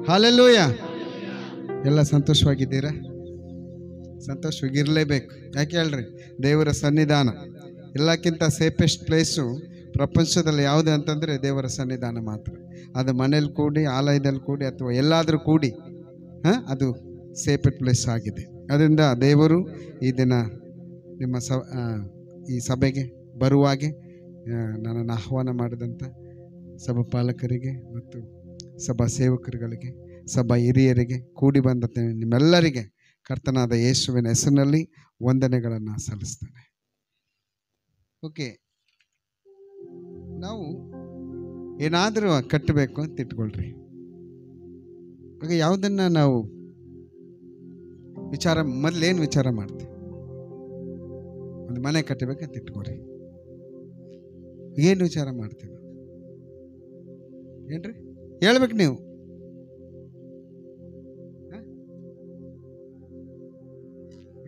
Hallelujah. ಎಲ್ಲ ಸಂತೋಷವಾಗಿದ್ದೀರಾ? ಸಂತೋಷವಾಗಿರಲೇಬೇಕು. ಯಾಕೆ ಹೇಳ್ರಿ? ದೇವರ ಸನ್ನಿಧಾನ ಎಲ್ಲಕ್ಕಿಂತ ಸೇಫೆಸ್ಟ್ ಪ್ಲೇಸು ಪ್ರಪಂಚದಲ್ಲಿ ಯಾವುದು ಅಂತಂದರೆ ದೇವರ ಸನ್ನಿಧಾನ ಮಾತ್ರ. ಅದು ಮನೇಲಿ ಕೂಡಿ, ಆಲಯದಲ್ಲಿ ಕೂಡಿ, ಅಥವಾ ಎಲ್ಲಾದರೂ ಕೂಡಿ ಅದು ಸೇಫೆಸ್ಟ್ ಪ್ಲೇಸ್ ಆಗಿದೆ. ಅದರಿಂದ ದೇವರು ಈ ದಿನ ನಿಮ್ಮ ಈ ಸಭೆಗೆ ಬರುವಾಗೆ ನನ್ನನ್ನು ಆಹ್ವಾನ ಮಾಡಿದಂಥ ಸಭಾ ಪಾಲಕರಿಗೆ ಮತ್ತು ಸಭಾ ಸೇವಕರುಗಳಿಗೆ, ಸಭಾ ಹಿರಿಯರಿಗೆ, ಕೂಡಿ ಬಂದ ನಿಮ್ಮೆಲ್ಲರಿಗೆ ಕರ್ತನಾದ ಯೇಸುವಿನ ಹೆಸರಿನಲ್ಲಿ ವಂದನೆಗಳನ್ನು ಸಲ್ಲಿಸ್ತೇನೆ. ಓಕೆ, ನಾವು ಏನಾದರೂ ಕಟ್ಟಬೇಕು ಅಂತ ಇಟ್ಕೊಳ್ರಿ. ಆಗ ಯಾವುದನ್ನು ನಾವು ಮೊದಲೇನು ವಿಚಾರ ಮಾಡ್ತೀವಿ? ಒಂದು ಮನೆ ಕಟ್ಟಬೇಕಂತ ಇಟ್ಕೊಳ್ರಿ. ಏನು ವಿಚಾರ ಮಾಡ್ತೀವಿ? ಏನ್ರಿ ಹೇಳ್ಬೇಕು ನೀವು?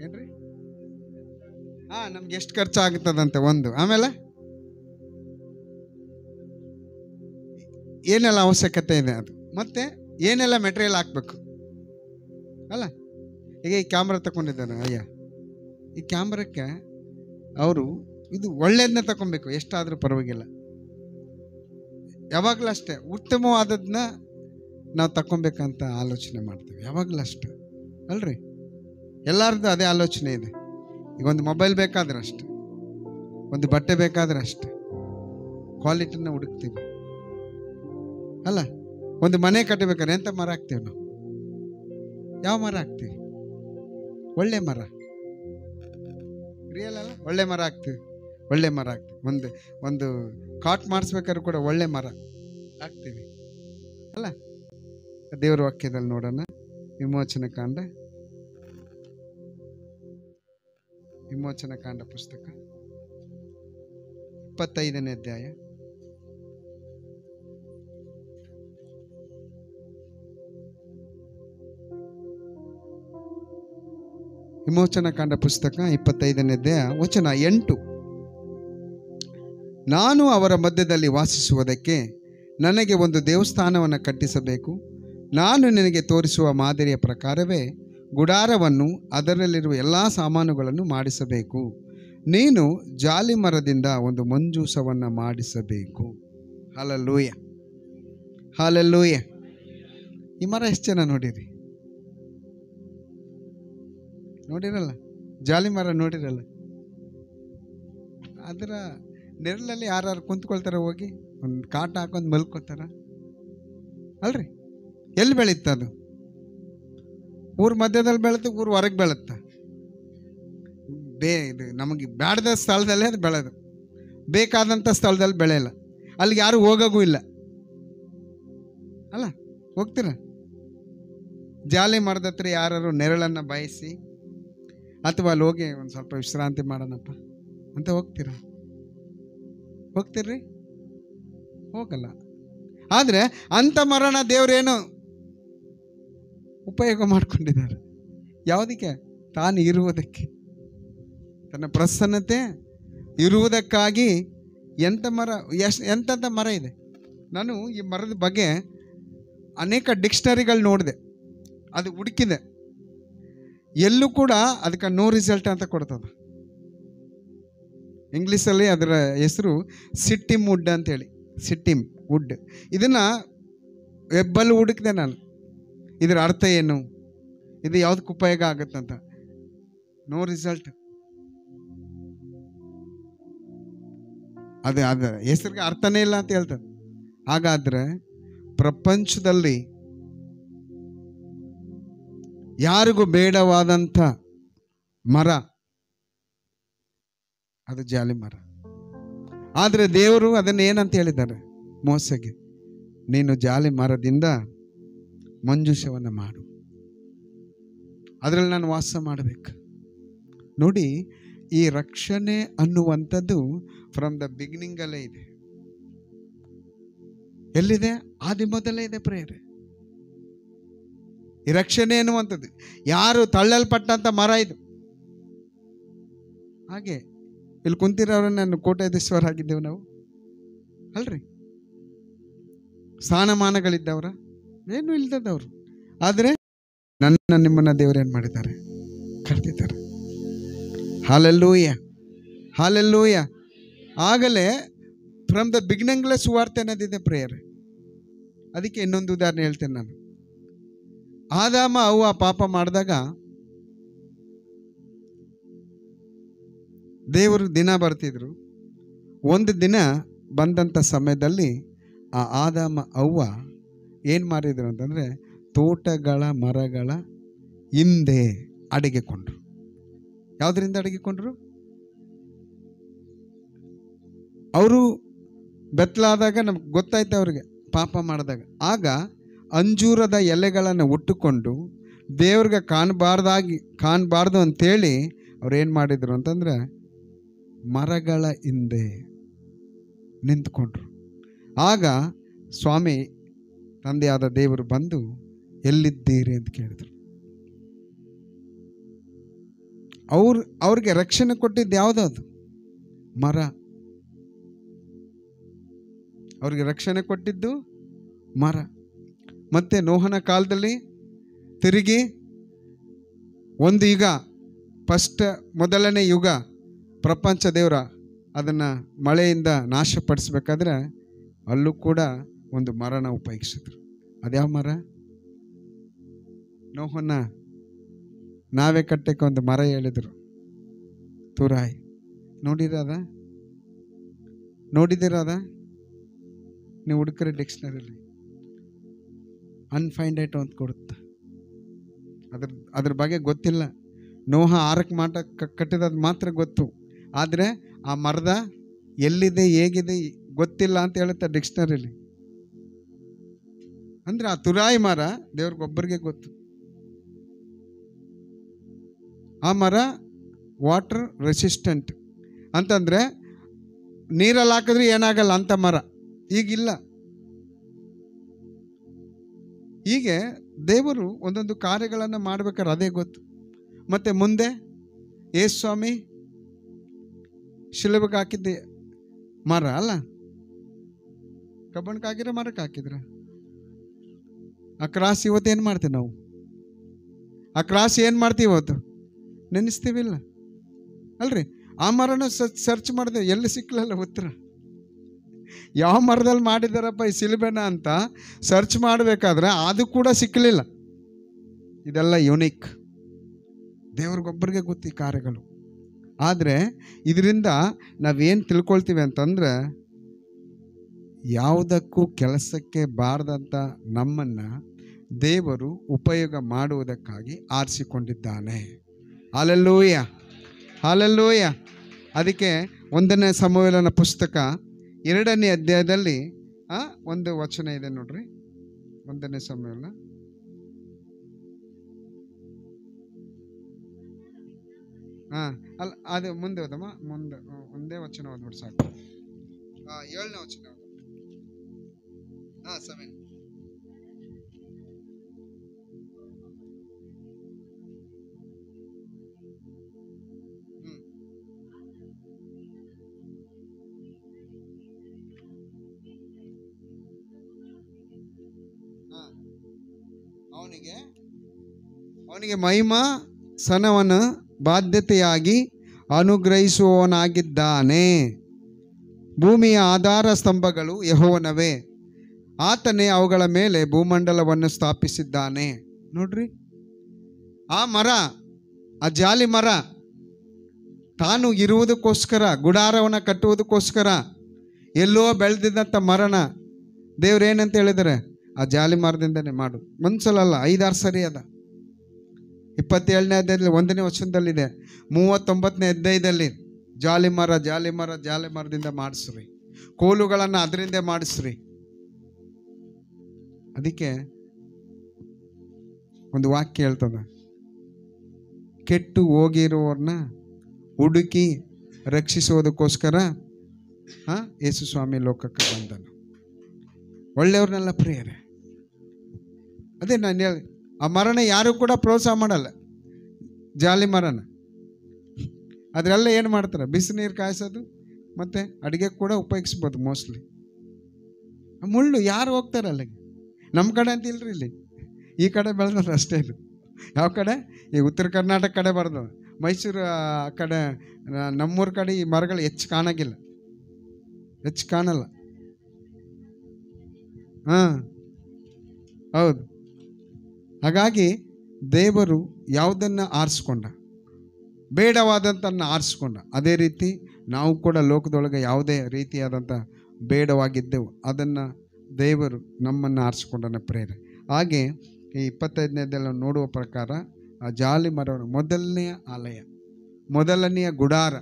ಏನ್ರಿ? ನಮ್ಗೆ ಎಷ್ಟು ಖರ್ಚು ಆಗ್ತದಂತೆ ಒಂದು, ಆಮೇಲೆ ಏನೆಲ್ಲ ಅವಶ್ಯಕತೆ ಇದೆ ಅದು, ಮತ್ತೆ ಏನೆಲ್ಲ ಮೆಟೀರಿಯಲ್ ಹಾಕ್ಬೇಕು ಅಲ್ಲ. ಈಗ ಈ ಕ್ಯಾಮ್ರಾ ತಗೊಂಡಿದ್ದಾನೆ ಅಯ್ಯ, ಈ ಕ್ಯಾಮ್ರಕ್ಕೆ ಅವರು ಇದು ಒಳ್ಳೇದನ್ನ ತಗೊಬೇಕು, ಎಷ್ಟಾದರೂ ಪರವಾಗಿಲ್ಲ. ಯಾವಾಗಲೂ ಅಷ್ಟೇ ಉತ್ತಮವಾದದನ್ನ ನಾವು ತಗೊಬೇಕಂತ ಆಲೋಚನೆ ಮಾಡ್ತೀವಿ, ಯಾವಾಗಲೂ ಅಷ್ಟೆ ಅಲ್ರಿ. ಎಲ್ಲರದ್ದು ಅದೇ ಆಲೋಚನೆ ಇದೆ. ಈಗ ಒಂದು ಮೊಬೈಲ್ ಬೇಕಾದ್ರೆ ಅಷ್ಟೆ, ಒಂದು ಬಟ್ಟೆ ಬೇಕಾದ್ರೆ ಅಷ್ಟೆ, ಕ್ವಾಲಿಟಿನ ಹುಡುಕ್ತೀವಿ ಅಲ್ಲ. ಒಂದು ಮನೆ ಕಟ್ಟಬೇಕಾದ್ರೆ ಎಂಥ ಮರ ಹಾಕ್ತೀವಿ ನಾವು? ಯಾವ ಮರ ಹಾಕ್ತೀವಿ? ಒಳ್ಳೆ ಮರ, ರಿಯಲ್ ಅಲ್ಲ, ಒಳ್ಳೆ ಮರ ಹಾಕ್ತೀವಿ, ಒಳ್ಳೆ ಮರ ಹಾಕ್ತೀವಿ. ಒಂದು ಕಾಟ್ ಮಾಡಿಸ್ಬೇಕಾದ್ರೂ ಕೂಡ ಒಳ್ಳೆ ಮರ ಹಾಕ್ತೀವಿ ಅಲ್ಲ. ದೇವರ ವಾಕ್ಯದಲ್ಲಿ ನೋಡೋಣ, ವಿಮೋಚನ ಕಾಂಡ ಪುಸ್ತಕ 25ನೇ ಅಧ್ಯಾಯ. ವಿಮೋಚನ ಕಾಂಡ ಪುಸ್ತಕ 25ನೇ ಅಧ್ಯಾಯ ವಚನ 8. ನಾನು ಅವರ ಮಧ್ಯದಲ್ಲಿ ವಾಸಿಸುವುದಕ್ಕೆ ನನಗೆ ಒಂದು ದೇವಸ್ಥಾನವನ್ನು ಕಟ್ಟಿಸಬೇಕು. ನಾನು ನಿನಗೆ ತೋರಿಸುವ ಮಾದರಿಯ ಪ್ರಕಾರವೇ ಗುಡಾರವನ್ನು, ಅದರಲ್ಲಿರುವ ಎಲ್ಲ ಸಾಮಾನುಗಳನ್ನು ಮಾಡಿಸಬೇಕು. ನೀನು ಜಾಲಿ ಮರದಿಂದ ಒಂದು ಮಂಜೂಸವನ್ನು ಮಾಡಿಸಬೇಕು. Hallelujah, hallelujah. ಈ ಮರ ಎಷ್ಟು ಜನ ನೋಡಿರಿ? ನೋಡಿರಲ್ಲ? ಜಾಲಿ ಮರ ನೋಡಿರಲ್ಲ? ಅದರ ನೆರಳಲ್ಲಿ ಯಾರು ಕುಂತ್ಕೊಳ್ತಾರ? ಹೋಗಿ ಒಂದು ಕಾಟ ಹಾಕೊಂಡು ಮಲ್ಕೋತಾರ ಅಲ್ರಿ? ಎಲ್ಲಿ ಬೆಳೀತದು? ಊರ ಮಧ್ಯದಲ್ಲಿ ಬೆಳೆದು ಊರು ಹೊರಗೆ ಬೆಳತ್ತ. ಇದು ನಮಗೆ ಬೇಡದ ಸ್ಥಳದಲ್ಲೇ ಅದು ಬೆಳೆದು, ಬೇಕಾದಂಥ ಸ್ಥಳದಲ್ಲಿ ಬೆಳೆಯಲ್ಲ. ಅಲ್ಲಿಗೆ ಯಾರು ಹೋಗೋಗೂ ಇಲ್ಲ ಅಲ್ಲ. ಹೋಗ್ತೀರ? ಜಾಲಿ ಮರದ ಹತ್ರ ಯಾರು ನೆರಳನ್ನು ಬಯಸಿ, ಅಥವಾ ಅಲ್ಲಿ ಹೋಗಿ ಒಂದು ಸ್ವಲ್ಪ ವಿಶ್ರಾಂತಿ ಮಾಡೋಣಪ್ಪ ಅಂತ ಹೋಗ್ತೀರ್ರಿ? ಹೋಗಲ್ಲ. ಆದರೆ ಅಂಥ ಮರಣ ದೇವರೇನು ಉಪಯೋಗ ಮಾಡಿಕೊಂಡಿದ್ದಾರೆ? ಯಾವುದಕ್ಕೆ? ತಾನು ಇರುವುದಕ್ಕೆ, ತನ್ನ ಪ್ರಸನ್ನತೆ ಇರುವುದಕ್ಕಾಗಿ. ಎಂಥ ಮರ, ಎಂಥಂಥ ಮರ ಇದೆ. ನಾನು ಈ ಮರದ ಬಗ್ಗೆ ಅನೇಕ ಡಿಕ್ಷನರಿಗಳು ನೋಡಿದೆ, ಅದು ಹುಡುಕಿದೆ. ಎಲ್ಲೂ ಕೂಡ ಅದಕ್ಕೆ ನೋ ರಿಸಲ್ಟ್ ಅಂತ ಕೊಡ್ತದೆ. ಇಂಗ್ಲೀಷಲ್ಲಿ ಅದರ ಹೆಸರು ಸಿಟ್ಟಿಮ್ ವುಡ್ ಅಂತೇಳಿ, ಸಿಟ್ಟಿಮ್ ವುಡ್. ಇದನ್ನು ವೆಬ್ಬಲ್ಲಿ ಹುಡುಕಿದೆ ನಾನು, ಇದರ ಅರ್ಥ ಏನು, ಇದು ಯಾವುದಕ್ಕೆ ಉಪಯೋಗ ಆಗುತ್ತಂತ. No result. ಅದರ ಹೆಸರಿಗೆ ಅರ್ಥನೇ ಇಲ್ಲ ಅಂತ ಹೇಳ್ತದೆ. ಹಾಗಾದರೆ ಪ್ರಪಂಚದಲ್ಲಿ ಯಾರಿಗೂ ಬೇಡವಾದಂಥ ಮರ ಅದು ಜಾಲಿ ಮರ. ಆದರೆ ದೇವರು ಅದನ್ನು ಏನಂತ ಹೇಳಿದ್ದಾರೆ ಮೋಸೆಗೆ? ನೀನು ಜಾಲಿ ಮರದಿಂದ ಮಂಜೂಷವನ್ನು ಮಾಡು, ಅದರಲ್ಲಿ ನಾನು ವಾಸ ಮಾಡಬೇಕು. ನೋಡಿ, ಈ ರಕ್ಷಣೆ ಅನ್ನುವಂಥದ್ದು ಫ್ರಮ್ ದ ಬಿಗಿನಿಂಗಲ್ಲೇ ಇದೆ. ಎಲ್ಲಿದೆ? ಆದಿ ಮೊದಲೇ ಇದೆ ಪ್ರೇರೆ. ಈ ರಕ್ಷಣೆ ಅನ್ನುವಂಥದ್ದು ಯಾರು ತಳ್ಳಲ್ಪಟ್ಟಂಥ ಮರ ಇದು. ಹಾಗೆ ಇಲ್ಲಿ ಕುಂತಿರೋರು ನಾನು ಕೋಟ್ಯಾಧೀಶ್ವರ ಆಗಿದ್ದೇವೆ ನಾವು ಅಲ್ರಿ? ಸ್ಥಾನಮಾನಗಳಿದ್ದವ್ರ ಏನು ಇಲ್ದದವ್ರು. ಆದರೆ ನನ್ನ ನಿಮ್ಮನ್ನ ದೇವರೇನು ಮಾಡಿದ್ದಾರೆ? ಕರೆದಿದ್ದಾರೆ. Hallelujah, hallelujah. ಆಗಲೇ ಫ್ರಮ್ ದ ಬಿಗಿನಿಂಗ್ಲೇ ಸುವಾರ್ತೆ ಅನ್ನೋದಿದೆ ಪ್ರೇಯರ್. ಅದಕ್ಕೆ ಇನ್ನೊಂದು ಉದಾಹರಣೆ ಹೇಳ್ತೇನೆ ನಾನು. ಆದಾಮ ಅವ್ವ ಪಾಪ ಮಾಡಿದಾಗ ದೇವರು ದಿನ ಬರ್ತಿದ್ರು. ಒಂದು ದಿನ ಬಂದಂಥ ಸಮಯದಲ್ಲಿ ಆ ಆದಾಮ ಅವ್ವ ಏನು ಮಾಡಿದ್ರು ಅಂತಂದರೆ ತೋಟಗಳ ಮರಗಳ ಹಿಂದೆ ಅಡಗಿಕೊಂಡ್ರು. ಯಾವುದರಿಂದ ಅಡಗಿಕೊಂಡ್ರು? ಅವರು ಬೆತ್ತಲಾದಾಗ ನಮ್ಗೆ ಗೊತ್ತಾಯ್ತು ಅವ್ರಿಗೆ ಪಾಪ ಮಾಡಿದಾಗ. ಆಗ ಅಂಜೂರದ ಎಲೆಗಳನ್ನು ಉಟ್ಟುಕೊಂಡು ದೇವ್ರಿಗೆ ಕಾಣಬಾರ್ದು ಅಂತೇಳಿ ಅವ್ರು ಏನು ಮಾಡಿದರು ಅಂತಂದರೆ ಮರಗಳ ಹಿಂದೆ ನಿಂತ್ಕೊಂಡ್ರು. ಆಗ ಸ್ವಾಮಿ ತಂದೆಯಾದ ದೇವರು ಬಂದು ಎಲ್ಲಿದ್ದೀರಿ ಅಂತ ಕೇಳಿದರು. ಅವ್ರಿಗೆ ರಕ್ಷಣೆ ಕೊಟ್ಟಿದ್ದು ಯಾವುದದು? ಮರ. ಅವ್ರಿಗೆ ರಕ್ಷಣೆ ಕೊಟ್ಟಿದ್ದು ಮರ. ಮತ್ತೆ ನೋಹನ ಕಾಲದಲ್ಲಿ ತಿರುಗಿ ಒಂದು ಯುಗ, ಮೊದಲನೇ ಯುಗ ಪ್ರಪಂಚ ದೇವರ ಅದನ್ನು ಮಳೆಯಿಂದ ನಾಶಪಡಿಸ್ಬೇಕಾದ್ರೆ ಅಲ್ಲೂ ಕೂಡ ಒಂದು ಮರನ ಉಪಯೋಗಿಸಿದ್ರು. ಅದ್ಯಾವ ಮರ? ನೋಹನ ನಾವೇ ಕಟ್ಟಕ್ಕೆ ಒಂದು ಮರ ಹೇಳಿದರು, ತುರಾಯಿ. ನೋಡಿದಿರದ ನೀವು ಹುಡುಕರಿ ಡಿಕ್ಷನರಿಲಿ ಅನ್ಫೈಂಡೆಡ್ ಅಂತ ಕೊಡುತ್ತೆ. ಅದ್ರ ಬಗ್ಗೆ ಗೊತ್ತಿಲ್ಲ. ನೋಹ ಆರಕ್ಕೆ ಕಟ್ಟಿರೋದು ಮಾತ್ರ ಗೊತ್ತು. ಆದರೆ ಆ ಮರದ ಎಲ್ಲಿದೆ ಹೇಗಿದೆ ಗೊತ್ತಿಲ್ಲ ಅಂತ ಹೇಳುತ್ತೆ ಡಿಕ್ಷನರಿಲಿ. ಅಂದರೆ ಆ ತುರಾಯಿ ಮರ ದೇವ್ರಿಗೊಬ್ಬರಿಗೆ ಗೊತ್ತು. ಆ ಮರ ವಾಟರ್ ರೆಸಿಸ್ಟೆಂಟ್ ಅಂತಂದರೆ ನೀರಲ್ಲಿ ಹಾಕಿದ್ರೆ ಏನಾಗಲ್ಲ ಅಂತ ಮರ. ಈಗಿಲ್ಲ. ಹೀಗೆ ದೇವರು ಒಂದೊಂದು ಕಾರ್ಯಗಳನ್ನು ಮಾಡ್ಬೇಕಾದ್ರೆ ಅದೇ ಗೊತ್ತು. ಮತ್ತು ಮುಂದೆ ಯೇಸು ಸ್ವಾಮಿ ಶಿಲುಬೆಗೆ ಹಾಕಿದ್ದೆ ಮರ ಅಲ್ಲ, ಕಬ್ಬಣಕ್ಕೆ ಹಾಕಿದ್ರೆ ಮರಕ್ಕೆ ಹಾಕಿದ್ರೆ. ಆ ಕ್ರಾಸ್ ಇವತ್ತು ಏನು ಮಾಡ್ತೀವಿ ನಾವು? ಆ ಕ್ರಾಸ್ ಏನು ಮಾಡ್ತೀವಿ ಇವತ್ತು? ನೆನೆಸ್ತೀವಿಲ್ಲ ಅಲ್ರಿ? ಆ ಮರನ ಸರ್ಚ್ ಮಾಡಿದೆ, ಎಲ್ಲಿ ಸಿಕ್ಕಲಲ್ಲ ಉತ್ತರ. ಯಾವ ಮರದಲ್ಲಿ ಮಾಡಿದಾರಪ್ಪ ಈ ಶಿಲುಬೆನ ಅಂತ ಸರ್ಚ್ ಮಾಡಬೇಕಾದ್ರೆ ಅದು ಕೂಡ ಸಿಕ್ಕಲಿಲ್ಲ. ಇದೆಲ್ಲ ಯುನಿಕ್, ದೇವ್ರಿಗೊಬ್ಬರಿಗೆ ಗೊತ್ತು ಈ ಕಾರ್ಯಗಳು. ಆದರೆ ಇದರಿಂದ ನಾವೇನು ತಿಳ್ಕೊಳ್ತೀವಿ ಅಂತಂದರೆ, ಯಾವುದಕ್ಕೂ ಕೆಲಸಕ್ಕೆ ಬಾರದಂಥ ನಮ್ಮನ್ನು ದೇವರು ಉಪಯೋಗ ಮಾಡುವುದಕ್ಕಾಗಿ ಆರಿಸಿಕೊಂಡಿದ್ದಾನೆ. Hallelujah, hallelujah. ಅದಕ್ಕೆ 1ನೇ ಸಮುವೇಲನ ಪುಸ್ತಕ 2ನೇ ಅಧ್ಯಾಯದಲ್ಲಿ ಒಂದು ವಚನ ಇದೆ ನೋಡ್ರಿ. 1ನೇ ಸಮುವೇಲ ಅಲ್ಲ, ಅದು ಮುಂದೆ ಓದಮ್ಮ. ಮುಂದೆ ಒಂದೇ ವಚನ ಓದ್ಬಿಟ್ಟು ಸಾಕು. 7ನೇ ವಚನ. 7. ಅವನಿಗೆ ಮಹಿಮಾ ಸನವನ್ನು ಬಾಧ್ಯತೆಯಾಗಿ ಅನುಗ್ರಹಿಸುವವನಾಗಿದ್ದಾನೆ. ಭೂಮಿಯ ಆಧಾರ ಸ್ತಂಭಗಳು ಯೆಹೋವನವೇ, ಆತನೇ ಅವುಗಳ ಮೇಲೆ ಭೂಮಂಡಲವನ್ನು ಸ್ಥಾಪಿಸಿದ್ದಾನೆ. ನೋಡ್ರಿ, ಆ ಮರ, ಆ ಜಾಲಿ ಮರ ತಾನು ಇರುವುದಕ್ಕೋಸ್ಕರ, ಗುಡಾರವನ್ನು ಕಟ್ಟುವುದಕ್ಕೋಸ್ಕರ ಎಲ್ಲೋ ಬೆಳೆದಿದ್ದಂಥ ಮರನ ದೇವ್ರೇನಂತ ಹೇಳಿದರೆ ಆ ಜಾಲಿ ಮರದಿಂದನೇ ಮಾಡು. ಒಂದ್ಸಲಲ್ಲ, 5-6 ಸರಿ ಅದ. 27ನೇ ಅಧ್ಯಾಯದಲ್ಲಿ 1ನೇ ವಚನದಲ್ಲಿದೆ. 39ನೇ ಅಧ್ಯಾಯದಲ್ಲಿ ಜಾಲಿ ಮರದಿಂದ ಮಾಡಿಸ್ರಿ, ಕೋಲುಗಳನ್ನು ಅದರಿಂದ ಮಾಡಿಸ್ರಿ. ಅದಕ್ಕೆ ಒಂದು ವಾಕ್ಯ ಹೇಳ್ತದ, ಕೆಟ್ಟು ಹೋಗಿರುವವ್ರನ್ನ ಹುಡುಕಿ ರಕ್ಷಿಸೋದಕ್ಕೋಸ್ಕರ ಯೇಸು ಸ್ವಾಮಿ ಲೋಕಕ್ಕೆ ಬಂದನು. ಒಳ್ಳೆಯವ್ರನ್ನೆಲ್ಲ ಪ್ರಿಯರೇ. ಅದೇ ನಾನು ಹೇಳಿ, ಆ ಮರನ ಯಾರು ಕೂಡ ಪ್ರೋತ್ಸಾಹ ಮಾಡಲ್ಲ, ಜಾಲಿ ಮರನ. ಅದರೆಲ್ಲ ಏನು ಮಾಡ್ತಾರೆ? ಬಿಸಿನೀರು ಕಾಯಿಸೋದು ಮತ್ತು ಅಡುಗೆ ಕೂಡ ಉಪಯೋಗಿಸ್ಬೋದು ಮೋಸ್ಟ್ಲಿ. ಮುಳ್ಳು ಯಾರು ಹೋಗ್ತಾರೆ ಅಲ್ಲಿಗೆ? ನಮ್ಮ ಕಡೆ ಅಂತ ಇಲ್ರಿ, ಇಲ್ಲಿ ಈ ಕಡೆ ಬೆಳೆದ್ರೆ ಅಷ್ಟೇ. ಇದು ಯಾವ ಕಡೆ? ಈ ಉತ್ತರ ಕರ್ನಾಟಕ ಕಡೆ ಬರ್ತದೆ. ಮೈಸೂರು ಆ ಕಡೆ, ನಮ್ಮೂರ ಕಡೆ ಈ ಮರಗಳು ಹೆಚ್ಚು ಕಾಣೋಂಗಿಲ್ಲ, ಹೆಚ್ಚು ಕಾಣಲ್ಲ. ಹಾಂ, ಹೌದು. ಹಾಗಾಗಿ ದೇವರು ಯಾವುದನ್ನು ಆರಿಸ್ಕೊಂಡ, ಬೇಡವಾದಂಥನ್ನು ಆರಿಸ್ಕೊಂಡ. ಅದೇ ರೀತಿ ನಾವು ಕೂಡ ಲೋಕದೊಳಗೆ ಯಾವುದೇ ರೀತಿಯಾದಂಥ ಬೇಡವಾಗಿದ್ದೆವು, ಅದನ್ನು ದೇವರು ನಮ್ಮನ್ನು ಆರಿಸ್ಕೊಂಡನ ಪ್ರೇರೆ. ಹಾಗೆ ಈ 25ನೇದೆಲ್ಲ ನೋಡುವ ಪ್ರಕಾರ ಆ ಜಾಲಿ ಮರವನ್ನು ಮೊದಲನೆಯ ಆಲಯ, ಮೊದಲನೆಯ ಗುಡಾರ,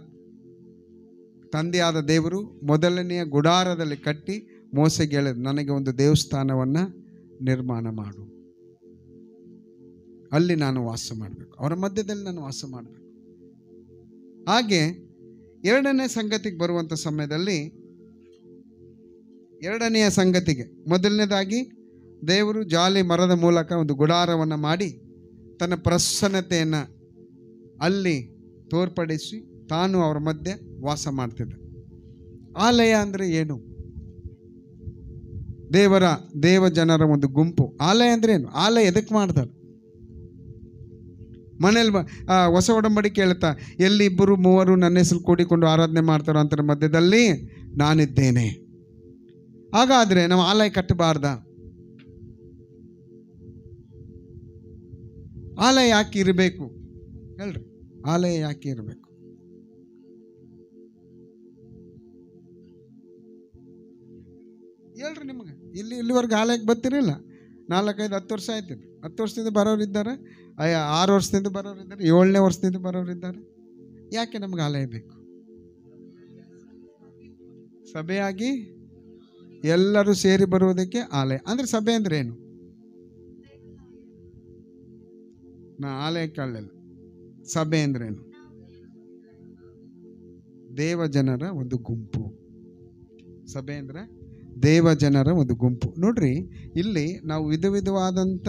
ತಂದೆಯಾದ ದೇವರು ಮೊದಲನೆಯ ಗುಡಾರದಲ್ಲಿ ಕಟ್ಟಿ ಮೋಸೆಗೆ ಹೇಳಿದ, ನನಗೆ ಒಂದು ದೇವಸ್ಥಾನವನ್ನು ನಿರ್ಮಾಣ ಮಾಡು, ಅಲ್ಲಿ ನಾನು ವಾಸ ಮಾಡಬೇಕು, ಅವರ ಮಧ್ಯದಲ್ಲಿ ನಾನು ವಾಸ ಮಾಡಬೇಕು. ಹಾಗೆ ಎರಡನೇ ಸಂಗತಿಗೆ ಬರುವಂಥ ಸಮಯದಲ್ಲಿ, ಎರಡನೆಯ ಸಂಗತಿಗೆ ಮೊದಲನೇದಾಗಿ ದೇವರು ಜಾಲಿ ಮರದ ಮೂಲಕ ಒಂದು ಗುಡಾರವನ್ನು ಮಾಡಿ ತನ್ನ ಪ್ರಸನ್ನತೆಯನ್ನು ಅಲ್ಲಿ ತೋರ್ಪಡಿಸಿ ತಾನು ಅವರ ಮಧ್ಯೆ ವಾಸ ಮಾಡ್ತಿದ್ದ. ಆಲಯ ಅಂದರೆ ಏನು? ದೇವ ಜನರ ಒಂದು ಗುಂಪು. ಆಲಯ ಅಂದರೆ ಏನು? ಆಲಯ ಎದಕ್ಕೆ ಮಾಡ್ತಾರೆ? ಮನೇಲಿ ಹೊಸ ಒಡಂಬಡಿಕೆ ಹೇಳ್ತಾ, ಎಲ್ಲಿ 2-3 ನನ್ನ ಹೆಸರು ಕೂಡಿಕೊಂಡು ಆರಾಧನೆ ಮಾಡ್ತಾರೋ ಅಂತರ ಮಧ್ಯದಲ್ಲಿ ನಾನಿದ್ದೇನೆ. ಹಾಗಾದರೆ ನಾವು ಆಲಯ ಕಟ್ಟಬಾರ್ದ? ಆಲಯ ಯಾಕೆ ಇರಬೇಕು ಹೇಳ್ರಿ? ಆಲಯ ಯಾಕೆ ಇರಬೇಕು? ಹೇಳ್ರಿ ನಿಮಗೆ. ಇಲ್ಲಿವರೆಗೆ ಆಲಯಕ್ಕೆ ಬರ್ತಿರಲಿಲ್ಲ. 4-5-10 ವರ್ಷ ಆಯ್ತಿದ್ರು. 10 ವರ್ಷದಿಂದ ಬರೋರು ಇದ್ದಾರೆ, 6 ವರ್ಷದಿಂದ ಬರೋರು ಇದ್ದಾರೆ, 7ನೇ ವರ್ಷದಿಂದ ಬರೋರು ಇದ್ದಾರೆ. ಯಾಕೆ ನಮ್ಗೆ ಆಲಯ ಬೇಕು? ಸಭೆಯಾಗಿ ಎಲ್ಲರೂ ಸೇರಿ ಬರುವುದಕ್ಕೆ ಆಲಯ. ಅಂದರೆ ಸಭೆ ಅಂದರೆ ಏನು? ನಾ ಆಲಯ ಕೇಳಲಿಲ್ಲ. ಸಭೆ ಅಂದ್ರೇನು? ದೇವ ಜನರ ಒಂದು ಗುಂಪು. ಸಭೆ ಅಂದರೆ ದೇವ ಜನರ ಒಂದು ಗುಂಪು. ನೋಡ್ರಿ, ಇಲ್ಲಿ ನಾವು ವಿಧವಾದಂಥ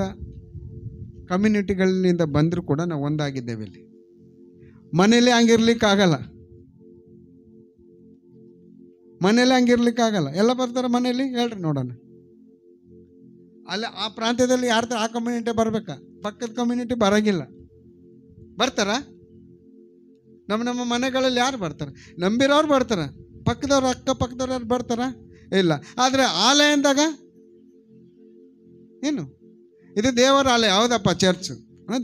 ಕಮ್ಯುನಿಟಿಗಳಿಂದ ಬಂದರೂ ಕೂಡ ನಾವು ಒಂದಾಗಿದ್ದೇವೆ. ಇಲ್ಲಿ ಮನೇಲಿ ಹಂಗಿರ್ಲಿಕ್ಕಾಗಲ್ಲ, ಮನೇಲಿ ಹಂಗಿರ್ಲಿಕ್ಕಾಗಲ್ಲ. ಎಲ್ಲ ಬರ್ತಾರೆ ಮನೇಲಿ, ಹೇಳ್ರಿ ನೋಡೋಣ. ಅಲ್ಲಿ ಆ ಪ್ರಾಂತ್ಯದಲ್ಲಿ ಯಾರ್ದು ಆ ಕಮ್ಯುನಿಟಿ ಬರ್ಬೇಕಾ? ಪಕ್ಕದ ಕಮ್ಯುನಿಟಿ ಬರೋಂಗಿಲ್ಲ. ಬರ್ತಾರ? ನಮ್ಮ ಮನೆಗಳಲ್ಲಿ ಯಾರು ಬರ್ತಾರೆ? ನಂಬಿರೋರು ಬರ್ತಾರೆ. ಪಕ್ಕದವ್ರು, ಅಕ್ಕಪಕ್ಕದವ್ರು ಯಾರು ಬರ್ತಾರ? ಇಲ್ಲ. ಆದರೆ ಆಲಯ ಅಂದಾಗ ಏನು? ಇದು ದೇವರ ಆಲಯ. ಯಾವುದಪ್ಪ? ಚರ್ಚ್.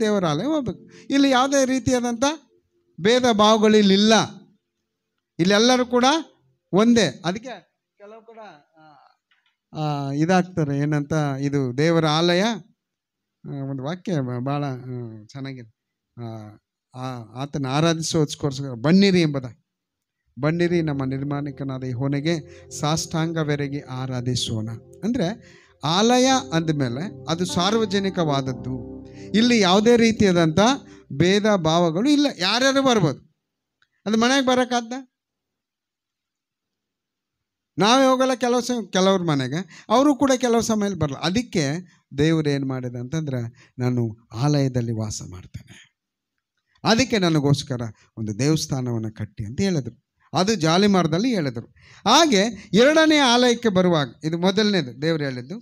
ದೇವರ ಆಲಯ ಹೋಗ್ಬೇಕು. ಇಲ್ಲಿ ಯಾವುದೇ ರೀತಿಯಾದಂಥ ಭೇದ ಭಾವಗಳಿಲ್ಲ. ಇಲ್ಲೆಲ್ಲರೂ ಕೂಡ ಒಂದೇ. ಅದಕ್ಕೆ ಕೆಲವು ಕೂಡ ಇದಾಗ್ತಾರೆ, ಏನಂತ, ಇದು ದೇವರ ಆಲಯ. ಒಂದು ವಾಕ್ಯ ಭಾಳ ಚೆನ್ನಾಗಿದೆ. ಆತನ ಆರಾಧಿಸೋದಕ್ಕೋಸ್ಕರ ಬನ್ನಿರಿ ಎಂಬುದ. ಬನ್ನಿರಿ, ನಮ್ಮ ನಿರ್ಮಾಣಿಕನಾದ ಯೆಹೋವನಿಗೆ ಸಾಷ್ಟಾಂಗವೆರಗಿ ಆರಾಧಿಸೋಣ. ಅಂದರೆ ಆಲಯ ಅಂದಮೇಲೆ ಅದು ಸಾರ್ವಜನಿಕವಾದದ್ದು. ಇಲ್ಲಿ ಯಾವುದೇ ರೀತಿಯಾದಂಥ ಭೇದ ಭಾವಗಳು ಇಲ್ಲ. ಯಾರ್ಯಾರು ಬರ್ಬೋದು. ಅದು ಮನೆಗೆ ಬರೋಕ್ಕಾದ್ದ? ನಾವೇ ಹೋಗಲ್ಲ ಕೆಲವ್ರ ಮನೆಗೆ, ಅವರು ಕೂಡ ಕೆಲವು ಸಮಯದಲ್ಲಿ ಬರಲ್ಲ. ಅದಕ್ಕೆ ದೇವರು ಏನು ಮಾಡಿದ ಅಂತಂದ್ರೆ, ನಾನು ಆಲಯದಲ್ಲಿ ವಾಸ ಮಾಡ್ತೇನೆ, ಅದಕ್ಕೆ ನನಗೋಸ್ಕರ ಒಂದು ದೇವಸ್ಥಾನವನ್ನು ಕಟ್ಟಿ ಅಂತ ಹೇಳಿದ್ರು. ಅದು ಜಾಲಿಮರದಲ್ಲಿ ಹೇಳಿದರು. ಹಾಗೆ ಎರಡನೇ ಆಲಯಕ್ಕೆ ಬರುವಾಗ, ಇದು ಮೊದಲನೇದು ದೇವರು ಹೇಳಿದ್ದು.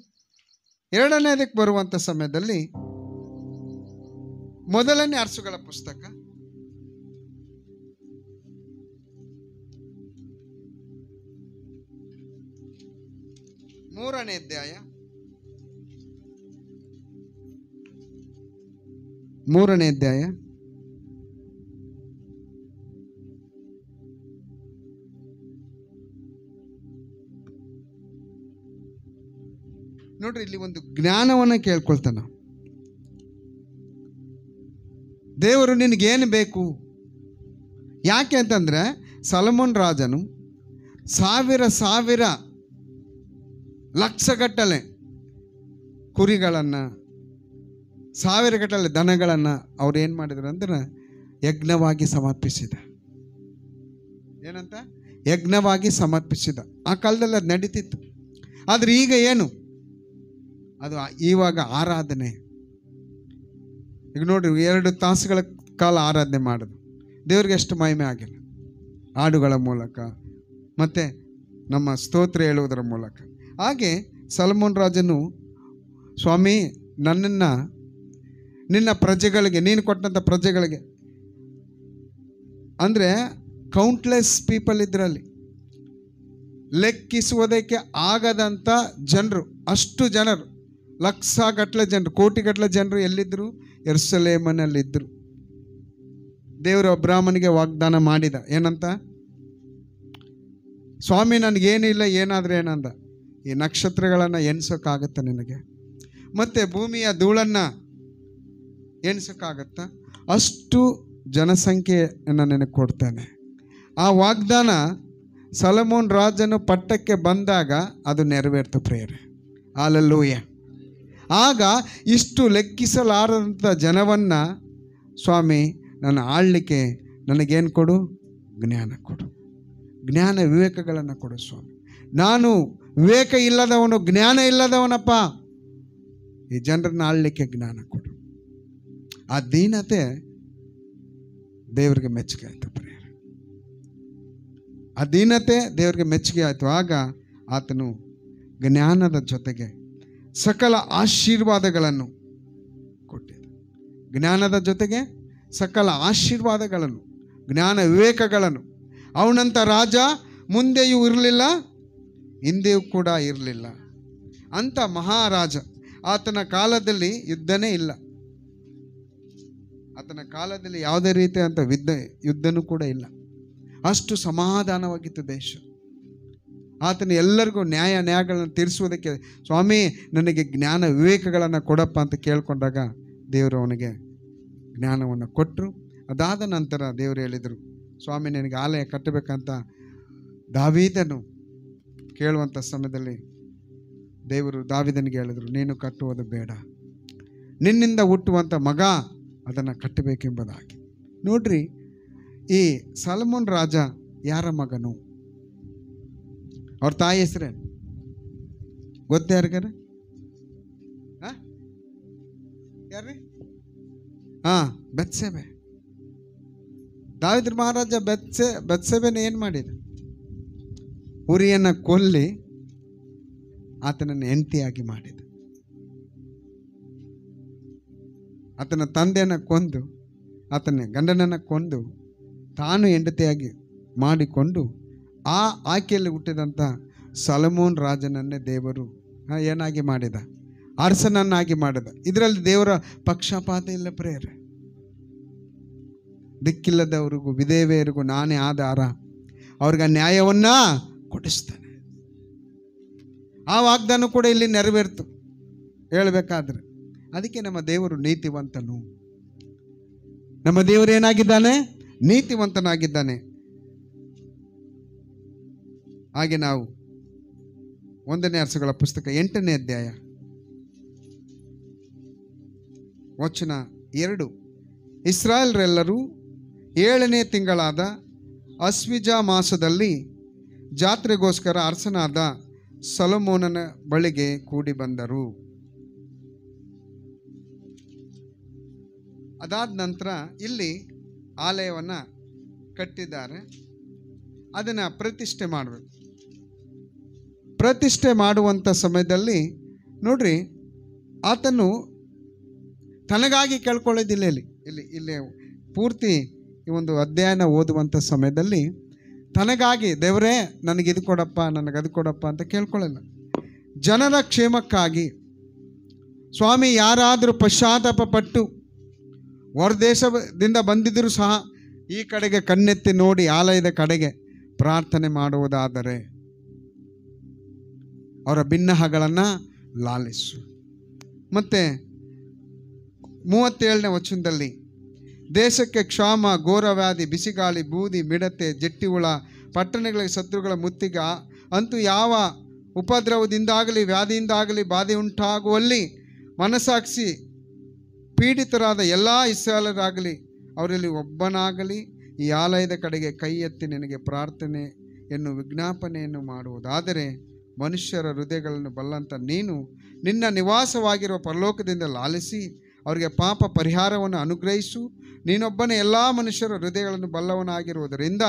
ಎರಡನೇದಕ್ಕೆ ಬರುವಂಥ ಸಮಯದಲ್ಲಿ ಮೊದಲನೇ ಅರಸುಗಳ ಪುಸ್ತಕ 3ನೇ ಅಧ್ಯಾಯ 3ನೇ ಅಧ್ಯಾಯ ನೋಡ್ರಿ, ಇಲ್ಲಿ ಒಂದು ಜ್ಞಾನವನ್ನು ಕೇಳ್ಕೊಳ್ತಾನ ದೇವರು. ನಿನಗೇನು ಬೇಕು? ಯಾಕೆ ಅಂತಂದರೆ, ಸೊಲೊಮೋನ್ ರಾಜನು ಸಾವಿರ ಲಕ್ಷಗಟ್ಟಲೆ ಕುರಿಗಳನ್ನು, ಸಾವಿರಗಟ್ಟಲೆ ದನಗಳನ್ನು ಅವ್ರು ಏನು ಮಾಡಿದ್ರು ಅಂದ್ರೆ ಯಜ್ಞವಾಗಿ ಸಮರ್ಪಿಸಿದ. ಏನಂತ? ಯಜ್ಞವಾಗಿ ಸಮರ್ಪಿಸಿದ. ಆ ಕಾಲದಲ್ಲಿ ಅದು ನಡೀತಿತ್ತು. ಆದರೆ ಈಗ ಏನು? ಅದು ಇವಾಗ ಆರಾಧನೆ. ಈಗ ನೋಡ್ರಿ, 2 ತಾಸುಗಳ ಕಾಲ ಆರಾಧನೆ ಮಾಡೋದು ದೇವ್ರಿಗೆ ಎಷ್ಟು ಮಹಿಮೆ ಆಗಿಲ್ಲ. ಹಾಡುಗಳ ಮೂಲಕ ಮತ್ತು ನಮ್ಮ ಸ್ತೋತ್ರ ಹೇಳುವುದರ ಮೂಲಕ. ಹಾಗೆ ಸೊಲೊಮೋನ್ ರಾಜನು ಸ್ವಾಮಿ ನನ್ನನ್ನು ನಿನ್ನ ಪ್ರಜೆಗಳಿಗೆ, ನೀನು ಕೊಟ್ಟಂಥ ಪ್ರಜೆಗಳಿಗೆ, ಅಂದರೆ ಕೌಂಟ್ಲೆಸ್ ಪೀಪಲ್ ಇದರಲ್ಲಿ, ಲೆಕ್ಕಿಸುವುದಕ್ಕೆ ಆಗದಂಥ ಜನರು, ಅಷ್ಟು ಜನರು, ಲಕ್ಷಗಟ್ಟಲೆ ಜನರು, ಕೋಟಿಗಟ್ಟಲೆ ಜನರು ಎಲ್ಲಿದ್ದರು? ಯೆರೂಸಲೇಮಿನಲ್ಲಿದ್ದರು. ದೇವರು ಅಬ್ರಾಮನಿಗೆ ವಾಗ್ದಾನ ಮಾಡಿದ, ಏನಂತ? ಸ್ವಾಮಿ ನನಗೇನಿಲ್ಲ, ಏನಾದರೂ ಏನಂದ, ಈ ನಕ್ಷತ್ರಗಳನ್ನು ಎಣಿಸೋಕ್ಕಾಗತ್ತ ನಿನಗೆ? ಮತ್ತು ಭೂಮಿಯ ಧೂಳನ್ನು ಎಣಿಸೋಕ್ಕಾಗತ್ತಾ? ಅಷ್ಟು ಜನಸಂಖ್ಯೆಯನ್ನು ನಿನಗೆ ಕೊಡ್ತಾನೆ. ಆ ವಾಗ್ದಾನ ಸೊಲೊಮೋನ್ ರಾಜನು ಪಟ್ಟಕ್ಕೆ ಬಂದಾಗ ಅದು ನೆರವೇರ್ತು ಪ್ರೇರೆ. ಹಲ್ಲೆಲೂಯ. ಆಗ ಇಷ್ಟು ಲೆಕ್ಕಿಸಲಾರದಂಥ ಜನವನ್ನು ಸ್ವಾಮಿ ನನ್ನ ಆಳಲಿಕ್ಕೆ ನನಗೇನು ಕೊಡು? ಜ್ಞಾನ ಕೊಡು, ಜ್ಞಾನ ವಿವೇಕಗಳನ್ನು ಕೊಡು ಸ್ವಾಮಿ. ನಾನು ವಿವೇಕ ಇಲ್ಲದವನು, ಜ್ಞಾನ ಇಲ್ಲದವನಪ್ಪ. ಈ ಜನರನ್ನ ಆಳಲಿಕ್ಕೆ ಜ್ಞಾನ ಕೊಡು. ಆ ದೀನತೆ ದೇವರಿಗೆ ಮೆಚ್ಚುಗೆ ಆಯಿತು ಪ್ರಿಯರೇ. ಆ ದೀನತೆ ದೇವರಿಗೆ ಮೆಚ್ಚುಗೆ ಆಯಿತು. ಆಗ ಆತನು ಜ್ಞಾನದ ಜೊತೆಗೆ ಸಕಲ ಆಶೀರ್ವಾದಗಳನ್ನು ಕೊಟ್ಟಿದ್ದ. ಜ್ಞಾನದ ಜೊತೆಗೆ ಸಕಲ ಆಶೀರ್ವಾದಗಳನ್ನು, ಜ್ಞಾನ ವಿವೇಕಗಳನ್ನು. ಅವನಂಥ ರಾಜ ಮುಂದೆಯೂ ಇರಲಿಲ್ಲ, ಹಿಂದೆಯೂ ಕೂಡ ಇರಲಿಲ್ಲ. ಅಂಥ ಮಹಾರಾಜ. ಆತನ ಕಾಲದಲ್ಲಿ ಯುದ್ಧನೇ ಇಲ್ಲ. ಆತನ ಕಾಲದಲ್ಲಿ ಯಾವುದೇ ರೀತಿಯಂಥ ಯುದ್ಧನೂ ಕೂಡ ಇಲ್ಲ. ಅಷ್ಟು ಸಮಾಧಾನವಾಗಿತ್ತು ದೇಶ. ಆತನ ಎಲ್ಲರಿಗೂ ನ್ಯಾಯಗಳನ್ನು ತೀರಿಸುವುದಕ್ಕೆ, ಸ್ವಾಮಿ ನನಗೆ ಜ್ಞಾನ ವಿವೇಕಗಳನ್ನು ಕೊಡಪ್ಪ ಅಂತ ಕೇಳಿಕೊಂಡಾಗ ದೇವರು ಅವನಿಗೆ ಜ್ಞಾನವನ್ನು ಕೊಟ್ಟರು. ಅದಾದ ನಂತರ ದೇವರು ಹೇಳಿದರು, ಸ್ವಾಮಿ ನಿನಗೆ ಆಲಯ ಕಟ್ಟಬೇಕಂತ ದಾವೀದನು ಕೇಳುವಂಥ ಸಮಯದಲ್ಲಿ ದೇವರು ದಾವೀದನಿಗೆ ಹೇಳಿದರು, ನೀನು ಕಟ್ಟುವುದು ಬೇಡ, ನಿನ್ನಿಂದ ಹುಟ್ಟುವಂಥ ಮಗ ಅದನ್ನು ಕಟ್ಟಬೇಕೆಂಬುದಾಗಿ. ನೋಡ್ರಿ, ಈ ಸೊಲೊಮೋನ್ ರಾಜ ಯಾರ ಮಗನು? ಅವ್ರ ತಾಯಿ ಹೆಸರೇನು ಗೊತ್ತೇ? ಯಾರಿಗಾರ? ಯಾರ್ರಿ? ಬೆತ್ಸೆಬೆ. ದಾವೀದ ಮಹಾರಾಜ ಬೆತ್ಸೆಬೆನ ಏನು ಮಾಡಿದ? ಉರಿಯನ್ನು ಕೊಲ್ಲಿ ಆತನನ್ನು ಹೆಂಡತಿಯಾಗಿ ಮಾಡಿದ. ಆತನ ತಂದೆಯನ್ನು ಕೊಂದು, ಆತನ ಗಂಡನನ್ನು ಕೊಂದು ತಾನು ಹೆಂಡತಿಯಾಗಿ ಮಾಡಿಕೊಂಡು ಆ ಆಕೆಯಲ್ಲಿ ಹುಟ್ಟಿದಂಥ ಸೊಲೊಮೋನ್ ರಾಜನನ್ನೇ ದೇವರು ಏನಾಗಿ ಮಾಡಿದ? ಅರಸನನ್ನಾಗಿ ಮಾಡಿದ. ಇದರಲ್ಲಿ ದೇವರ ಪಕ್ಷಪಾತ ಇಲ್ಲ ಪ್ರೇರೆ. ದಿಕ್ಕಿಲ್ಲದವ್ರಿಗೂ ವಿಧವೆಯರಿಗೂ ನಾನೇ ಆಧಾರ, ಅವ್ರಿಗೆ ನ್ಯಾಯವನ್ನು ಕೊಡಿಸ್ತಾನೆ. ಆ ವಾಗ್ದಾನ ಕೂಡ ಇಲ್ಲಿ ನೆರವೇರ್ತು ಹೇಳಬೇಕಾದ್ರೆ. ಅದಕ್ಕೆ ನಮ್ಮ ದೇವರು ನೀತಿವಂತನು. ನಮ್ಮ ದೇವರು ಏನಾಗಿದ್ದಾನೆ? ನೀತಿವಂತನಾಗಿದ್ದಾನೆ. ಹಾಗೆ ನಾವು 1ನೇ ಅರಸುಗಳ ಪುಸ್ತಕ 8ನೇ ಅಧ್ಯಾಯ ವಚನ 2. ಇಸ್ರಾಯೇಲ್ರೆಲ್ಲರೂ 7ನೇ ತಿಂಗಳಾದ ಅಸ್ವಿಜ ಮಾಸದಲ್ಲಿ ಜಾತ್ರೆಗೋಸ್ಕರ ಅರಸನಾದ ಸೊಲೊಮೋನನ ಬಳಿಗೆ ಕೂಡಿ ಬಂದರು. ಅದಾದ ನಂತರ ಇಲ್ಲಿ ಆಲಯವನ್ನು ಕಟ್ಟಿದ್ದಾರೆ. ಅದನ್ನು ಪ್ರತಿಷ್ಠೆ ಮಾಡಬೇಕು. ಪ್ರತಿಷ್ಠೆ ಮಾಡುವಂಥ ಸಮಯದಲ್ಲಿ ನೋಡ್ರಿ, ಆತನು ತನಗಾಗಿ ಕೇಳ್ಕೊಳ್ಳೋದಿಲ್ಲ. ಇಲ್ಲಿ ಪೂರ್ತಿ ಈ ಒಂದು ಅಧ್ಯಯನ ಓದುವಂಥ ಸಮಯದಲ್ಲಿ ತನಗಾಗಿ ದೇವರೇ ನನಗಿದು ಕೊಡಪ್ಪ, ನನಗದು ಕೊಡಪ್ಪ ಅಂತ ಕೇಳ್ಕೊಳ್ಳಲ್ಲ. ಜನರ ಕ್ಷೇಮಕ್ಕಾಗಿ ಸ್ವಾಮಿ ಯಾರಾದರೂ ಪಶ್ಚಾತ್ತಾಪ ಪಟ್ಟು ಹೊರದೇಶದಿಂದ ಬಂದಿದ್ದರೂ ಸಹ ಈ ಕಡೆಗೆ ಕಣ್ಣೆತ್ತಿ ನೋಡಿ ಆಲಯದ ಕಡೆಗೆ ಪ್ರಾರ್ಥನೆ ಮಾಡುವುದಾದರೆ ಅವರ ಬಿನ್ನಹಗಳನ್ನು ಲಾಲಿಸು. ಮತ್ತು 37ನೇ ವಚನದಲ್ಲಿ ದೇಶಕ್ಕೆ ಕ್ಷಾಮ, ಘೋರವ್ಯಾಧಿ, ಬಿಸಿಗಾಳಿ, ಬೂದಿ, ಮಿಡತೆ, ಜಟ್ಟಿಹುಳ, ಪಟ್ಟಣಗಳಿಗೆ ಶತ್ರುಗಳ ಮುತ್ತಿಗೆ, ಅಂತೂ ಯಾವ ಉಪದ್ರವದಿಂದಾಗಲಿ ವ್ಯಾಧಿಯಿಂದಾಗಲಿ ಬಾಧೆ ಉಂಟಾಗುವಲ್ಲಿ ಮನಸ್ಸಾಕ್ಷಿ ಪೀಡಿತರಾದ ಎಲ್ಲ ಇಸ್ರಾಯೇಲರಾಗಲಿ ಅವರಲ್ಲಿ ಒಬ್ಬನಾಗಲಿ ಈ ಆಲಯದ ಕಡೆಗೆ ಕೈ ಎತ್ತಿ ನಿನಗೆ ಪ್ರಾರ್ಥನೆಯನ್ನು ವಿಜ್ಞಾಪನೆಯನ್ನು ಮಾಡುವುದಾದರೆ ಮನುಷ್ಯರ ಹೃದಯಗಳನ್ನು ಬಲ್ಲಂತ ನೀನು ನಿನ್ನ ನಿವಾಸವಾಗಿರುವ ಪರಲೋಕದಿಂದ ಲಾಲಿಸಿ ಅವರಿಗೆ ಪಾಪ ಪರಿಹಾರವನ್ನು ಅನುಗ್ರಹಿಸು. ನೀನೊಬ್ಬನೇ ಎಲ್ಲ ಮನುಷ್ಯರ ಹೃದಯಗಳನ್ನು ಬಲ್ಲವನಾಗಿರುವುದರಿಂದ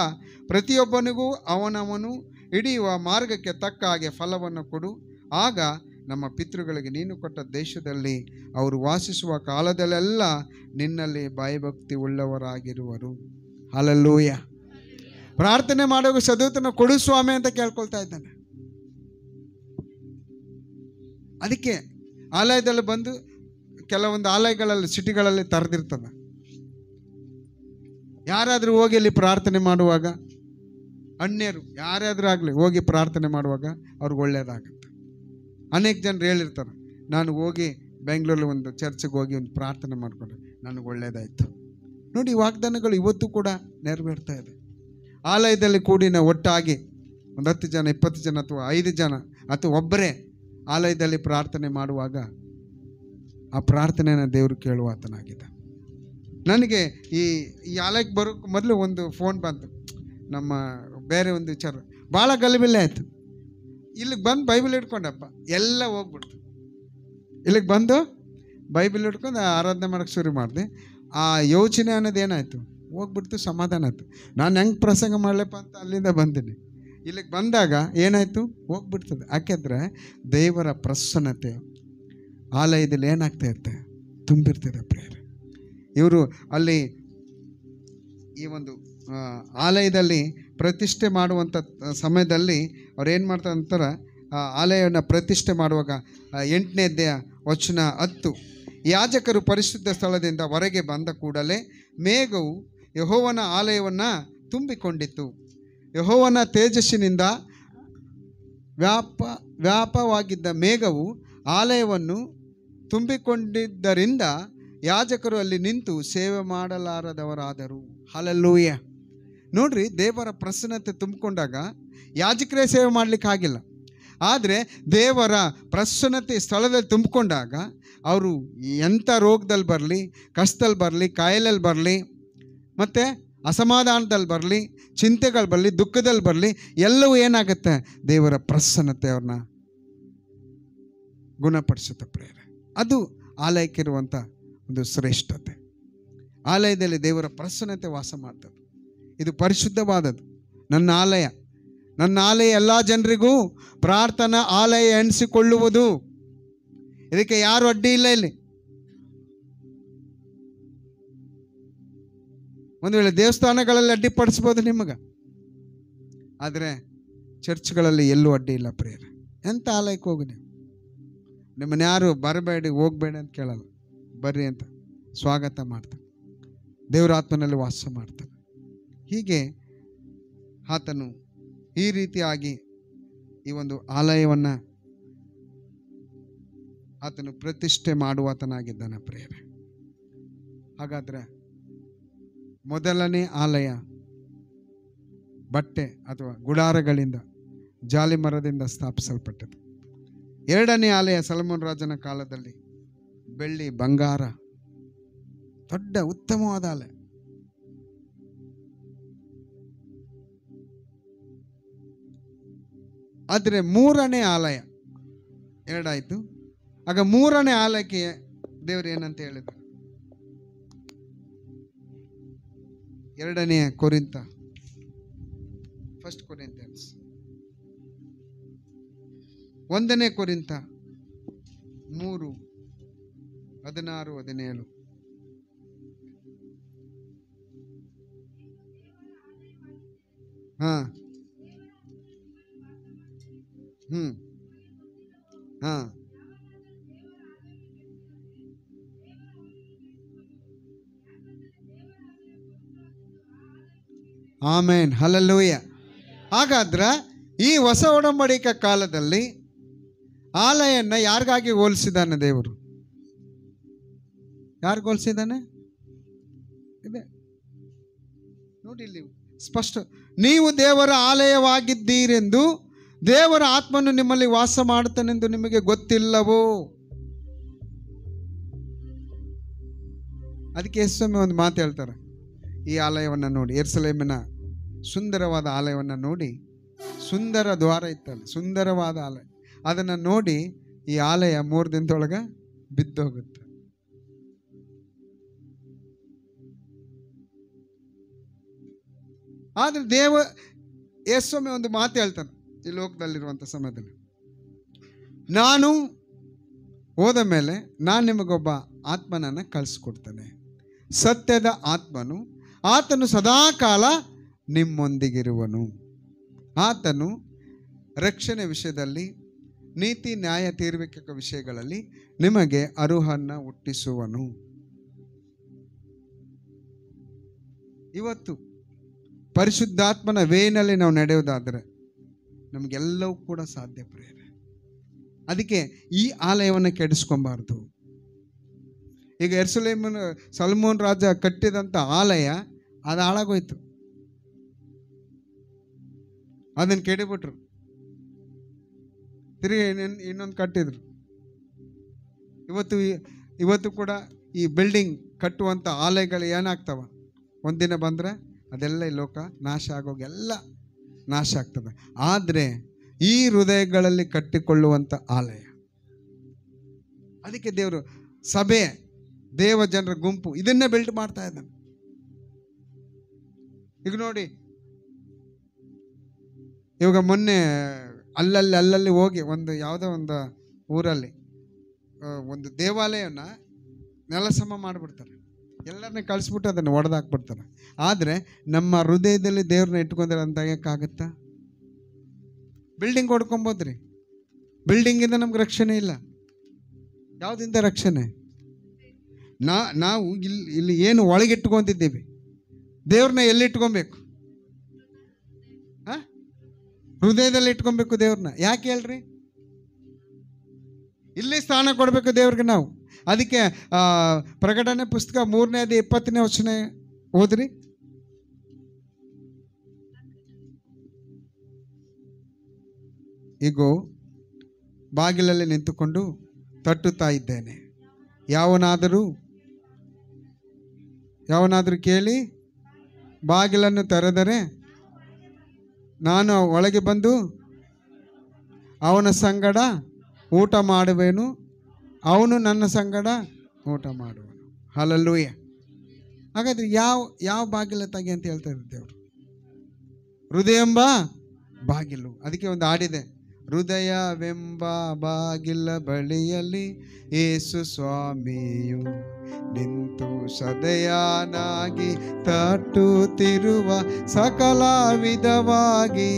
ಪ್ರತಿಯೊಬ್ಬನಿಗೂ ಅವನವನು ಹಿಡಿಯುವ ಮಾರ್ಗಕ್ಕೆ ತಕ್ಕ ಹಾಗೆ ಫಲವನ್ನು ಕೊಡು. ಆಗ ನಮ್ಮ ಪಿತೃಗಳಿಗೆ ನೀನು ಕೊಟ್ಟ ದೇಶದಲ್ಲಿ ಅವರು ವಾಸಿಸುವ ಕಾಲದಲ್ಲೆಲ್ಲ ನಿನ್ನಲ್ಲಿ ಭಯಭಕ್ತಿ ಉಳ್ಳವರಾಗಿರುವರು. ಹಲ್ಲೆಲೂಯಾ. ಪ್ರಾರ್ಥನೆ ಮಾಡುವಾಗ ಸದುತನ ಕೊಡು ಸ್ವಾಮಿ ಅಂತ ಕೇಳ್ಕೊಳ್ತಾ ಇದ್ದಾನೆ. ಅದಕ್ಕೆ ಆಲಯದಲ್ಲಿ ಬಂದು ಕೆಲವೊಂದು ಆಲಯಗಳಲ್ಲಿ ಸಿಟಿಗಳಲ್ಲಿ ತರದಿರ್ತದೆ. ಯಾರಾದರೂ ಹೋಗಿ ಅಲ್ಲಿ ಪ್ರಾರ್ಥನೆ ಮಾಡುವಾಗ, ಅನ್ಯರು ಯಾರಾದರೂ ಆಗಲಿ ಹೋಗಿ ಪ್ರಾರ್ಥನೆ ಮಾಡುವಾಗ ಅವ್ರಿಗೆ ಒಳ್ಳೇದಾಗುತ್ತೆ. ಅನೇಕ ಜನರು ಹೇಳಿರ್ತಾರೆ, ನಾನು ಹೋಗಿ ಬೆಂಗಳೂರಲ್ಲಿ ಒಂದು ಚರ್ಚ್ಗೆ ಹೋಗಿ ಒಂದು ಪ್ರಾರ್ಥನೆ ಮಾಡಿಕೊಂಡೆ, ನನಗೆ ಒಳ್ಳೇದಾಯಿತು. ನೋಡಿ, ವಾಗ್ದಾನಗಳು ಇವತ್ತು ಕೂಡ ನೆರವೇರ್ತಾ ಇದೆ. ಆಲಯದಲ್ಲಿ ಕೂಡಿ ನಾವು ಒಟ್ಟಾಗಿ ಒಂದು 10 ಜನ 20 ಜನ ಅಥವಾ 5 ಜನ ಅಥವಾ ಒಬ್ಬರೇ ಆಲಯದಲ್ಲಿ ಪ್ರಾರ್ಥನೆ ಮಾಡುವಾಗ ಆ ಪ್ರಾರ್ಥನೆಯನ್ನು ದೇವರು ಕೇಳುವಾತನಾಗಿದೆ. ನನಗೆ ಈ ಆಲಯಕ್ಕೆ ಬರೋಕ್ಕೆ ಮೊದಲು ಒಂದು ಫೋನ್ ಬಂತು. ನಮ್ಮ ಬೇರೆ ಒಂದು ವಿಚಾರ ಭಾಳ ಗಲಿಬಿಲೆ ಆಯಿತು. ಇಲ್ಲಿಗೆ ಬಂದು ಬೈಬಲ್ ಹಿಡ್ಕೊಂಡಪ್ಪ ಎಲ್ಲ ಹೋಗ್ಬಿಡ್ತು. ಇಲ್ಲಿಗೆ ಬಂದು ಬೈಬಲ್ ಹಿಡ್ಕೊಂಡು ಆರಾಧನೆ ಮಾಡೋಕ್ಕೆ ಶುರು ಮಾಡಿದೆ. ಆ ಯೋಚನೆ ಅನ್ನೋದು ಏನಾಯಿತು, ಹೋಗ್ಬಿಡ್ತು, ಸಮಾಧಾನ ಆಯಿತು. ನಾನು ಹೆಂಗೆ ಪ್ರಸಂಗ ಮಾಡಲಪ್ಪ ಅಂತ ಅಲ್ಲಿಂದ ಬಂದೀನಿ. ಇಲ್ಲಿಗೆ ಬಂದಾಗ ಏನಾಯಿತು, ಹೋಗ್ಬಿಡ್ತದೆ. ಯಾಕೆಂದರೆ ದೇವರ ಪ್ರಸನ್ನತೆ ಆಲಯದಲ್ಲಿ ಏನಾಗ್ತಾ ಇರುತ್ತೆ, ತುಂಬಿರ್ತದೆ ಪ್ರೇರೆ. ಇವರು ಅಲ್ಲಿ ಈ ಒಂದು ಆಲಯದಲ್ಲಿ ಪ್ರತಿಷ್ಠೆ ಮಾಡುವಂಥ ಸಮಯದಲ್ಲಿ ಅವ್ರು ಏನು ಮಾಡ್ತಾರೆ ಅಂತಾರೆ, ಆಲಯವನ್ನು ಪ್ರತಿಷ್ಠೆ ಮಾಡುವಾಗ 8ನೇ ಅಧ್ಯಾಯ ವಚನ 10, ಯಾಜಕರು ಪರಿಶುದ್ಧ ಸ್ಥಳದಿಂದ ಹೊರಗೆ ಬಂದ ಕೂಡಲೇ ಮೇಘವು ಯೆಹೋವನ ಆಲಯವನ್ನು ತುಂಬಿಕೊಂಡಿತ್ತು. ಯೆಹೋವನ ತೇಜಸ್ಸಿನಿಂದ ವ್ಯಾಪವಾಗಿದ್ದ ಮೇಘವು ಆಲಯವನ್ನು ತುಂಬಿಕೊಂಡಿದ್ದರಿಂದ ಯಾಜಕರು ಅಲ್ಲಿ ನಿಂತು ಸೇವೆ ಮಾಡಲಾರದವರಾದರು. ಹಲ್ಲೆಲೂಯಾ. ನೋಡ್ರಿ, ದೇವರ ಪ್ರಸನ್ನತೆ ತುಂಬಿಕೊಂಡಾಗ ಯಾಜಕರೇ ಸೇವೆ ಮಾಡಲಿಕ್ಕೆ ಆಗಿಲ್ಲ. ಆದರೆ ದೇವರ ಪ್ರಸನ್ನತೆ ಸ್ಥಳದಲ್ಲಿ ತುಂಬಿಕೊಂಡಾಗ ಅವರು ಎಂಥ ರೋಗದಲ್ಲಿ ಬರಲಿ, ಕಷ್ಟದಲ್ಲಿ ಬರಲಿ, ಕಾಯಿಲೆಯಲ್ಲಿ ಬರಲಿ, ಮತ್ತು ಅಸಮಾಧಾನದಲ್ಲಿ ಬರಲಿ, ಚಿಂತೆಗಳು ಬರಲಿ, ದುಃಖದಲ್ಲಿ ಬರಲಿ, ಎಲ್ಲವೂ ಏನಾಗುತ್ತೆ, ದೇವರ ಪ್ರಸನ್ನತೆ ಅವ್ರನ್ನ ಗುಣಪಡಿಸುತ್ತೆ ಪ್ರೇರೆ. ಅದು ಆಲಯಕ್ಕಿರುವಂಥ ಒಂದು ಶ್ರೇಷ್ಠತೆ. ಆಲಯದಲ್ಲಿ ದೇವರ ಪ್ರಸನ್ನತೆ ವಾಸ ಮಾಡ್ತದೆ. ಇದು ಪರಿಶುದ್ಧವಾದದ್ದು. ನನ್ನ ಆಲಯ ಎಲ್ಲ ಜನರಿಗೂ ಪ್ರಾರ್ಥನಾ ಆಲಯ ಎಣಿಸಿಕೊಳ್ಳುವುದು. ಇದಕ್ಕೆ ಯಾರು ಅಡ್ಡಿ ಇಲ್ಲ. ಇಲ್ಲಿ ಒಂದು ವೇಳೆ ದೇವಸ್ಥಾನಗಳಲ್ಲಿ ಅಡ್ಡಿಪಡಿಸ್ಬೋದು ನಿಮಗೆ, ಆದರೆ ಚರ್ಚ್ಗಳಲ್ಲಿ ಎಲ್ಲೂ ಅಡ್ಡಿ ಇಲ್ಲ ಪ್ರೇರೆ. ಎಂಥ ಆಲಯಕ್ಕೆ ಹೋಗಿ ನೀವು, ನಿಮ್ಮನ್ನ ಯಾರು ಬರಬೇಡಿ ಹೋಗಬೇಡಿ ಅಂತ ಕೇಳಲ್ಲ. ಬರ್ರಿ ಅಂತ ಸ್ವಾಗತ ಮಾಡ್ತಾರೆ. ದೇವರ ಆತ್ಮನಲ್ಲಿ ವಾಸ ಮಾಡ್ತಾನೆ. ಹೀಗೆ ಆತನು ಈ ರೀತಿಯಾಗಿ ಈ ಒಂದು ಆಲಯವನ್ನು ಆತನು ಪ್ರತಿಷ್ಠೆ ಮಾಡುವಾತನಾಗಿದ್ದಾನೆ ಪ್ರೇರೆ. ಹಾಗಾದರೆ ಮೊದಲನೇ ಆಲಯ ಬಟ್ಟೆ ಅಥವಾ ಗುಡಾರಗಳಿಂದ, ಜಾಲಿ ಮರದಿಂದ ಸ್ಥಾಪಿಸಲ್ಪಟ್ಟது. ಎರಡನೇ ಆಲಯ ಸೊಲೊಮೋನ್ ರಾಜನ ಕಾಲದಲ್ಲಿ ಬೆಳ್ಳಿ ಬಂಗಾರ, ದೊಡ್ಡ ಉತ್ತಮವಾದ ಆಲಯ. ಆದರೆ ಮೂರನೇ ಆಲಯ ಎರಡಾಯಿತು. ಆಗ ಮೂರನೇ ಆಲಯಕ್ಕೆ ದೇವರು ಏನಂತ ಹೇಳಿದರು, ಎರಡನೆಯ ಕೊರಿಂಥ, ಫಸ್ಟ್ ಕೊರಿಂಥಿಯನ್ಸ್ 1ನೇ ಕೊರಿಂಥ 3:16-17. ಹಾಂ ಹಾಂ ಆಮೇನ್, ಹಲ್ಲೆಲೂಯಾ. ಹಾಗಾದ್ರೆ ಈ ಹೊಸ ಒಡಂಬಡಿಕೆ ಕಾಲದಲ್ಲಿ ಆಲಯನ್ನ ಯಾರಿಗಾಗಿ ಹೋಲಿಸಿದಾನೆ ದೇವರು? ಯಾರಿಗೆ ಹೋಲಿಸಿದಾನೆ? ಇದೆ ನೋಡಿ, ಇಲ್ಲಿ ಸ್ಪಷ್ಟ, ನೀವು ದೇವರ ಆಲಯವಾಗಿದ್ದೀರೆಂದು ದೇವರ ಆತ್ಮನು ನಿಮ್ಮಲ್ಲಿ ವಾಸ ಮಾಡುತ್ತಾನೆಂದು ನಿಮಗೆ ಗೊತ್ತಿಲ್ಲವೋ? ಅದಕ್ಕೆ ಯೇಸುಸ್ವಾಮಿ ಒಂದು ಮಾತು ಹೇಳ್ತಾರೆ, ಈ ಆಲಯವನ್ನು ನೋಡಿ, ಯೆರೂಸಲೇಮಿನ ಸುಂದರವಾದ ಆಲಯವನ್ನು ನೋಡಿ, ಸುಂದರ ದ್ವಾರ ಇತ್ತಲ್ಲ, ಸುಂದರವಾದ ಆಲಯ, ಅದನ್ನು ನೋಡಿ ಈ ಆಲಯ 3 ದಿನದೊಳಗೆ ಬಿದ್ದೋಗುತ್ತೆ. ಆದರೆ ಯೇಸುಸ್ವಾಮಿ ಒಂದು ಮಾತು ಹೇಳ್ತಾನೆ ಈ ಲೋಕದಲ್ಲಿರುವಂಥ ಸಮಯದಲ್ಲಿ, ನಾನು ಹೋದ ಮೇಲೆ ನಾನು ನಿಮಗೊಬ್ಬ ಆತ್ಮನನ್ನು ಕಳಿಸ್ಕೊಡ್ತೇನೆ, ಸತ್ಯದ ಆತ್ಮನು. ಆತನು ಸದಾಕಾಲ ನಿಮ್ಮೊಂದಿಗಿರುವನು. ಆತನು ರಕ್ಷಣೆ ವಿಷಯದಲ್ಲಿ, ನೀತಿ ನ್ಯಾಯ ತೀರ್ವಿಕೆ ವಿಷಯಗಳಲ್ಲಿ ನಿಮಗೆ ಅರುಹನ್ನು ಹುಟ್ಟಿಸುವನು. ಇವತ್ತು ಪರಿಶುದ್ಧಾತ್ಮನ ವೇನಲ್ಲಿ ನಾವು ನಡೆಯೋದಾದರೆ ನಮಗೆಲ್ಲವೂ ಕೂಡ ಸಾಧ್ಯ ಪ್ರೇರೆ. ಅದಕ್ಕೆ ಈ ಆಲಯವನ್ನು ಕೆಡಿಸ್ಕೊಬಾರ್ದು. ಈಗ ಯೆರೂಸಲೇಮಿನ ಸೊಲೊಮೋನ್ ರಾಜ ಕಟ್ಟಿದಂಥ ಆಲಯ ಅದು ಹಾಳಾಗೋಯ್ತು, ಅದನ್ನು ಕೆಡಿಬಿಟ್ರು, ತಿರುಗಿ ಇನ್ನೊಂದು ಕಟ್ಟಿದ್ರು. ಇವತ್ತು ಕೂಡ ಈ ಬಿಲ್ಡಿಂಗ್ ಕಟ್ಟುವಂಥ ಆಲಯಗಳು ಏನಾಗ್ತವೆ, ಒಂದಿನ ಬಂದರೆ ಅದೆಲ್ಲ ಈ ಲೋಕ ನಾಶ ಆಗೋಗಿ ಎಲ್ಲ ನಾಶ ಆಗ್ತದೆ. ಆದರೆ ಈ ಹೃದಯಗಳಲ್ಲಿ ಕಟ್ಟಿಕೊಳ್ಳುವಂಥ ಆಲಯ, ಅದಕ್ಕೆ ದೇವರು ಸಭೆ, ದೇವ ಜನರ ಗುಂಪು ಇದನ್ನೇ ಬಿಲ್ಡ್ ಮಾಡ್ತಾ ಇದ್ದಾನೆ. ಈಗ ನೋಡಿ, ಇವಾಗ ಮೊನ್ನೆ ಅಲ್ಲಲ್ಲಿ ಹೋಗಿ ಯಾವುದೋ ಒಂದು ಊರಲ್ಲಿ ಒಂದು ದೇವಾಲಯನ ನೆಲಸಮ ಮಾಡಿಬಿಡ್ತಾರೆ, ಎಲ್ಲರನ್ನ ಕಳಿಸ್ಬಿಟ್ಟು ಅದನ್ನು ಒಡೆದಾಕ್ಬಿಡ್ತಾರೆ. ಆದರೆ ನಮ್ಮ ಹೃದಯದಲ್ಲಿ ದೇವ್ರನ್ನ ಇಟ್ಕೊಂಡ್ರೆ ಅಂತ ಆಗತ್ತಾ? ಬಿಲ್ಡಿಂಗ್ ಹೊಡ್ಕೊಬೋದ್ರಿ, ಬಿಲ್ಡಿಂಗಿಂದ ನಮ್ಗೆ ರಕ್ಷಣೆ ಇಲ್ಲ. ಯಾವುದಿಂದ ರಕ್ಷಣೆ? ನಾವು ಇಲ್ಲಿ ಏನು ಒಳಗಿಟ್ಕೊತಿದ್ದೀವಿ, ದೇವ್ರನ್ನ ಎಲ್ಲಿಟ್ಕೊಬೇಕು? ಹೃದಯದಲ್ಲಿ ಇಟ್ಕೊಬೇಕು ದೇವ್ರನ್ನ. ಯಾಕೆ ಹೇಳ್ರಿ? ಇಲ್ಲಿ ಸ್ಥಾನ ಕೊಡಬೇಕು ದೇವ್ರಿಗೆ ನಾವು. ಅದಕ್ಕೆ ಪ್ರಕಟಣೆ ಪುಸ್ತಕ 3:20 ಓದ್ರಿ. ಈಗೋ ಬಾಗಿಲಲ್ಲಿ ನಿಂತುಕೊಂಡು ತಟ್ಟುತ್ತಾ ಇದ್ದೇನೆ, ಯಾವನಾದರೂ ಕೇಳಿ ಬಾಗಿಲನ್ನು ತೆರೆದರೆ ನಾನು ಒಳಗೆ ಬಂದು ಅವನ ಸಂಗಡ ಊಟ ಮಾಡುವೆನು, ಅವನು ನನ್ನ ಸಂಗಡ ಊಟ ಮಾಡುವನು. ಹಲ್ಲೆಲೂಯ. ಹಾಗಾದ್ರೆ ಯಾವ ಬಾಗಿಲ ತೆಗೆ ಅಂತ ಹೇಳ್ತಾ ಇದ್ದಾರೆ ದೇವರು? ಹೃದಯ ಎಂಬ ಬಾಗಿಲು. ಅದಕ್ಕೆ ಒಂದು ಹಾಡಿದೆ, ಹೃದಯವೆಂಬ ಬಾಗಿಲ ಬಳಿಯಲ್ಲಿ ಯೇಸು ಸ್ವಾಮಿಯು ನಿಂತು ಸದೆಯಾನಾಗಿ ತಟ್ಟುತ್ತಿರುವ ಸಕಲ ವಿಧವಾಗಿ.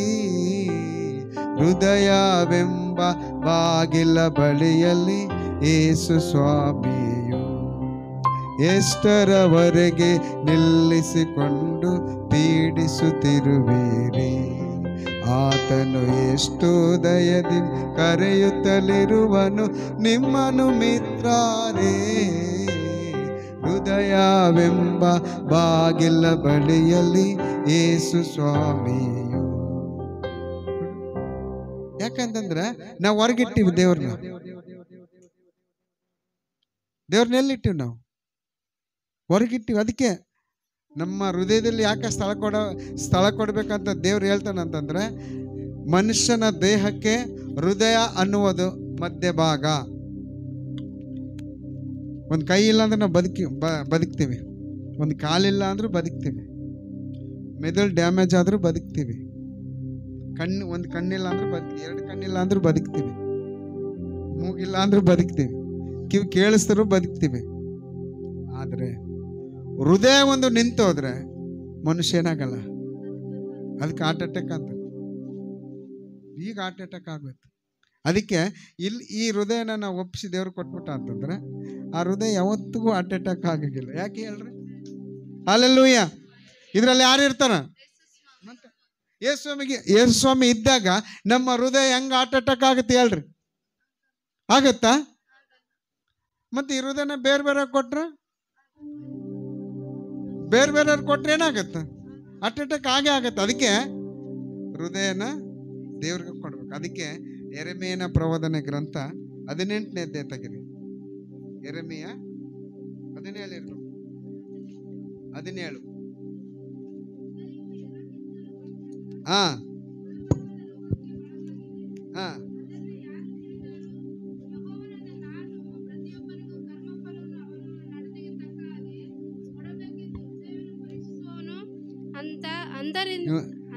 ಹೃದಯವೆಂಬ ಬಾಗಿಲ ಬಳಿಯಲ್ಲಿ ಯೇಸು ಸ್ವಾಮಿಯು ಎಷ್ಟರವರೆಗೆ ನಿಲ್ಲಿಸಿಕೊಂಡು ಪೀಡಿಸುತ್ತಿರುವಿರಿ, ಆತನು ಎಷ್ಟು ದಯದಿ ಕರೆಯುತ್ತಲಿರುವನು ನಿಮ್ಮನು ಮಿತ್ರರೇ. ಹೃದಯವೆಂಬ ಬಾಗಿಲ ಬಳಿಯಲ್ಲಿ ಯೇಸು ಸ್ವಾಮಿಯು. ಯಾಕಂತಂದ್ರೆ ನಾವು ಹೊರಗಿಟ್ಟಿವಿ ದೇವ್ರನ್ನ ಎಲ್ಲಿಟ್ಟಿವಿ? ನಾವು ಹೊರಗಿಟ್ಟಿವಿ. ಅದಕ್ಕೆ ನಮ್ಮ ಹೃದಯದಲ್ಲಿ ಯಾಕೆ ಸ್ಥಳ ಕೊಡ್ಬೇಕಂತ ದೇವ್ರು ಹೇಳ್ತಾನಂತಂದ್ರೆ, ಮನುಷ್ಯನ ದೇಹಕ್ಕೆ ಹೃದಯ ಅನ್ನುವುದು ಮಧ್ಯಭಾಗ. ಒಂದು ಕೈ ಇಲ್ಲ ಅಂದ್ರೆ ನಾವು ಬದುಕ್ತೀವಿ, ಒಂದು ಕಾಲಿಲ್ಲ ಅಂದ್ರೂ ಬದುಕ್ತೀವಿ, ಮೆದುಳು ಡ್ಯಾಮೇಜ್ ಆದರೂ ಬದುಕ್ತೀವಿ, ಒಂದು ಕಣ್ಣಿಲ್ಲ ಅಂದ್ರೂ ಬದುಕ್ತೀವಿ, 2 ಕಣ್ಣಿಲ್ಲ ಅಂದ್ರೂ ಬದುಕ್ತೀವಿ, ಮೂಗಿಲ್ಲ ಅಂದ್ರೂ ಬದುಕ್ತೀವಿ, ಕಿವಿ ಕೇಳಿಸಿದ್ರು ಬದುಕ್ತೀವಿ. ಆದರೆ ಹೃದಯ ಒಂದು ನಿಂತೋದ್ರೆ ಮನುಷ್ಯ ಏನಾಗಲ್ಲ, ಅದಕ್ಕೆ ಹಾರ್ಟ್ ಅಟ್ಯಾಕ್ ಅಂತ. ಈಗ ಹಾರ್ಟ್ ಅಟ್ಯಾಕ್ ಆಗೋಯ್ತು. ಅದಕ್ಕೆ ಈ ಹೃದಯನ ನಾವು ಒಪ್ಪಿಸಿ ದೇವ್ರು ಕೊಟ್ಬಿಟ್ಟ ಅಂತಂದ್ರೆ ಆ ಹೃದಯ ಯಾವತ್ತಿಗೂ ಹಾರ್ಟ್ ಅಟ್ಯಾಕ್ ಆಗಿಲ್ಲ. ಯಾಕೆ ಹೇಳ್ರಿ? ಹಲ್ಲೆಲೂಯ. ಇದರಲ್ಲಿ ಯಾರು ಇರ್ತಾರ? ಯೇಸು ಸ್ವಾಮಿ ಇದ್ದಾಗ ನಮ್ಮ ಹೃದಯ ಹೆಂಗೆ ಹಾರ್ಟ್ ಅಟ್ಯಾಕ್ ಆಗುತ್ತೆ ಹೇಳ್ರಿ? ಆಗತ್ತಾ? ಮತ್ತೆ ಈ ಹೃದಯನ ಬೇರೆ ಕೊಟ್ರೆ, ಬೇರೆ ಕೊಟ್ರೆ ಏನಾಗತ್ತೆ? ಹಾರ್ಟ್ ಅಟ್ಯಾಕ್ ಆಗತ್ತೆ. ಅದಕ್ಕೆ ಹೃದಯನ ದೇವ್ರಿಗೆ ಕೊಡ್ಬೇಕು. ಅದಕ್ಕೆ ಯೆರೆಮೀಯನ ಪ್ರವಾದನೆ ಗ್ರಂಥ 18ನೇ ಅಧ್ಯಾಯ ತೆಗಿರಿ. ಯೆರೆಮೀಯ 17 ಇರ್ಬೇಕು, 17. ಹಾ ಹಾ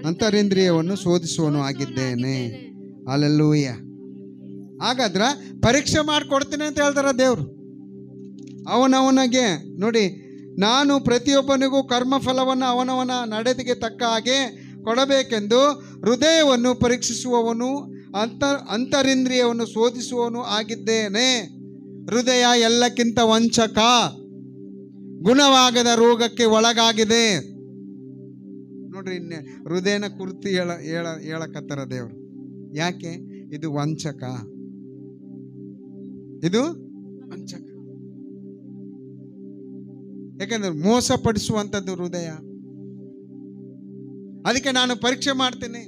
ಅಂತರಿಂದ್ರಿಯವನ್ನು ಶೋಧಿಸುವನು ಆಗಿದ್ದೇನೆ. ಹಲ್ಲೆಲೂಯ. ಹಾಗಾದ್ರೆ ಪರೀಕ್ಷೆ ಮಾಡಿಕೊಡ್ತೀನಿ ಅಂತ ಹೇಳ್ತಾರೆ ದೇವರು. ಅವನವನಿಗೆ ನೋಡಿ, ನಾನು ಪ್ರತಿಯೊಬ್ಬನಿಗೂ ಕರ್ಮಫಲವನ್ನು ಅವನವನ ನಡೆದಿಗೆ ತಕ್ಕ ಹಾಗೆ ಕೊಡಬೇಕೆಂದು ಹೃದಯವನ್ನು ಪರೀಕ್ಷಿಸುವವನು, ಅಂತರಿಂದ್ರಿಯವನ್ನು ಶೋಧಿಸುವವನು ಆಗಿದ್ದೇನೆ. ಹೃದಯ ಎಲ್ಲಕ್ಕಿಂತ ವಂಚಕ, ಗುಣವಾಗದ ರೋಗಕ್ಕೆ ಒಳಗಾಗಿದೆ. ನೋಡ್ರಿ, ಹೃದಯನ ಕುರಿತು ಹೇಳಕತ್ತಾರ ದೇವರು. ಯಾಕೆ? ಇದು ವಂಚಕ, ಇದು ವಂಚಕ. ಯಾಕಂದ್ರೆ ಮೋಸಪಡಿಸುವಂಥದ್ದು ಹೃದಯ. ಅದಕ್ಕೆ ನಾನು ಪರೀಕ್ಷೆ ಮಾಡ್ತೇನೆ,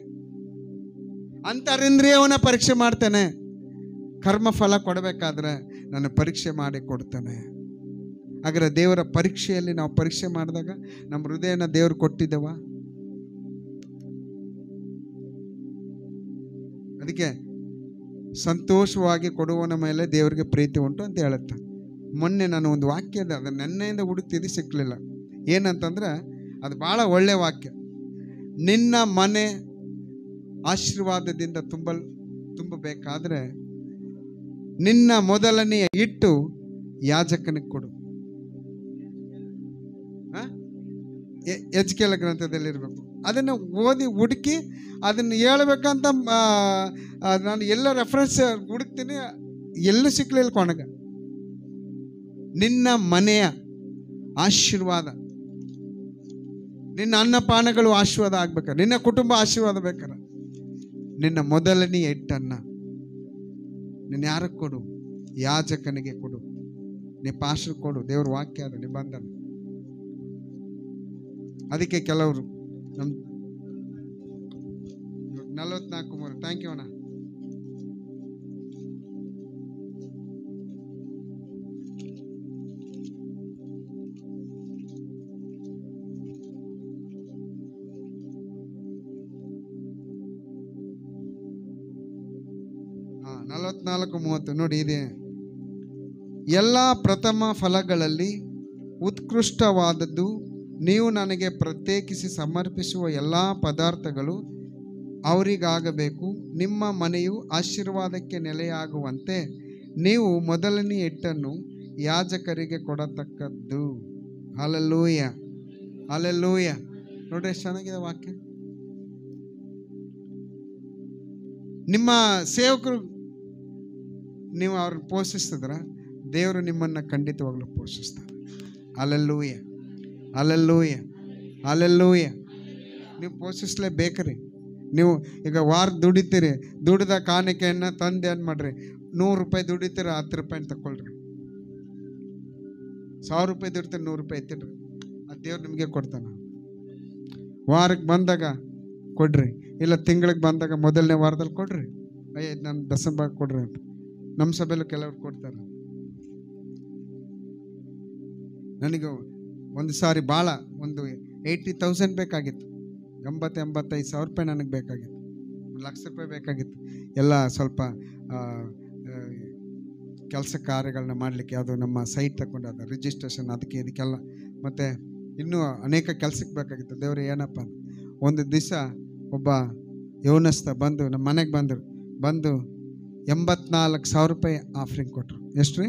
ಅಂತರಿಂದ್ರಿಯವನ್ನ ಪರೀಕ್ಷೆ ಮಾಡ್ತೇನೆ. ಕರ್ಮಫಲ ಕೊಡಬೇಕಾದ್ರೆ ನಾನು ಪರೀಕ್ಷೆ ಮಾಡಿ ಕೊಡ್ತೇನೆ. ಹಾಗಾದ್ರೆ ದೇವರ ಪರೀಕ್ಷೆಯಲ್ಲಿ ನಾವು ಪರೀಕ್ಷೆ ಮಾಡಿದಾಗ ನಮ್ಮ ಹೃದಯನ ದೇವರು ಕೊಟ್ಟಿದ್ದೇವ? ಅದಕ್ಕೆ ಸಂತೋಷವಾಗಿ ಕೊಡುವನ ಮೇಲೆ ದೇವರಿಗೆ ಪ್ರೀತಿ ಉಂಟು ಅಂತ ಹೇಳುತ್ತೆ. ಮೊನ್ನೆ ನಾನು ಒಂದು ವಾಕ್ಯ ಇದೆ, ಅದು ನೆನ್ನೆಯಿಂದ ಹುಡುಕ್ತಿದ್ದು ಸಿಕ್ಕಲಿಲ್ಲ. ಏನಂತಂದ್ರೆ ಅದು ಭಾಳ ಒಳ್ಳೆ ವಾಕ್ಯ. ನಿನ್ನ ಮನೆ ಆಶೀರ್ವಾದದಿಂದ ತುಂಬಬೇಕಾದ್ರೆ ನಿನ್ನ ಮೊದಲನೆಯ ಇಟ್ಟು ಯಾಜಕನಿಗೆ ಕೊಡು. ಎಜ್ಕೇಲ ಗ್ರಂಥದಲ್ಲಿ ಇರಬೇಕು. ಅದನ್ನು ಓದಿ ಹುಡುಕಿ ಅದನ್ನು ಹೇಳ್ಬೇಕಂತ ನಾನು ಎಲ್ಲ ರೆಫರೆನ್ಸ್ ಹುಡುಕ್ತೀನಿ, ಎಲ್ಲೂ ಸಿಕ್ಕಲಿಲ್ಲ ಕೊನೆಗ. ನಿನ್ನ ಮನೆಯ ಆಶೀರ್ವಾದ, ನಿನ್ನ ಅನ್ನಪಾನಗಳು ಆಶೀರ್ವಾದ ಆಗ್ಬೇಕಾರೆ, ನಿನ್ನ ಕುಟುಂಬ ಆಶೀರ್ವಾದ ಬೇಕಾರೆ ನಿನ್ನ ಮೊದಲನೆಯ ಹಿಟ್ಟನ್ನು ನೀನು ಯಾರಿಗೆ ಕೊಡು? ಯಾಜಕನಿಗೆ ಕೊಡು. ನೀ ಪಾಸ್ಟರ್ ಕೊಡು. ದೇವ್ರ ವಾಕ್ಯ ಅದು, ನಿಬಂಧನ. ಅದಕ್ಕೆ ಕೆಲವರು ನಮ್ಮ 44 ಥ್ಯಾಂಕ್ ಯು ಅಣ್ಣ. ಹಾಂ, 44:30 ನೋಡಿ, ಇದೆ. ಎಲ್ಲ ಪ್ರಥಮ ಫಲಗಳಲ್ಲಿ ಉತ್ಕೃಷ್ಟವಾದದ್ದು ನೀವು ನನಗೆ ಪ್ರತ್ಯೇಕಿಸಿ ಸಮರ್ಪಿಸುವ ಎಲ್ಲ ಪದಾರ್ಥಗಳು ಅವರಿಗಾಗಬೇಕು. ನಿಮ್ಮ ಮನೆಯು ಆಶೀರ್ವಾದಕ್ಕೆ ನೆಲೆಯಾಗುವಂತೆ ನೀವು ಮೊದಲನೇ ಹಿಟ್ಟನ್ನು ಯಾಜಕರಿಗೆ ಕೊಡತಕ್ಕದ್ದು. Hallelujah, hallelujah. ನೋಡ್ರಿ ಎಷ್ಟು ಚೆನ್ನಾಗಿದೆ ವಾಕ್ಯ. ನಿಮ್ಮ ಸೇವಕರು ನೀವು ಅವ್ರನ್ನ ಪೋಷಿಸಿದ್ರ ದೇವರು ನಿಮ್ಮನ್ನು ಖಂಡಿತವಾಗ್ಲೂ ಪೋಷಿಸ್ತಾರೆ. Hallelujah, hallelujah, hallelujah. ನೀವು ಪೋಷಿಸ್ಲೇಬೇಕ್ರಿ. ನೀವು ಈಗ ವಾರ ದುಡಿತೀರಿ, ದುಡಿದ ಕಾಣಿಕೆಯನ್ನು ತಂದು ಏನು ಮಾಡ್ರಿ, 100 ರೂಪಾಯಿ ದುಡಿತೀರ, 10 ರೂಪಾಯಿ ತಗೊಳ್ರಿ. 1000 ರೂಪಾಯಿ ದುಡಿತೀರಿ, 100 ರೂಪಾಯಿ ಎತ್ತಿಡ್ರಿ. ಅದು ದೇವ್ರು ನಿಮಗೆ ಕೊಡ್ತಾನೆ. ವಾರಕ್ಕೆ ಬಂದಾಗ ಕೊಡ್ರಿ, ಇಲ್ಲ ತಿಂಗಳಿಗೆ ಬಂದಾಗ ಮೊದಲನೇ ವಾರದಲ್ಲಿ ಕೊಡ್ರಿ. ಇದು ನನ್ನ ದಸಂಬಾಗ ಕೊಡ್ರಿ ಅಂತ ನಮ್ಮ ಸಭೆಯಲ್ಲೂ ಕೆಲವ್ರು ಕೊಡ್ತಾರೆ. ನನಗೆ ಒಂದು ಸಾರಿ ಭಾಳ ಒಂದು 80,000 ಬೇಕಾಗಿತ್ತು. 85,000 ರೂಪಾಯಿ ನನಗೆ ಬೇಕಾಗಿತ್ತು. 1,00,000 ರೂಪಾಯಿ ಬೇಕಾಗಿತ್ತು. ಎಲ್ಲ ಸ್ವಲ್ಪ ಕೆಲಸ ಕಾರ್ಯಗಳನ್ನ ಮಾಡಲಿಕ್ಕೆ, ಅದು ನಮ್ಮ ಸೈಟ್ ತಗೊಂಡು ಅದು ರಿಜಿಸ್ಟ್ರೇಷನ್, ಅದಕ್ಕೆ ಇದಕ್ಕೆಲ್ಲ, ಮತ್ತು ಇನ್ನೂ ಅನೇಕ ಕೆಲಸಕ್ಕೆ ಬೇಕಾಗಿತ್ತು. ದೇವರು ಏನಪ್ಪ, ಒಂದು ದಿವಸ ಒಬ್ಬ ಯೌನಸ್ಥ ಬಂದು ನಮ್ಮ ಮನೆಗೆ ಬಂದು 84,000 ರೂಪಾಯಿ ಆಫರಿಂಗ್ ಕೊಟ್ಟರು. ಎಷ್ಟು ರೀ?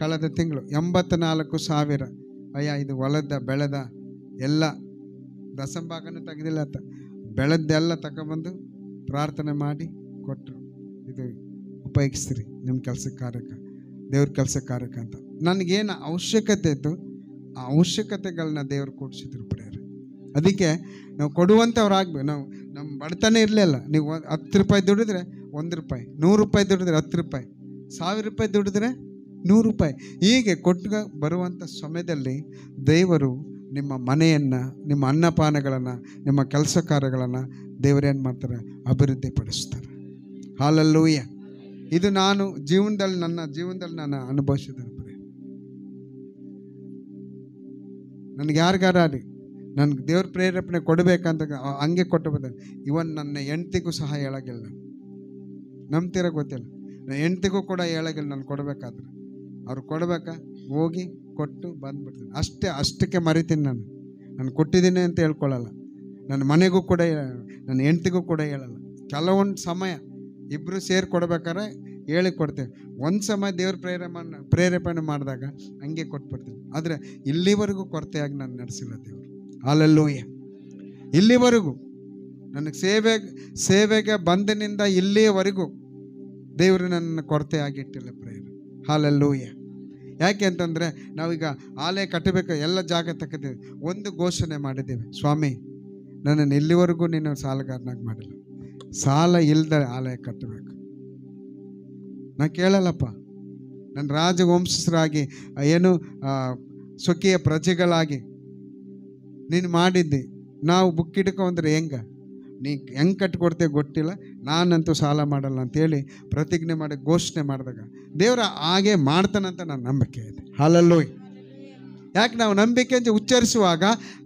ಕಳೆದ ತಿಂಗಳು 84,000. ಅಯ್ಯ, ಇದು ಹೊಲದ ಬೆಳೆದ ಎಲ್ಲ ದಸಂಭಾಗನೂ ತೆಗೆದಿಲ್ಲ ಅಂತ ಬೆಳೆದ್ದೆಲ್ಲ ತಗೊಬಂದು ಪ್ರಾರ್ಥನೆ ಮಾಡಿ ಕೊಟ್ಟರು. ಇದು ಉಪಯೋಗಿಸ್ತೀರಿ ನಿಮ್ಮ ಕೆಲಸ ಕಾರ್ಯಕ್ಕೆ, ದೇವ್ರ ಕೆಲಸ ಕಾರ್ಯಕ್ಕೆ ಅಂತ. ನನಗೇನು ಅವಶ್ಯಕತೆ ಇತ್ತು ಆ ಅವಶ್ಯಕತೆಗಳನ್ನ ದೇವ್ರು ಕೊಡಿಸಿದ್ರು ಪ್ರೇಯರ್. ಅದಕ್ಕೆ ನಾವು ಕೊಡುವಂಥವ್ರು ಆಗ್ಬೇಕು. ನಮ್ಮ ಬಡತನ ಇರಲಿಲ್ಲ. ನೀವು 10 ರೂಪಾಯಿ ದುಡಿದ್ರೆ 1 ರೂಪಾಯಿ, 100 ರೂಪಾಯಿ ದುಡಿದ್ರೆ 10 ರೂಪಾಯಿ, 1000 ರೂಪಾಯಿ ದುಡಿದ್ರೆ 100 ರೂಪಾಯಿ, ಹೀಗೆ ಕೊಟ್ಟು ಬರುವಂಥ ಸಮಯದಲ್ಲಿ ದೇವರು ನಿಮ್ಮ ಮನೆಯನ್ನು, ನಿಮ್ಮ ಅನ್ನಪಾನಗಳನ್ನು, ನಿಮ್ಮ ಕೆಲಸ ಕಾರ್ಯಗಳನ್ನು ದೇವರೇನು ಮಾಡ್ತಾರೆ? ಅಭಿವೃದ್ಧಿ ಪಡಿಸ್ತಾರೆ. ಹಲ್ಲೆಲೂಯ. ಇದು ನಾನು ನನ್ನ ಜೀವನದಲ್ಲಿ ನಾನು ಅನುಭವಿಸಿದ್ದೇನೆ. ನನಗೆ ಯಾರಿಗಾರಿ ನನಗೆ ದೇವ್ರ ಪ್ರೇರೇಪಣೆ ಕೊಡಬೇಕಂತ ಹಂಗೆ ಕೊಟ್ಟು ಬಂದ. ಇವನ್ ನನ್ನ ಹೆಂಡ್ತಿಗೂ ಸಹ ಹೇಳಾಗಿಲ್ಲ. ನಂಬ್ತಿರ ಗೊತ್ತಿಲ್ಲ. ನಾನು ಹೆಂಡ್ತಿಗೂ ಕೂಡ ಹೇಳಾಗಿಲ್ಲ. ನಾನು ಕೊಡಬೇಕಾದ್ರೆ ಅವ್ರು ಕೊಡಬೇಕಾ ಹೋಗಿ ಕೊಟ್ಟು ಬಂದ್ಬಿಡ್ತೀನಿ ಅಷ್ಟಕ್ಕೆ ಮರಿತೀನಿ. ನಾನು ಕೊಟ್ಟಿದ್ದೀನಿ ಅಂತ ಹೇಳ್ಕೊಳ್ಳಲ್ಲ. ನನ್ನ ಮನೆಗೂ ಕೂಡ, ನನ್ನ ಹೆಂಡ್ತಿಗೂ ಕೂಡ ಹೇಳಲ್ಲ. ಕೆಲವೊಂದು ಸಮಯ ಇಬ್ಬರು ಸೇರಿ ಕೊಡ್ಬೇಕಾದ್ರೆ ಹೇಳಿ ಕೊಡ್ತೇವೆ. ಒಂದು ಸಮಯ ದೇವ್ರ ಪ್ರೇರೇಪಣೆ ಮಾಡಿದಾಗ ಹಂಗೆ ಕೊಟ್ಬಿಡ್ತೀವಿ. ಆದರೆ ಇಲ್ಲಿವರೆಗೂ ಕೊರತೆಯಾಗಿ ನಾನು ನಡೆಸಿಲ್ಲ ದೇವರು. ಹಲ್ಲೆಲೂಯಾ. ಇಲ್ಲಿವರೆಗೂ ನನಗೆ ಸೇವೆಗೆ ಬಂದಿನಿಂದ ಇಲ್ಲಿಯವರೆಗೂ ದೇವರು ನನ್ನ ಕೊರತೆಯಾಗಿಟ್ಟಿಲ್ಲ ಪ್ರೇಯರ್. ಹಲ್ಲೆಲೂಯಾ. ಯಾಕೆ ಅಂತಂದರೆ ನಾವೀಗ ಆಲಯ ಕಟ್ಟಬೇಕು, ಎಲ್ಲ ಜಾಗ ತಕ್ಕಿದ್ದೀವಿ, ಒಂದು ಘೋಷಣೆ ಮಾಡಿದ್ದೀವಿ, ಸ್ವಾಮಿ ನನ್ನನ್ನು ಇಲ್ಲಿವರೆಗೂ ನೀನು ಸಾಲಗಾರನಾಗಿ ಮಾಡಿಲ್ಲ, ಸಾಲ ಇಲ್ಲದೆ ಆಲಯ ಕಟ್ಟಬೇಕು. ನಾನು ಕೇಳಲ್ಲಪ್ಪ, ನನ್ನ ರಾಜವಂಶಸ್ಥರಾಗಿ ಏನು ಸ್ವಕೀಯ ಪ್ರಜೆಗಳಾಗಿ ನೀನು ಮಾಡಿದ್ದಿ, ನಾವು ಬುಕ್ ಹಿಡ್ಕೊಂಡ್ರೆ ಹೆಂಗೆ ಕಟ್ಟಿಕೊಡ್ತೇವೆ ಗೊತ್ತಿಲ್ಲ, ನಾನಂತೂ ಸಾಲ ಮಾಡಲ್ಲ ಅಂತೇಳಿ ಪ್ರತಿಜ್ಞೆ ಮಾಡಿ ಘೋಷಣೆ ಮಾಡಿದಾಗ ದೇವರ ಹಾಗೆ ಮಾಡ್ತಾನಂತ ನನ್ನ ನಂಬಿಕೆ ಇದೆ. ಹಲ್ಲೆಲೂಯಾ. ಯಾಕೆ ನಾವು ನಂಬಿಕೆ ಅಂತ ಉಚ್ಚರಿಸುವಾಗ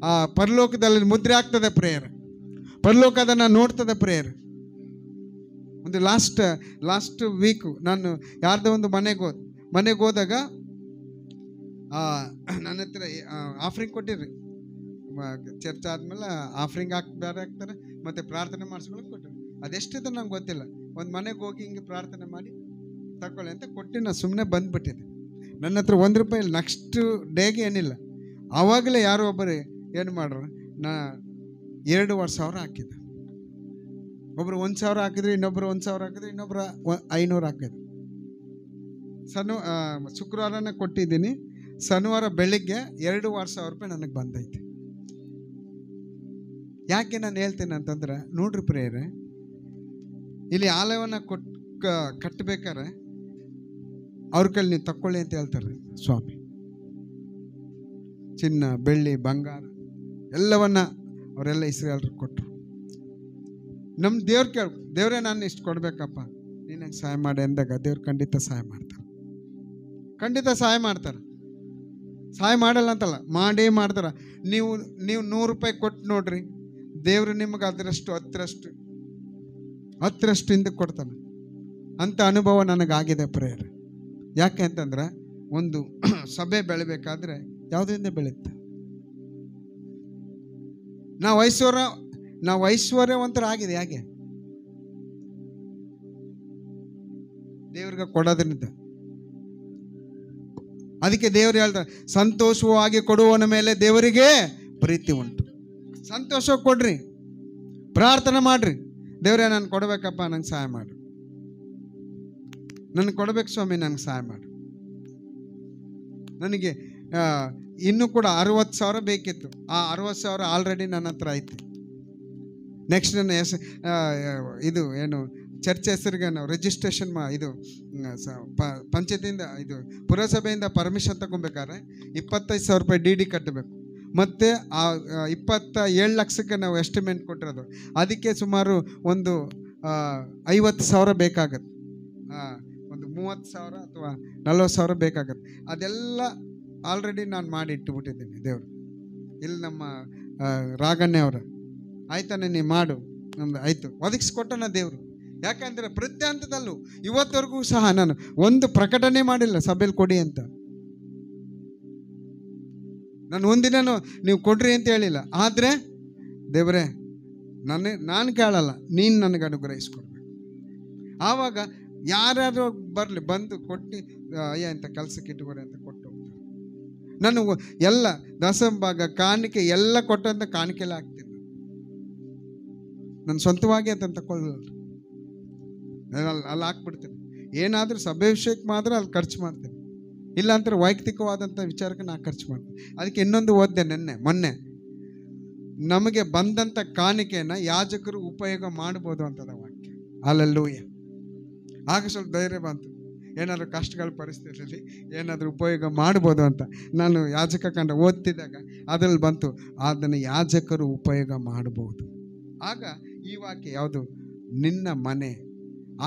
ಆ ಪರಲೋಕದಲ್ಲಿ ಮುದ್ರೆ ಆಗ್ತದೆ ಪ್ರೇಯರ್, ಪರಲೋಕ ಅದನ್ನು ನೋಡ್ತದೆ ಪ್ರೇಯರ್. ಒಂದು ಲಾಸ್ಟ್ ವೀಕು ನಾನು ಯಾರ್ದೋ ಒಂದು ಮನೆಗೆ ಹೋದಾಗ ನನ್ನ ಹತ್ರ ಆಫರಿಂಗ್ ಕೊಟ್ಟಿರ್ರಿ, ಚರ್ಚ್ ಆದಮೇಲೆ ಆಫರಿಂಗ್ ಬೇರೆ ಹಾಕ್ತಾರೆ, ಮತ್ತು ಪ್ರಾರ್ಥನೆ ಮಾಡಿಸ್ಕೊಳಕ್ಕೆ ಕೊಟ್ಟರು. ಅದೆಷ್ಟಿದೆ ನಂಗೆ ಗೊತ್ತಿಲ್ಲ. ಒಂದು ಮನೆಗೆ ಹೋಗಿ ಹಿಂಗೆ ಪ್ರಾರ್ಥನೆ ಮಾಡಿ ತಗೊಳ್ಳಿ ಅಂತ ಕೊಟ್ಟು ನಾನು ಸುಮ್ಮನೆ ಬಂದುಬಿಟ್ಟಿದ್ದೆ. ನನ್ನ ಹತ್ರ ₹1 ನೆಕ್ಸ್ಟ್ ಡೇಗೆ ಏನಿಲ್ಲ. ಆವಾಗಲೇ ಯಾರೋ ಒಬ್ಬರು ಏನು ಮಾಡ್ರು, ನಾ 2,500 ಹಾಕಿದ್ದೆ. ಒಬ್ಬರು 1,000 ಹಾಕಿದ್ರು, ಇನ್ನೊಬ್ಬರು 1,000 ಹಾಕಿದ್ರು, ಇನ್ನೊಬ್ಬರು 500 ಹಾಕಿದ್ರು. ಶುಕ್ರವಾರನೇ ಕೊಟ್ಟಿದ್ದೀನಿ, ಶನಿವಾರ ಬೆಳಿಗ್ಗೆ ₹2,500 ನನಗೆ ಬಂದೈತೆ. ಯಾಕೆ ನಾನು ಹೇಳ್ತೇನೆ ಅಂತಂದ್ರೆ, ನೋಡ್ರಿ ಪ್ರೇಯರೇ, ಇಲ್ಲಿ ಆಲಯವನ್ನು ಕಟ್ಟಬೇಕಾರೆ ಅವ್ರ ಕೈಲಿ ನೀವು ತಕ್ಕೊಳ್ಳಿ ಅಂತ ಹೇಳ್ತಾರೆ ಸ್ವಾಮಿ. ಚಿನ್ನ, ಬೆಳ್ಳಿ, ಬಂಗಾರ ಎಲ್ಲವನ್ನ ಅವರೆಲ್ಲ ಇಸ್ರಾಯೇಲ್ರಿಗೆ ಕೊಟ್ಟರು. ನಮ್ಮ ದೇವ್ರೇ ನಾನು ಇಷ್ಟು ಕೊಡ್ಬೇಕಪ್ಪ, ನೀನು ನಂಗೆ ಸಹಾಯ ಮಾಡಿ ಅಂದಾಗ ದೇವ್ರು ಖಂಡಿತ ಸಹಾಯ ಮಾಡ್ತಾರೆ. ಸಹಾಯ ಮಾಡಲ್ಲ ಅಂತಲ್ಲ, ಮಾಡೇ ಮಾಡ್ತಾರೆ. ನೀವು ₹100 ಕೊಟ್ಟು ನೋಡ್ರಿ, ದೇವರು ನಿಮಗೆ ಅದರಷ್ಟು ಹತ್ತರಷ್ಟು ಹಿಂದಕ್ಕೆ ಕೊಡ್ತಾನೆ. ಅಂಥ ಅನುಭವ ನನಗಾಗಿದೆ ಪ್ರೇಯರ್. ಯಾಕೆ ಅಂತಂದ್ರೆ, ಒಂದು ಸಭೆ ಬೆಳಿಬೇಕಾದ್ರೆ ಯಾವುದರಿಂದ ಬೆಳೆಯುತ್ತೆ? ನಾವು ಐಶ್ವರ್ಯವಂತರಾಗಿದೆ ಹೇಗೆ? ದೇವ್ರಿಗೆ ಕೊಡೋದ್ರಿಂದ. ಅದಕ್ಕೆ ದೇವರು ಹೇಳ್ತಾರೆ, ಸಂತೋಷವಾಗಿ ಕೊಡುವವನ ಮೇಲೆ ದೇವರಿಗೆ ಪ್ರೀತಿ ಉಂಟು. ಸಂತೋಷ ಕೊಡ್ರಿ, ಪ್ರಾರ್ಥನೆ ಮಾಡ್ರಿ, ದೇವರೇ ನಾನು ಕೊಡಬೇಕಪ್ಪ, ನಂಗೆ ಸಹಾಯ ಮಾಡು, ನನಗೆ ಕೊಡಬೇಕು ಸ್ವಾಮಿ, ನನಗೆ ಸಹಾಯ ಮಾಡು. ನನಗೆ ಇನ್ನೂ ಕೂಡ 60,000 ಬೇಕಿತ್ತು. ಆ 60,000 ಆಲ್ರೆಡಿ ನನ್ನ ಹತ್ರ ಐತಿ. ನೆಕ್ಸ್ಟ್ ನನ್ನ ಇದು ಏನು ಚರ್ಚ್ ಹೆಸರಿಗೆ ನಾವು ರಿಜಿಸ್ಟ್ರೇಷನ್ ಇದು ಪಂಚಾಯತಿಯಿಂದ ಇದು ಪುರಸಭೆಯಿಂದ ಪರ್ಮಿಷನ್ ತಗೊಬೇಕಾದ್ರೆ ₹25,000 DD ಕಟ್ಟಬೇಕು. ಮತ್ತು ಆ 27 ಲಕ್ಷಕ್ಕೆ ನಾವು ಎಸ್ಟಿಮೇಟ್ ಕೊಟ್ಟಿರೋದು. ಅದಕ್ಕೆ ಸುಮಾರು ಒಂದು 50,000 ಬೇಕಾಗತ್ತೆ. ಒಂದು 30,000 ಅಥವಾ 40,000 ಬೇಕಾಗತ್ತೆ. ಅದೆಲ್ಲ ಆಲ್ರೆಡಿ ನಾನು ಮಾಡಿ ಇಟ್ಟುಬಿಟ್ಟಿದ್ದೀನಿ ದೇವರು. ಇಲ್ಲಿ ನಮ್ಮ ರಾಗಣ್ಯ ಅವರ ಆಯ್ತಾನೆ, ನೀ ಮಾಡು, ನಮ್ದು ಆಯಿತು, ಒದಗಿಸ್ಕೊಟ್ಟನ ದೇವರು. ಯಾಕಂದರೆ ಪ್ರತಿ ಹಂತದಲ್ಲೂ ಇವತ್ತವರೆಗೂ ಸಹ ನಾನು ಒಂದು ಪ್ರಕಟಣೆ ಮಾಡಿಲ್ಲ ಸಭೆಯಲ್ಲಿ ಕೊಡಿ ಅಂತ. ನಾನು ಒಂದಿನೂ ನೀವು ಕೊಡ್ರಿ ಅಂತ ಹೇಳಿಲ್ಲ. ಆದರೆ ದೇವರೇ, ನಾನು ಕೇಳಲ್ಲ, ನೀನು ನನಗೆ ಅನುಗ್ರಹಿಸ್ಕೊಡ್ಬೇಕು. ಆವಾಗ ಯಾರ್ಯಾರು ಬರಲಿ, ಬಂದು ಕೊಟ್ಟು ಅಯ್ಯ ಇಂಥ ಕೆಲಸಕ್ಕೆ ಇಟ್ಟುಕೊಡಿ ಅಂತ ಕೊಟ್ಟು ಹೋಗ್ತಾರೆ. ನಾನು ಎಲ್ಲ ದಸಂಭಾಗ ಕಾಣಿಕೆ ಎಲ್ಲ ಕೊಟ್ಟಂತ ಕಾಣಿಕೆಲ್ಲ ಹಾಕ್ತೀನಿ. ನಾನು ಸ್ವಂತವಾಗಿ ಅಂತ ತಗೊಳ್ಳಲ್ಲ, ಅಲ್ಲಿ ಹಾಕ್ಬಿಡ್ತೀನಿ. ಏನಾದರೂ ಸಭೆ ವಿಷಯಕ್ಕೆ ಮಾತ್ರ ಅಲ್ಲಿ ಖರ್ಚು ಮಾಡ್ತೀನಿ, ಇಲ್ಲಾಂದ್ರೆ ವೈಯಕ್ತಿಕವಾದಂಥ ವಿಚಾರಕ್ಕೆ ನಾನು ಖರ್ಚು ಮಾಡ್ತೀನಿ. ಅದಕ್ಕೆ ಇನ್ನೊಂದು ಓದಿದೆ ಮೊನ್ನೆ, ನಮಗೆ ಬಂದಂಥ ಕಾಣಿಕೆಯನ್ನು ಯಾಜಕರು ಉಪಯೋಗ ಮಾಡ್ಬೋದು ಅಂತದ ವಾಕ್ಯ. ಹಲ್ಲೆಲೂಯಾ. ಆಗ ಸ್ವಲ್ಪ ಧೈರ್ಯ ಬಂತು, ಏನಾದರೂ ಕಷ್ಟಗಳ ಪರಿಸ್ಥಿತಿಯಲ್ಲಿ ಏನಾದರೂ ಉಪಯೋಗ ಮಾಡ್ಬೋದು ಅಂತ. ನಾನು ಯಾಜಕ ಕಂಡ ಓದ್ತಿದ್ದಾಗ ಅದರಲ್ಲಿ ಬಂತು, ಅದನ್ನು ಯಾಜಕರು ಉಪಯೋಗ ಮಾಡ್ಬೋದು. ಆಗ ಈ ವಾಕ್ಯ ಯಾವುದು? ನಿನ್ನ ಮನೆ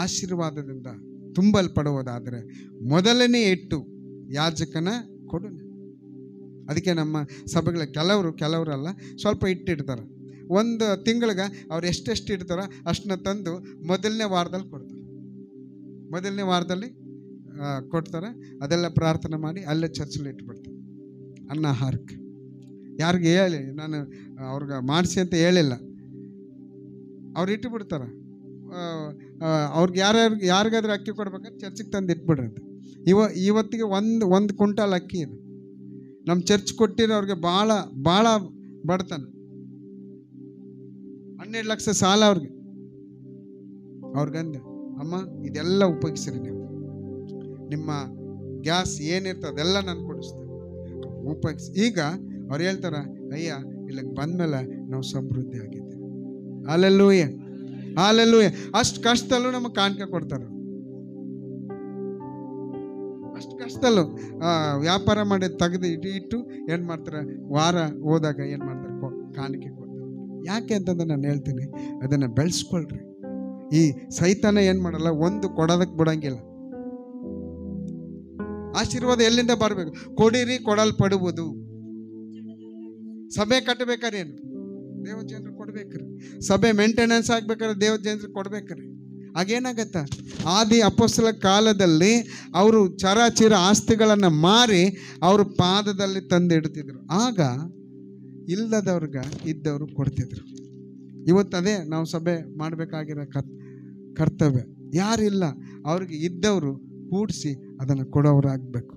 ಆಶೀರ್ವಾದದಿಂದ ತುಂಬಲ್ಪಡುವುದಾದರೆ ಮೊದಲನೇ ಇಟ್ಟು ಯಾಜಕನ ಕೊಡು. ಅದಕ್ಕೆ ನಮ್ಮ ಸಭೆಗಳ ಕೆಲವರಲ್ಲ ಸ್ವಲ್ಪ ಇಟ್ಟಿರ್ತಾರೆ. ಒಂದು ತಿಂಗಳಿಗೆ ಅವ್ರು ಎಷ್ಟೆಷ್ಟು ಇಡ್ತಾರೋ ಅಷ್ಟನ್ನ ತಂದು ಮೊದಲನೇ ವಾರದಲ್ಲಿ ಕೊಡ್ತಾರೆ. ಮೊದಲನೇ ವಾರದಲ್ಲಿ ಕೊಡ್ತಾರೆ. ಅದೆಲ್ಲ ಪ್ರಾರ್ಥನೆ ಮಾಡಿ ಅಲ್ಲೇ ಚರ್ಚಲ್ಲಿ ಇಟ್ಬಿಡ್ತಾರೆ ಅನ್ನ ಆಹಾರಕ್ಕೆ. ಯಾರಿಗೆ ಹೇಳಿ ನಾನು ಅವ್ರಿಗೆ ಮಾಡಿಸಿ ಅಂತ ಹೇಳಿಲ್ಲ, ಅವ್ರು ಇಟ್ಟುಬಿಡ್ತಾರೆ. ಅವ್ರಿಗೆ ಯಾರಿಗಾದ್ರೂ ಅಕ್ಕಿ ಕೊಡ್ಬೇಕಾದ್ರೆ ಚರ್ಚಿಗೆ ತಂದು ಇಟ್ಬಿಡ್ರಿ ಅಂತ. ಇವತ್ತಿಗೆ ಒಂದು ಕ್ವಿಂಟಾಲ್ ಅಕ್ಕಿ ಇದೆ. ನಮ್ಮ ಚರ್ಚ್ ಕೊಟ್ಟಿರೋರಿಗೆ ಭಾಳ ಭಾಳ ಬಡತನ, 12 ಲಕ್ಷ ಸಾಲ ಅವ್ರಿಗಂದೆ, ಅಮ್ಮ ಇದೆಲ್ಲ ಉಪಯೋಗಿಸ್ರಿ, ನೀವು ನಿಮ್ಮ ಗ್ಯಾಸ್ ಏನಿರ್ತದೆ ಅದೆಲ್ಲ ನಾನು ಕೊಡಿಸ್ತೇನೆ, ಉಪಯೋಗಿಸಿ. ಈಗ ಅವ್ರು ಹೇಳ್ತಾರ, ಅಯ್ಯ ಇಲ್ಲಿಗೆ ಬಂದಮೇಲೆ ನಾವು ಸಮೃದ್ಧಿ ಆಗಿದ್ದೇವೆ. Hallelujah, hallelujah. ಅಷ್ಟು ಕಷ್ಟದಲ್ಲೂ ನಮಗೆ ಕಾಣಿಕೆ ಕೊಡ್ತಾರೆ. ಅಷ್ಟು ಕಷ್ಟದಲ್ಲೂ ವ್ಯಾಪಾರ ಮಾಡಿ ತೆಗೆದು ಇಟ್ಟು ಏನು ಮಾಡ್ತಾರೆ, ವಾರ ಹೋದಾಗ ಏನು ಮಾಡ್ತಾರೆ, ಕಾಣಿಕೆ ಕೊಡ್ತಾರೆ. ಯಾಕೆ ಅಂತಂದ್ರೆ ನಾನು ಹೇಳ್ತೀನಿ, ಅದನ್ನು ಬೆಳೆಸ್ಕೊಳ್ರಿ. ಈ ಸೈತಾನ ಏನು ಮಾಡಲ್ಲ, ಒಂದು ಕೊಡೋದಕ್ಕೆ ಬಿಡಂಗಿಲ್ಲ. ಆಶೀರ್ವಾದ ಎಲ್ಲಿಂದ ಬರಬೇಕು? ಕೊಡಿರಿ ಕೊಡಲ್ಪಡುವುದು. ಸಭೆ ಕಟ್ಟಬೇಕಾರೆ ಏನು ದೇವ ಜನರು ಕೊಡ್ಬೇಕ್ರಿ. ಸಭೆ ಮೇಂಟೆನೆನ್ಸ್ ಆಗ್ಬೇಕಾದ್ರೆ ದೇವ ಜನರು ಕೊಡ್ಬೇಕ್ರಿ. ಆಗೇನಾಗತ್ತ, ಆದಿ ಅಪೊಸ್ತಲ ಕಾಲದಲ್ಲಿ ಅವರು ಚರಾಚಿರ ಆಸ್ತಿಗಳನ್ನು ಮಾರಿ ಅವ್ರ ಪಾದದಲ್ಲಿ ತಂದು ಇಡ್ತಿದ್ರು. ಆಗ ಇಲ್ಲದವ್ರಿಗೆ ಇದ್ದವರು ಕೊಡ್ತಿದ್ರು. ಇವತ್ತದೇ ನಾವು ಸಭೆ ಮಾಡಬೇಕಾಗಿರೋ ಕರ್ತವ್ಯ. ಯಾರಿಲ್ಲ ಅವ್ರಿಗೆ ಇದ್ದವರು ಕೂಡಿಸಿ ಅದನ್ನು ಕೊಡೋರಾಗಬೇಕು.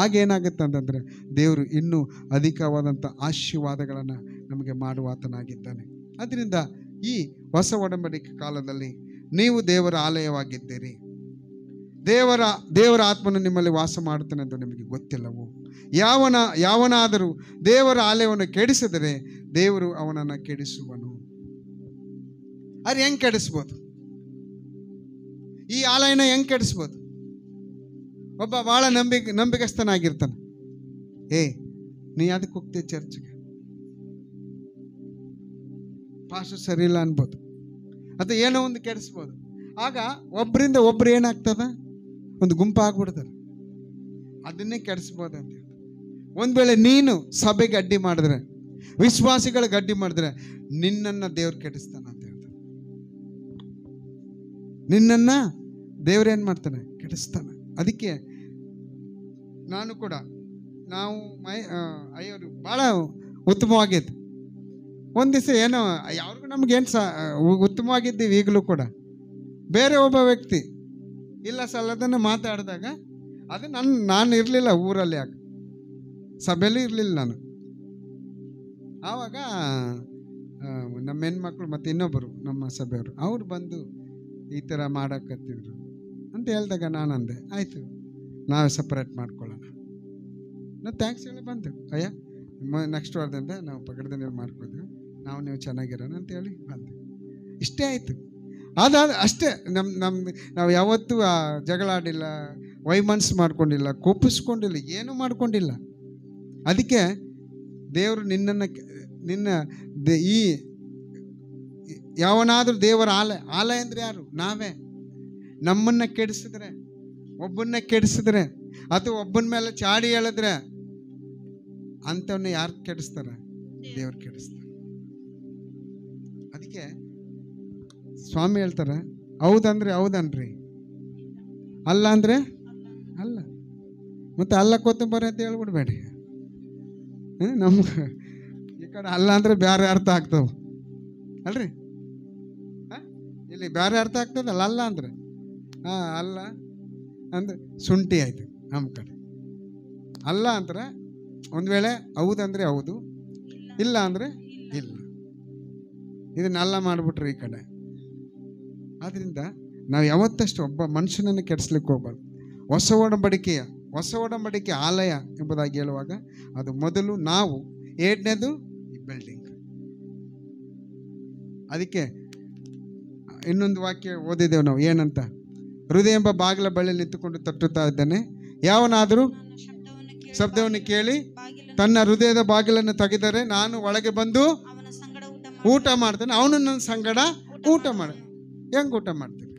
ಆಗೇನಾಗುತ್ತೆ ಅಂತಂದರೆ ದೇವರು ಇನ್ನೂ ಅಧಿಕವಾದಂಥ ಆಶೀರ್ವಾದಗಳನ್ನು ನಮಗೆ ಮಾಡುವಾತನಾಗಿದ್ದಾನೆ. ಅದರಿಂದ ಈ ಹೊಸ ಒಡಂಬಡಿಕೆ ಕಾಲದಲ್ಲಿ ನೀವು ದೇವರ ಆಲಯವಾಗಿದ್ದೀರಿ. ದೇವರ ಆತ್ಮನು ನಿಮ್ಮಲ್ಲಿ ವಾಸ ಮಾಡುತ್ತಾನೆ ಎಂದು ನಿಮಗೆ ಗೊತ್ತಿಲ್ಲವು. ಯಾವನಾದರೂ ದೇವರ ಆಲಯವನ್ನು ಕೆಡಿಸಿದರೆ ದೇವರು ಅವನನ್ನು ಕೆಡಿಸುವನು. ಅದು ಹೆಂಗೆ ಕೆಡಿಸ್ಬೋದು? ಈ ಆಲಯನ ಹೆಂಗೆ ಕೆಡಿಸ್ಬೋದು? ಒಬ್ಬ ಭಾಳ ನಂಬಿಕಸ್ಥನಾಗಿರ್ತಾನೆ. ನೀ ಅದಕ್ಕೆ ಹೋಗ್ತೀಯ ಚರ್ಚ್ಗೆ, ಪಾಸ್ಟರ್ ಸರಿ ಇಲ್ಲ ಅನ್ಬೋದು, ಅಥವಾ ಏನೋ ಒಂದು ಕೆಡಿಸ್ಬೋದು. ಆಗ ಒಬ್ಬರಿಂದ ಒಬ್ರು ಏನಾಗ್ತದ, ಒಂದು ಗುಂಪು ಆಗ್ಬಿಡ್ತಾರೆ. ಅದನ್ನೇ ಕೆಡಿಸ್ಬೋದು ಅಂತ. ಒಂದು ವೇಳೆ ನೀನು ಸಭೆಗೆ ಅಡ್ಡಿ ಮಾಡಿದ್ರೆ, ವಿಶ್ವಾಸಿಗಳಿಗೆ ಅಡ್ಡಿ ಮಾಡಿದ್ರೆ, ನಿನ್ನನ್ನು ದೇವ್ರು ಕೆಡಿಸ್ತಾನ ಅಂತ ಹೇಳ್ತಾರೆ. ನಿನ್ನನ್ನು ದೇವ್ರೇನು ಮಾಡ್ತಾನೆ? ಕೆಡಿಸ್ತಾನೆ. ಅದಕ್ಕೆ ನಾವು ಅಯ್ಯೋರು ಭಾಳ ಉತ್ತಮವಾಗಿದ್ದು. ಒಂದು ದಿವಸ ಏನೋ ಯಾರಿಗೂ ನಮಗೇನು ಉತ್ತಮವಾಗಿದ್ದೀವಿ ಈಗಲೂ ಕೂಡ. ಬೇರೆ ಒಬ್ಬ ವ್ಯಕ್ತಿ ಇಲ್ಲ ಸಲ್ಲದನ್ನು ಮಾತಾಡಿದಾಗ, ಅದು ನಾನು ಇರಲಿಲ್ಲ ಊರಲ್ಲಿ, ಆಗ ಸಭೆಯಲ್ಲೂ ಇರಲಿಲ್ಲ ನಾನು. ಆವಾಗ ನಮ್ಮ ಹೆಣ್ಮಕ್ಳು ಮತ್ತು ಇನ್ನೊಬ್ಬರು ನಮ್ಮ ಸಭೆಯವರು ಅವ್ರು ಬಂದು ಈ ಥರ ಮಾಡಕತ್ತಿದ್ರು ಅಂತ ಹೇಳಿದಾಗ ನಾನು ಅಂದೆ, ಆಯಿತು ನಾವೇ ಸಪ್ರೇಟ್ ಮಾಡ್ಕೊಳ್ಳೋಣ. ನಾವು ಥ್ಯಾಂಕ್ಸ್ ಹೇಳಿ ಬಂದು, ಅಯ್ಯ ನೆಕ್ಸ್ಟ್ ವಾರದಿಂದ ನಾವು ಪಗಡದಲ್ಲಿ ಮಾಡ್ಕೋತೀವಿ, ನೀವು ಚೆನ್ನಾಗಿರೋಣ ಅಂತೇಳಿ ಬಂದೆ. ಇಷ್ಟೇ ಆಯಿತು. ಅಷ್ಟೇ. ನಾವು ಯಾವತ್ತೂ ಜಗಳ ಆಡಿಲ್ಲ, ವೈಮನಸ್ಸು ಮಾಡ್ಕೊಂಡಿಲ್ಲ, ಕೋಪಿಸ್ಕೊಂಡಿಲ್ಲ, ಏನೂ ಮಾಡ್ಕೊಂಡಿಲ್ಲ. ಅದಕ್ಕೆ ದೇವರು ಈ ಯಾವನಾದರೂ ದೇವರ ಆಲಯ ಅಂದರೆ ಯಾರು? ನಾವೇ. ನಮ್ಮನ್ನು ಕೆಡಿಸಿದ್ರೆ, ಒಬ್ಬನ್ನ ಕೆಡಿಸಿದ್ರೆ, ಅಥವಾ ಒಬ್ಬನ ಮೇಲೆ ಚಾಡಿ ಹೇಳಿದ್ರೆ, ಅಂಥವನ್ನ ಯಾರು ಕೆಡಿಸ್ತಾರೆ? ದೇವ್ರು ಕೆಡಿಸ್ತಾರೆ. ಅದಕ್ಕೆ ಸ್ವಾಮಿ ಹೇಳ್ತಾರೆ, ಹೌದಂದ್ರೆ ಹೌದನ್ರಿ, ಅಲ್ಲ ಅಂದರೆ ಅಲ್ಲ. ಮತ್ತು ಅಲ್ಲ ಕೊತ್ತಂಬರಿ ಅಂತ ಹೇಳ್ಬಿಡ್ಬೇಡಿ. ನಮ್ಗೆ ಈ ಕಡೆ ಅಲ್ಲ ಅಂದರೆ ಬೇರೆ ಅರ್ಥ ಆಗ್ತವೆ ಅಲ್ರಿ. ಇಲ್ಲಿ ಬೇರೆ ಅರ್ಥ ಆಗ್ತದಲ್ಲ ಅಲ್ಲ ಅಂದರೆ. ಅಲ್ಲ ಅಂದರೆ ಶುಂಠಿ ಆಯಿತು ನಮ್ಮ ಕಡೆ. ಅಲ್ಲ ಅಂದ್ರೆ ಒಂದು ವೇಳೆ ಹೌದಂದರೆ ಹೌದು, ಇಲ್ಲ ಅಂದರೆ ಇಲ್ಲ. ಇದನ್ನೆಲ್ಲ ಮಾಡಿಬಿಟ್ರೆ ಈ ಕಡೆ. ಆದ್ದರಿಂದ ನಾವು ಯಾವತ್ತಷ್ಟು ಒಬ್ಬ ಮನುಷ್ಯನನ್ನು ಕೆಡಿಸ್ಲಿಕ್ಕೆ ಹೋಗ್ಬಾರ್ದು. ಹೊಸ ಒಡಂಬಡಿಕೆ ಆಲಯ ಎಂಬುದಾಗಿ ಹೇಳುವಾಗ ಅದು ಮೊದಲು ನಾವು, ಎರಡನೇದು ಈ ಬಿಲ್ಡಿಂಗ್. ಅದಕ್ಕೆ ಇನ್ನೊಂದು ವಾಕ್ಯ ಓದಿದ್ದೇವೆ ನಾವು, ಏನಂತ? ಹೃದಯ ಎಂಬ ಬಾಗಿಲ ಬಳಿ ನಿಂತುಕೊಂಡು ತಟ್ಟುತ್ತಾ ಇದ್ದಾನೆ, ಯಾವನಾದರೂ ಶಬ್ದವನ್ನು ಕೇಳಿ ತನ್ನ ಹೃದಯದ ಬಾಗಿಲನ್ನು ತೆಗೆದರೆ ನಾನು ಒಳಗೆ ಬಂದು ಊಟ ಮಾಡ್ತೇನೆ, ಅವನು ನನ್ನ ಸಂಗಡ ಊಟ ಮಾಡ. ಹೆಂಗೆ ಊಟ ಮಾಡ್ತೀರಿ?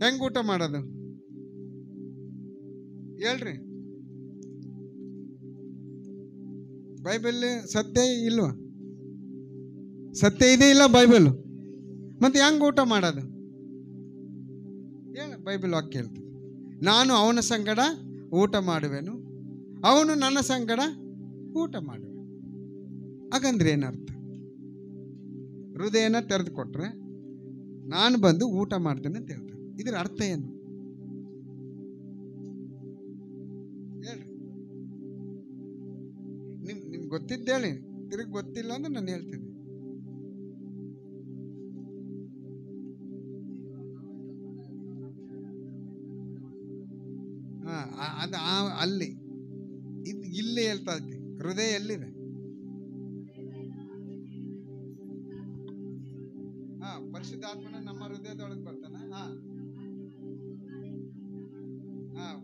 ಹೆಂಗೆ ಊಟ ಮಾಡೋದು ಹೇಳ್ರಿ? ಬೈಬಲ್ ಸತ್ಯ ಇಲ್ವಾ? ಸತ್ಯ ಇದೆ ಇಲ್ಲ ಬೈಬಲ್? ಮತ್ತೆ ಹೆಂಗೆ ಊಟ ಮಾಡೋದು ಹೇಳ? ಬೈಬಲ್ ವಾಕ್ಯ ಹೇಳ್ತದೆ, ನಾನು ಅವನ ಸಂಗಡ ಊಟ ಮಾಡುವೆನು, ಅವನು ನನ್ನ ಸಂಗಡ ಊಟ ಮಾಡುವೆ. ಹಾಗಂದ್ರೆ ಏನರ್ಥ? ಹೃದಯನ ತೆರೆದು ಕೊಟ್ರೆ ನಾನು ಬಂದು ಊಟ ಮಾಡ್ತೇನೆ ಅಂತ ಹೇಳ್ತಾರೆ. ಇದರ ಅರ್ಥ ಏನು ಹೇಳ್ರಿ? ನಿಮ್ಗೆ ಗೊತ್ತಿದ್ದೇಳಿ, ತಿರುಗಿ ಗೊತ್ತಿಲ್ಲ ಅಂದ್ರೆ ನಾನು ಹೇಳ್ತೇನೆ. ಅದು ಅಲ್ಲಿ ಇಲ್ಲಿ ಹೇಳ್ತಾ ಇದ್ದೆ, ಹೃದಯ ಎಲ್ಲಿದೆ? ಪರಿಶುದ್ಧಾತ್ಮನ ನಮ್ಮ ಹೃದಯದೊಳಗೆ ಬರ್ತಾನ.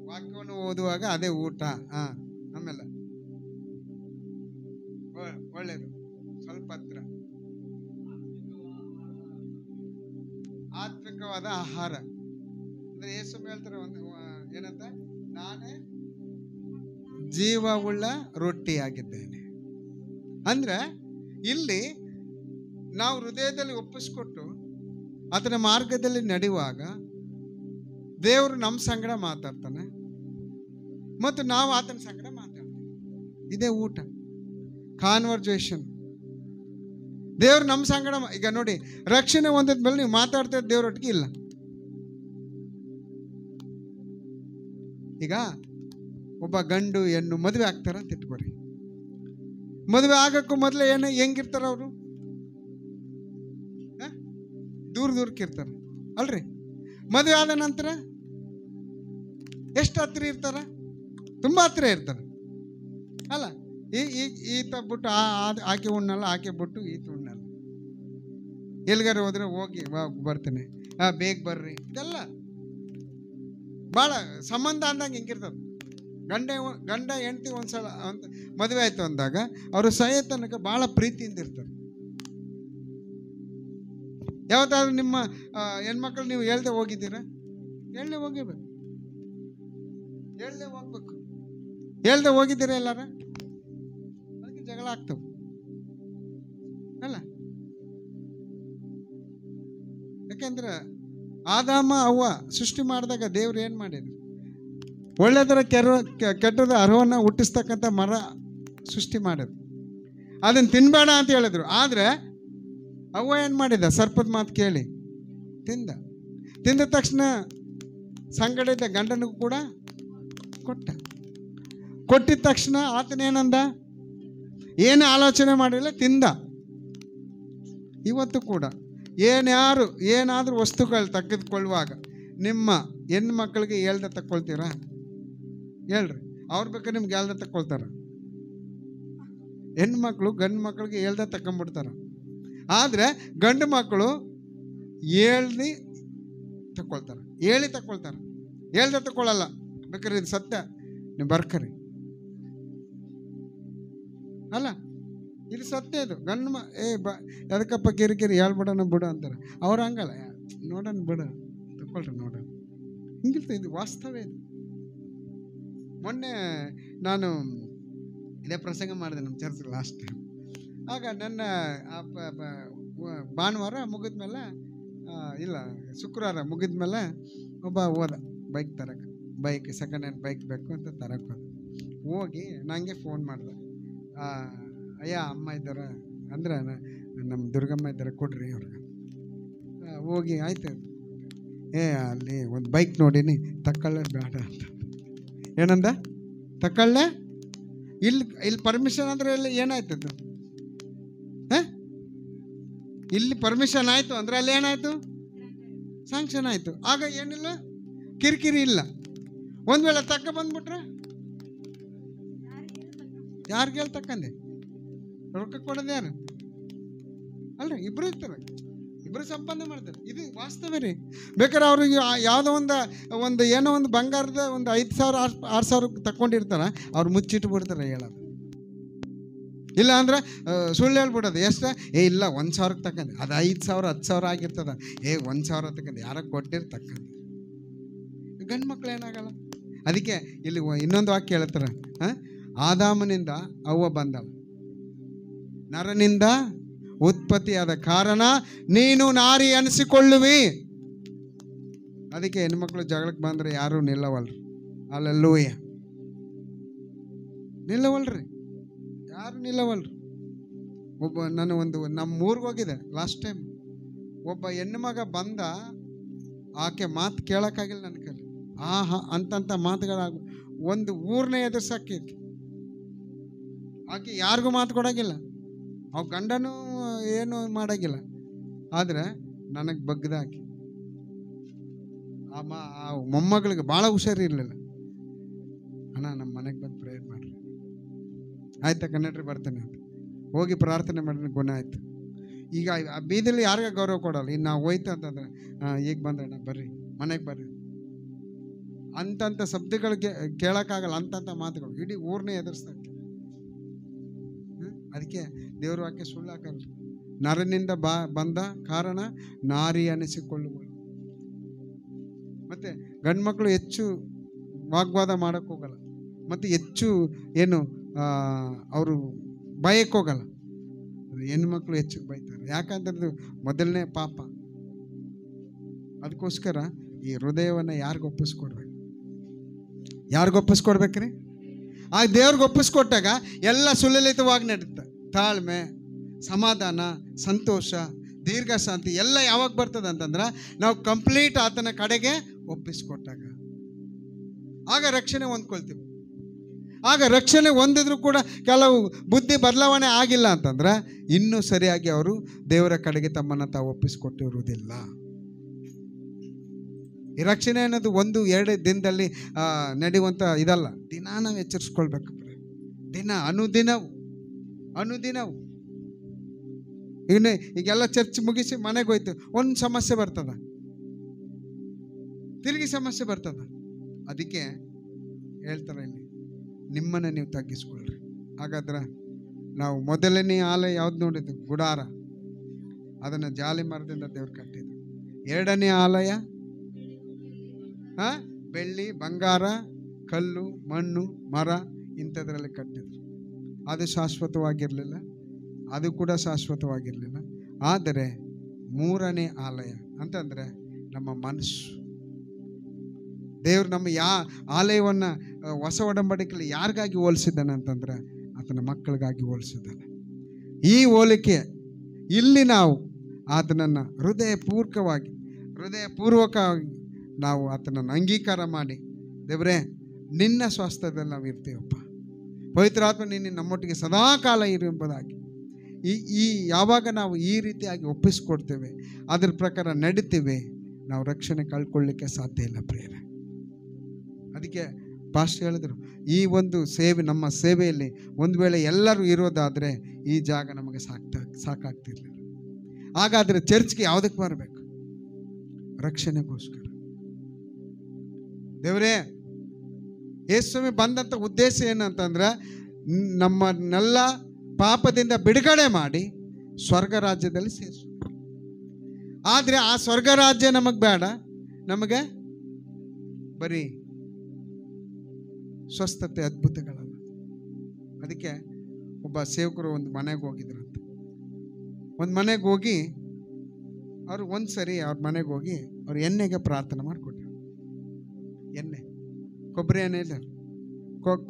ವಾಕ್ಯವನ್ನು ಓದುವಾಗ ಅದೇ ಊಟ. ಆಮೇಲೆ ಒಳ್ಳೇದು, ಸ್ವಲ್ಪ ಹತ್ರ ಆತ್ಮಿಕವಾದ ಆಹಾರ ಅಂದ್ರೆ ಯೇಸು ಹೇಳ್ತಾರೆ ಒಂದು ಏನಂತ, ನಾನೇ ಜೀವವುಳ್ಳ ರೊಟ್ಟಿಯಾಗಿದ್ದೇನೆ. ಅಂದ್ರೆ ಇಲ್ಲಿ ನಾವು ಹೃದಯದಲ್ಲಿ ಒಪ್ಪಿಸ್ಕೊಟ್ಟು ಅದರ ಮಾರ್ಗದಲ್ಲಿ ನಡೆಯುವಾಗ ದೇವರು ನಮ್ಮ ಸಂಗಡ ಮಾತಾಡ್ತಾನೆ ಮತ್ತು ನಾವು ಆತನ ಸಂಗಡ ಮಾತಾಡ್ತೀವಿ. ಇದೇ ಊಟ, ಕಾನ್ವರ್ಜೇಷನ್. ದೇವ್ರು ನಮ್ಮ ಸಂಗಡ ಈಗ ನೋಡಿ, ರಕ್ಷಣೆ ಹೊಂದಿದ ಮೇಲೆ ನೀವು ಮಾತಾಡ್ತಾ ದೇವ್ರೊಟ್ಟಿಗೆ ಇಲ್ಲ. ಈಗ ಒಬ್ಬ ಗಂಡು ಹೆಣ್ಣು ಮದುವೆ ಆಗ್ತಾರ ಅಂತ ಇಟ್ಕೋರಿ. ಮದುವೆ ಆಗಕ್ಕೂ ಮೊದಲೇ ಏನು ಹೆಂಗಿರ್ತಾರ ಅವರು? ದೂರಕ್ಕೆ ಇರ್ತಾರ ಅಲ್ರಿ? ಮದುವೆ ಆದ ನಂತರ ಎಷ್ಟು ಹತ್ರ ಇರ್ತಾರ? ತುಂಬಾ ಹತ್ರ ಇರ್ತಾರ ಅಲ್ಲ? ಈತ ಬಿಟ್ಟು ಆಕೆ ಉಣ್ಣಲ್ಲ, ಆಕೆ ಬಿಟ್ಟು ಈತ ಉಣ್ಣಲ್ಲ. ಎಲ್ಗಾರ ಹೋದ್ರೆ ಹೋಗಿ ಬರ್ತೀನಿ, ಬೇಗ ಬರ್ರಿ, ಇದೆಲ್ಲ ಭಾಳ ಸಂಬಂಧ ಅಂದಂಗೆ ಹೆಂಗಿರ್ತದ. ಗಂಡ ಹೆಂಡತಿ ಒಂದ್ಸಲ ಮದುವೆ ಆಯ್ತು ಅಂದಾಗ ಅವರು ಸಾಯೋ ತನಕ ಭಾಳ ಪ್ರೀತಿಯಿಂದ ಇರ್ತಾರೆ. ಯಾವತ್ತಾದ್ರೂ ನಿಮ್ಮ ಹೆಣ್ಮಕ್ಳು ನೀವು ಹೇಳ್ದೆ ಹೋಗಿದ್ದೀರಾ? ಹೇಳ್ದೆ ಹೋಗಿಬೇಕು, ಹೇಳ್ದೆ ಹೋಗ್ಬೇಕು. ಹೇಳ್ದೆ ಹೋಗಿದ್ದೀರಾ ಎಲ್ಲಾರ? ಅದಕ್ಕೆ ಜಗಳ ಆಗ್ತವೆ ಅಲ್ಲ? ಯಾಕೆಂದ್ರೆ ಆದಾಮ ಅವ್ವ ಸೃಷ್ಟಿ ಮಾಡಿದಾಗ ದೇವ್ರು ಏನು ಮಾಡಿದ್ರು? ಒಳ್ಳೆದರ ಕೆಟ್ಟದ ಅರಿವನ್ನ ಹುಟ್ಟಿಸ್ತಕ್ಕಂಥ ಮರ ಸೃಷ್ಟಿ ಮಾಡಿದ್ರು. ಅದನ್ನು ತಿನ್ಬೇಡ ಅಂತ ಹೇಳಿದ್ರು. ಆದರೆ ಅವ್ವ ಏನು ಮಾಡಿದ? ಸರ್ಪದ ಮಾತು ಕೇಳಿ ತಿಂದ ತಕ್ಷಣ ಸಂಗಡಿದ್ದ ಗಂಡನಿಗೂ ಕೂಡ ಕೊಟ್ಟಿದ ತಕ್ಷಣ ಆತನೇನಂದ? ಏನು ಆಲೋಚನೆ ಮಾಡಿಲ್ಲ, ತಿಂದ. ಇವತ್ತು ಕೂಡ ಏನಾದರೂ ವಸ್ತುಗಳು ತೆಗೆದುಕೊಳ್ಳುವಾಗ ನಿಮ್ಮ ಹೆಣ್ಣು ಮಕ್ಕಳಿಗೆ ಹೇಳ್ದೆ ತಕ್ಕೊಳ್ತೀರಾ? ಹೇಳ್ರಿ, ಅವ್ರು ಬೇಕಾದ್ರೆ ನಿಮ್ಗೆ ಹೇಳ್ದೆ ತಕ್ಕೊಳ್ತಾರ. ಹೆಣ್ಣು ಮಕ್ಕಳು ಗಂಡು ಮಕ್ಕಳಿಗೆ ಹೇಳ್ದೆ ತಕೊಂಡ್ಬಿಡ್ತಾರ. ಆದರೆ ಗಂಡು ಮಕ್ಕಳು ಹೇಳಿ ತಕ್ಕೊಳ್ತಾರೆ, ಹೇಳ್ದೆ ತಕ್ಕೊಳ್ಳಲ್ಲ. ಬೇಕಾದ್ರೆ ಇದು ಸತ್ಯ, ನೀವು ಬರ್ಕರಿ ಅಲ್ಲ, ಇದು ಸತ್ಯ. ಇದು ಗಂಡು ಎದಕ್ಕಪ್ಪ ಕಿರಿಕಿರಿ ಹೇಳ್ಬಿಡೋಣ ಬಿಡು ಅಂತಾರೆ. ಅವ್ರು ಹಂಗಲ್ಲ, ನೋಡೋಣ ಬಿಡು, ತಗೊಳ್ರಿ ನೋಡೋಣ, ಹಿಂಗಿರ್ತ. ಇದು ವಾಸ್ತವ. ಇದು ಮೊನ್ನೆ ನಾನು ಇದೇ ಪ್ರಸಂಗ ಮಾಡಿದೆ ನಮ್ಮ ಚರ್ಚ್ ಲಾಸ್ಟ್ ಟೈಮ್. ಆಗ ನನ್ನ ಭಾನುವಾರ ಮುಗಿದ್ಮೇಲೆ, ಇಲ್ಲ ಶುಕ್ರವಾರ ಮುಗಿದ್ಮೇಲೆ ಒಬ್ಬ ಹೋದ ಬೈಕ್ ತರಕ್ಕೆ. ಬೈಕ್ ಸೆಕೆಂಡ್ ಹ್ಯಾಂಡ್ ಬೈಕ್ ಬೇಕು ಅಂತ ತರಕ್ಕೆ ಹೋಗಿ ನನಗೆ ಫೋನ್ ಮಾಡಿದೆ. ಅಯ್ಯ ಅಮ್ಮ ಇದ್ದಾರೆ ಅಂದ್ರೆ ನಮ್ಮ ದುರ್ಗಮ್ಮ ಇದ್ದಾರೆ, ಕೊಡ್ರಿ ಅವ್ರಿಗೆ. ಹೋಗಿ ಆಯ್ತು, ಅಲ್ಲಿ ಒಂದು ಬೈಕ್ ನೋಡೀನಿ, ತಗೊಳ್ಳೆ ಬೇಡ ಅಂತ. ಏನಂದ? ತಗೊಳ್ಳೆ? ಇಲ್ಲಿ ಪರ್ಮಿಷನ್ ಅಂದರೆ ಇಲ್ಲಿ ಏನಾಯ್ತದ್ದು? ಇಲ್ಲಿ ಪರ್ಮಿಷನ್ ಆಯಿತು ಅಂದರೆ ಅಲ್ಲಿ ಏನಾಯಿತು? ಸ್ಯಾಂಕ್ಷನ್ ಆಯಿತು. ಆಗ ಏನಿಲ್ಲ, ಕಿರಿಕಿರಿ ಇಲ್ಲ. ಒಂದು ವೇಳೆ ತಕ್ಕ ಬಂದ್ಬಿಟ್ರೆ ಯಾರಿಗೆ ಹೇಳಿ ತಕ್ಕಂದೆ? ರೊಕ್ಕ ಕೊಡೋದು ಯಾರು? ಅಲ್ರಿ, ಇಬ್ಬರು ಇರ್ತಾರೆ, ಇಬ್ಬರು ಸಂಪಾದನೆ ಮಾಡ್ತಾರೆ. ಇದು ವಾಸ್ತವ ರೀ. ಬೇಕಾದ್ರೆ ಅವ್ರಿಗೆ ಯಾವುದೋ ಒಂದು ಏನೋ ಒಂದು ಬಂಗಾರದ ಒಂದು 5,000 6,000 ತಗೊಂಡಿರ್ತಾರ, ಅವ್ರು ಮುಚ್ಚಿಟ್ಟು ಬಿಡ್ತಾರೆ ಹೇಳೋದು. ಇಲ್ಲ ಅಂದ್ರೆ ಸುಳ್ಳು ಹೇಳ್ಬಿಡೋದು. ಎಷ್ಟು? ಇಲ್ಲ 1,000 ತಕ್ಕಂದೆ, ಅದು 5,000 10,000 ಆಗಿರ್ತದ. 1,000 ತಕ್ಕಂದೆ, ಯಾರಿಗೆ ಕೊಟ್ಟಿರ್ ತಕ್ಕಂದೆ. ಗಂಡು ಮಕ್ಳು ಏನಾಗಲ್ಲ. ಅದಕ್ಕೆ ಇಲ್ಲಿ ಇನ್ನೊಂದು ವಾಕ್ಯ ಹೇಳ್ತಾರೆ, ಆದಾಮನಿಂದ ಅವ್ವ ಬಂದಳ, ನರನಿಂದ ಉತ್ಪತ್ತಿಯಾದ ಕಾರಣ ನೀನು ನಾರಿ ಅನಿಸಿಕೊಳ್ಳುವಿ. ಅದಕ್ಕೆ ಹೆಣ್ಮಕ್ಳು ಜಗಳಕ್ಕೆ ಬಂದರೆ ಯಾರೂ ನಿಲ್ಲವಲ್ರಿ. ಅಲ್ಲೆಲ್ಲೂಯ್ಯ, ನಿಲ್ಲವಲ್ರಿ, ಯಾರು ನಿಲ್ಲವಲ್ರಿ. ನಾನು ನಮ್ಮ ಊರಿಗೆ ಹೋಗಿದ್ದೆ ಲಾಸ್ಟ್ ಟೈಮ್. ಒಬ್ಬ ಹೆಣ್ಣು ಮಗ ಬಂದ, ಆಕೆ ಮಾತು ಕೇಳೋಕ್ಕಾಗಿಲ್ಲ ನನ್ನ ಕೈಲಿ. ಅಂತಂಥ ಮಾತುಗಳಾಗ ಒಂದು ಊರನ್ನೇ ಎದುರ್ಸಕ್ಕೈತಿ. ಆಕೆ ಯಾರಿಗೂ ಮಾತು ಕೊಡೋಗಿಲ್ಲ, ಅವ್ ಗಂಡನೂ ಏನು ಮಾಡೋಗಿಲ್ಲ. ಆದರೆ ನನಗೆ ಬಗ್ಗದಾಕಿ ಆ ಮೊಮ್ಮಗಳಿಗೆ ಭಾಳ ಹುಷಾರಿರಲಿಲ್ಲ. ಅಣ್ಣ ನಮ್ಮ ಮನೆಗೆ ಬಂದು ಪ್ರೇಯರ್ ಮಾಡಿರಿ. ಆಯ್ತಾ ಕನ್ನಡ್ರಿ, ಬರ್ತೇನೆ ಅಂತ ಹೋಗಿ ಪ್ರಾರ್ಥನೆ ಮಾಡಿದ್ರೆ ಗುಣ ಆಯ್ತು. ಈಗ ಆ ಬೀದಿಲಿ ಯಾರಿಗ ಗೌರವ ಕೊಡಲ್ಲ. ಇನ್ನು ನಾವು ಹೋಯ್ತು ಅಂತಂದ್ರೆ ಈಗ ಬಂದ್ರಣ್ಣ ಬರ್ರಿ, ಮನೆಗೆ ಬರ್ರಿ ಅಂತಂಥ ಶಬ್ದಗಳಿಗೆ ಕೇಳೋಕ್ಕಾಗಲ್ಲ. ಅಂತಂಥ ಮಾತುಗಳು ಇಡೀ ಊರನ್ನೇ ಎದುರಿಸ್ತಕ್ಕೆ. ಅದಕ್ಕೆ ದೇವ್ರ ವಾಕ್ಯ ಸುಳ್ಳಾಕಲ್ಲ. ನರನಿಂದ ಬಂದ ಕಾರಣ ನಾರಿ ಅನಿಸಿಕೊಳ್ಳುವಳು. ಮತ್ತು ಗಂಡು ಮಕ್ಕಳು ಹೆಚ್ಚು ವಾಗ್ವಾದ ಮಾಡೋಕ್ಕೆ ಹೋಗಲ್ಲ, ಮತ್ತು ಹೆಚ್ಚು ಏನು ಅವರು ಬಯಕ್ಕೆ ಹೋಗಲ್ಲ. ಹೆಣ್ಮಕ್ಳು ಹೆಚ್ಚು ಬೈತಾರೆ. ಯಾಕಂದ್ರೆ ಮೊದಲನೇ ಪಾಪ. ಅದಕ್ಕೋಸ್ಕರ ಈ ಹೃದಯವನ್ನು ಯಾರಿಗೂ ಒಪ್ಪಿಸ್ಕೊಡ್ಬೇಕು? ಯಾರಿಗೂ ಒಪ್ಪಿಸ್ಕೊಡ್ಬೇಕ್ರಿ? ಆ ದೇವ್ರಿಗೆ ಒಪ್ಪಿಸ್ಕೊಟ್ಟಾಗ ಎಲ್ಲ ಸುಲಲಿತವಾಗಿ ನಡೀತೆ. ತಾಳ್ಮೆ, ಸಮಾಧಾನ, ಸಂತೋಷ, ದೀರ್ಘ ಶಾಂತಿ ಎಲ್ಲ ಯಾವಾಗ ಬರ್ತದೆ ಅಂತಂದ್ರೆ ನಾವು ಕಂಪ್ಲೀಟ್ ಆತನ ಕಡೆಗೆ ಒಪ್ಪಿಸ್ಕೊಟ್ಟಾಗ. ಆಗ ರಕ್ಷಣೆ ಹೊಂದ್ಕೊಳ್ತೀವಿ. ಆಗ ರಕ್ಷಣೆ ಹೊಂದಿದ್ರು ಕೂಡ ಕೆಲವು ಬುದ್ಧಿ ಬದಲಾವಣೆ ಆಗಿಲ್ಲ ಅಂತಂದ್ರೆ ಇನ್ನೂ ಸರಿಯಾಗಿ ಅವರು ದೇವರ ಕಡೆಗೆ ತಮ್ಮನ್ನು ತಾವು ಒಪ್ಪಿಸ್ಕೊಟ್ಟಿರುವುದಿಲ್ಲ. ಈ ರಕ್ಷಣೆ ಅನ್ನೋದು 1-2 ದಿನದಲ್ಲಿ ನಡೆಯುವಂಥ ಇದಲ್ಲ. ದಿನ ನಾವು ಎಚ್ಚರಿಸ್ಕೊಳ್ಬೇಕು. ದಿನ ಅನುದಿನವು ಈಗೆಲ್ಲ ಚರ್ಚ್ ಮುಗಿಸಿ ಮನೆಗೆ ಹೋಯ್ತು, ಒಂದು ಸಮಸ್ಯೆ ಬರ್ತದ, ತಿರುಗಿ ಸಮಸ್ಯೆ ಬರ್ತದ. ಅದಕ್ಕೆ ಹೇಳ್ತಾರೆ ಇಲ್ಲಿ, ನಿಮ್ಮನ್ನು ನೀವು ತಗ್ಗಿಸ್ಕೊಳ್ರಿ. ಹಾಗಾದ್ರೆ ನಾವು ಮೊದಲನೇ ಆಲಯ ಯಾವ್ದು ನೋಡಿದ್ದು? ಗುಡಾರ. ಅದನ್ನು ಜಾಲಿ ಮರದಿಂದ ದೇವ್ರು ಕಟ್ಟಿದ್ರು. ಎರಡನೇ ಆಲಯ ಬೆಳ್ಳಿ, ಬಂಗಾರ, ಕಲ್ಲು, ಮಣ್ಣು, ಮರ ಇಂಥದ್ರಲ್ಲಿ ಕಟ್ಟಿದ್ರು. ಅದು ಶಾಶ್ವತವಾಗಿರಲಿಲ್ಲ, ಅದು ಕೂಡ ಶಾಶ್ವತವಾಗಿರಲಿಲ್ಲ. ಆದರೆ ಮೂರನೇ ಆಲಯ ಅಂತಂದರೆ ನಮ್ಮ ಮನಸ್ಸು. ದೇವ್ರು ನಮ್ಮ ಆಲಯವನ್ನು ಹೊಸ ಒಡಂಬಡಿಕೆಯಲ್ಲಿ ಯಾರಿಗಾಗಿ ಹೋಲಿಸಿದ್ದಾನೆ ಅಂತಂದ್ರೆ ಆತನ ಮಕ್ಕಳಿಗಾಗಿ ಹೋಲಿಸಿದ್ದಾನೆ. ಈ ಹೋಲಿಕೆ ಇಲ್ಲಿ ನಾವು ಆತನನ್ನು ಹೃದಯಪೂರ್ವಕವಾಗಿ ನಾವು ಆತನನ್ನು ಅಂಗೀಕಾರ ಮಾಡಿ, ದೇವರೇ ನಿನ್ನ ಸ್ವಾಸ್ಥ್ಯದಲ್ಲಿ ನಾವು ಇರ್ತೀವಪ್ಪ, ಪವಿತ್ರಾತ್ಮ ನೀನು ನಮ್ಮೊಟ್ಟಿಗೆ ಸದಾಕಾಲ ಇರುವುದಾಗಿ ಈ ಯಾವಾಗ ನಾವು ಈ ರೀತಿಯಾಗಿ ಒಪ್ಪಿಸ್ಕೊಡ್ತೇವೆ, ಅದ್ರ ಪ್ರಕಾರ ನಡಿತೀವಿ, ನಾವು ರಕ್ಷಣೆ ಕಳ್ಕೊಳ್ಳಿಕ್ಕೆ ಸಾಧ್ಯ ಇಲ್ಲ ಪ್ರಿಯರೇ. ಅದಕ್ಕೆ ಪಾಸ್ಟರ್ ಹೇಳಿದ್ರು, ಈ ಒಂದು ಸೇವೆ, ನಮ್ಮ ಸೇವೆಯಲ್ಲಿ ಒಂದು ವೇಳೆ ಎಲ್ಲರೂ ಇರೋದಾದರೆ ಈ ಜಾಗ ನಮಗೆ ಸಾಕಾಗ್ತಿರ್ಲಿಲ್ಲ. ಹಾಗಾದರೆ ಚರ್ಚ್ಗೆ ಯಾವುದಕ್ಕೆ ಬರಬೇಕು? ರಕ್ಷಣೆಗೋಸ್ಕರ. ದೇವರೇ, ಯೇಸುಸ್ವಾಮಿ ಬಂದಂಥ ಉದ್ದೇಶ ಏನಂತಂದ್ರೆ ನಮ್ಮನ್ನೆಲ್ಲ ಪಾಪದಿಂದ ಬಿಡುಗಡೆ ಮಾಡಿ ಸ್ವರ್ಗ ರಾಜ್ಯದಲ್ಲಿ ಸೇರಿಸು. ಆದರೆ ಆ ಸ್ವರ್ಗ ರಾಜ್ಯ ನಮಗೆ ಬೇಡ, ನಮಗೆ ಬರೀ ಸ್ವಸ್ಥತೆ, ಅದ್ಭುತಗಳಲ್ಲ. ಅದಕ್ಕೆ ಒಬ್ಬ ಸೇವಕರು ಒಂದು ಮನೆಗೆ ಹೋಗಿದ್ರಂತೆ. ಒಂದು ಮನೆಗೆ ಹೋಗಿ ಅವರು ಒಂದು ಸರಿ ಅವ್ರ ಮನೆಗೆ ಹೋಗಿ ಅವ್ರು ಎಣ್ಣೆಗೆ ಪ್ರಾರ್ಥನೆ ಮಾಡಿಕೊಟ್ರು. ಎಣ್ಣೆ, ಕೊಬ್ಬರಿ ಎಣ್ಣೆ ಇಲ್ಲ,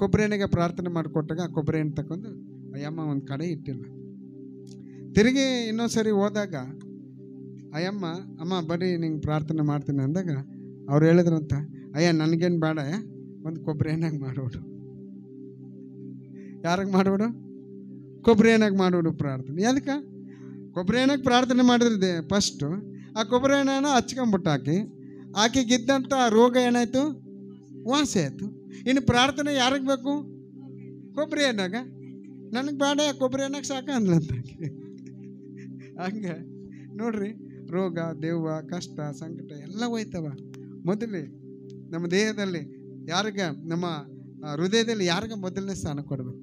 ಕೊಬ್ಬರಿ ಎಣ್ಣೆಗೆ ಪ್ರಾರ್ಥನೆ ಮಾಡಿಕೊಟ್ಟಾಗ ಆ ಕೊಬ್ಬರಿ ಎಣ್ಣೆ ತಗೊಂಡು ಅಯ್ಯಮ್ಮ ಒಂದು ಕಡೆ ಇಟ್ಟಿಲ್ಲ. ತಿರುಗಿ ಇನ್ನೊಂದು ಸರಿ ಹೋದಾಗ ಅಯ್ಯಮ್ಮ, ಅಮ್ಮ ಬರ್ರಿ ನಿಂಗೆ ಪ್ರಾರ್ಥನೆ ಮಾಡ್ತೀನಿ ಅಂದಾಗ ಅವ್ರು ಹೇಳಿದ್ರಂತ, ಅಯ್ಯ ನನಗೇನು ಬೇಡ, ಒಂದು ಕೊಬ್ಬರಿ ಎಣ್ಣೆಗೆ ಮಾಡೋಡು. ಯಾರಿಗೆ ಮಾಡೋಡು? ಕೊಬ್ಬರಿ ಎಣ್ಣೆಗೆ ಮಾಡೋಡು ಪ್ರಾರ್ಥನೆ. ಅದಕ್ಕೆ ಕೊಬ್ಬರಿ ಎಣ್ಣೆಗೆ ಪ್ರಾರ್ಥನೆ ಮಾಡಿದ್ರೆ ಫಸ್ಟು ಆ ಕೊಬ್ಬರಿ ಎಣ್ಣೆನ ಹಚ್ಕೊಂಬಿಟ್ಟು ಆಕೆಗಿದ್ದಂಥ ರೋಗ ಏನಾಯಿತು? ವಾಸಿ ಆಯಿತು. ಇನ್ನು ಪ್ರಾರ್ಥನೆ ಯಾರಿಗೆ ಬೇಕು? ಕೊಬ್ಬರಿ ಎಣ್ಣೆಗ. ನನಗೆ ಬೇಡ, ಕೊಬ್ಬರಿ ಎಣ್ಣೆಗೆ ಸಾಕ ಅಂದ್ಲಂತ. ಹಂಗೆ ನೋಡ್ರಿ, ರೋಗ, ದೆವ್ವ, ಕಷ್ಟ, ಸಂಕಟ ಎಲ್ಲ ಹೋಯ್ತವ. ಮೊದಲೇ ನಮ್ಮ ದೇಹದಲ್ಲಿ ಯಾರಿಗೆ, ನಮ್ಮ ಹೃದಯದಲ್ಲಿ ಯಾರಿಗೆ ಮೊದಲನೇ ಸ್ಥಾನ ಕೊಡಬೇಕು?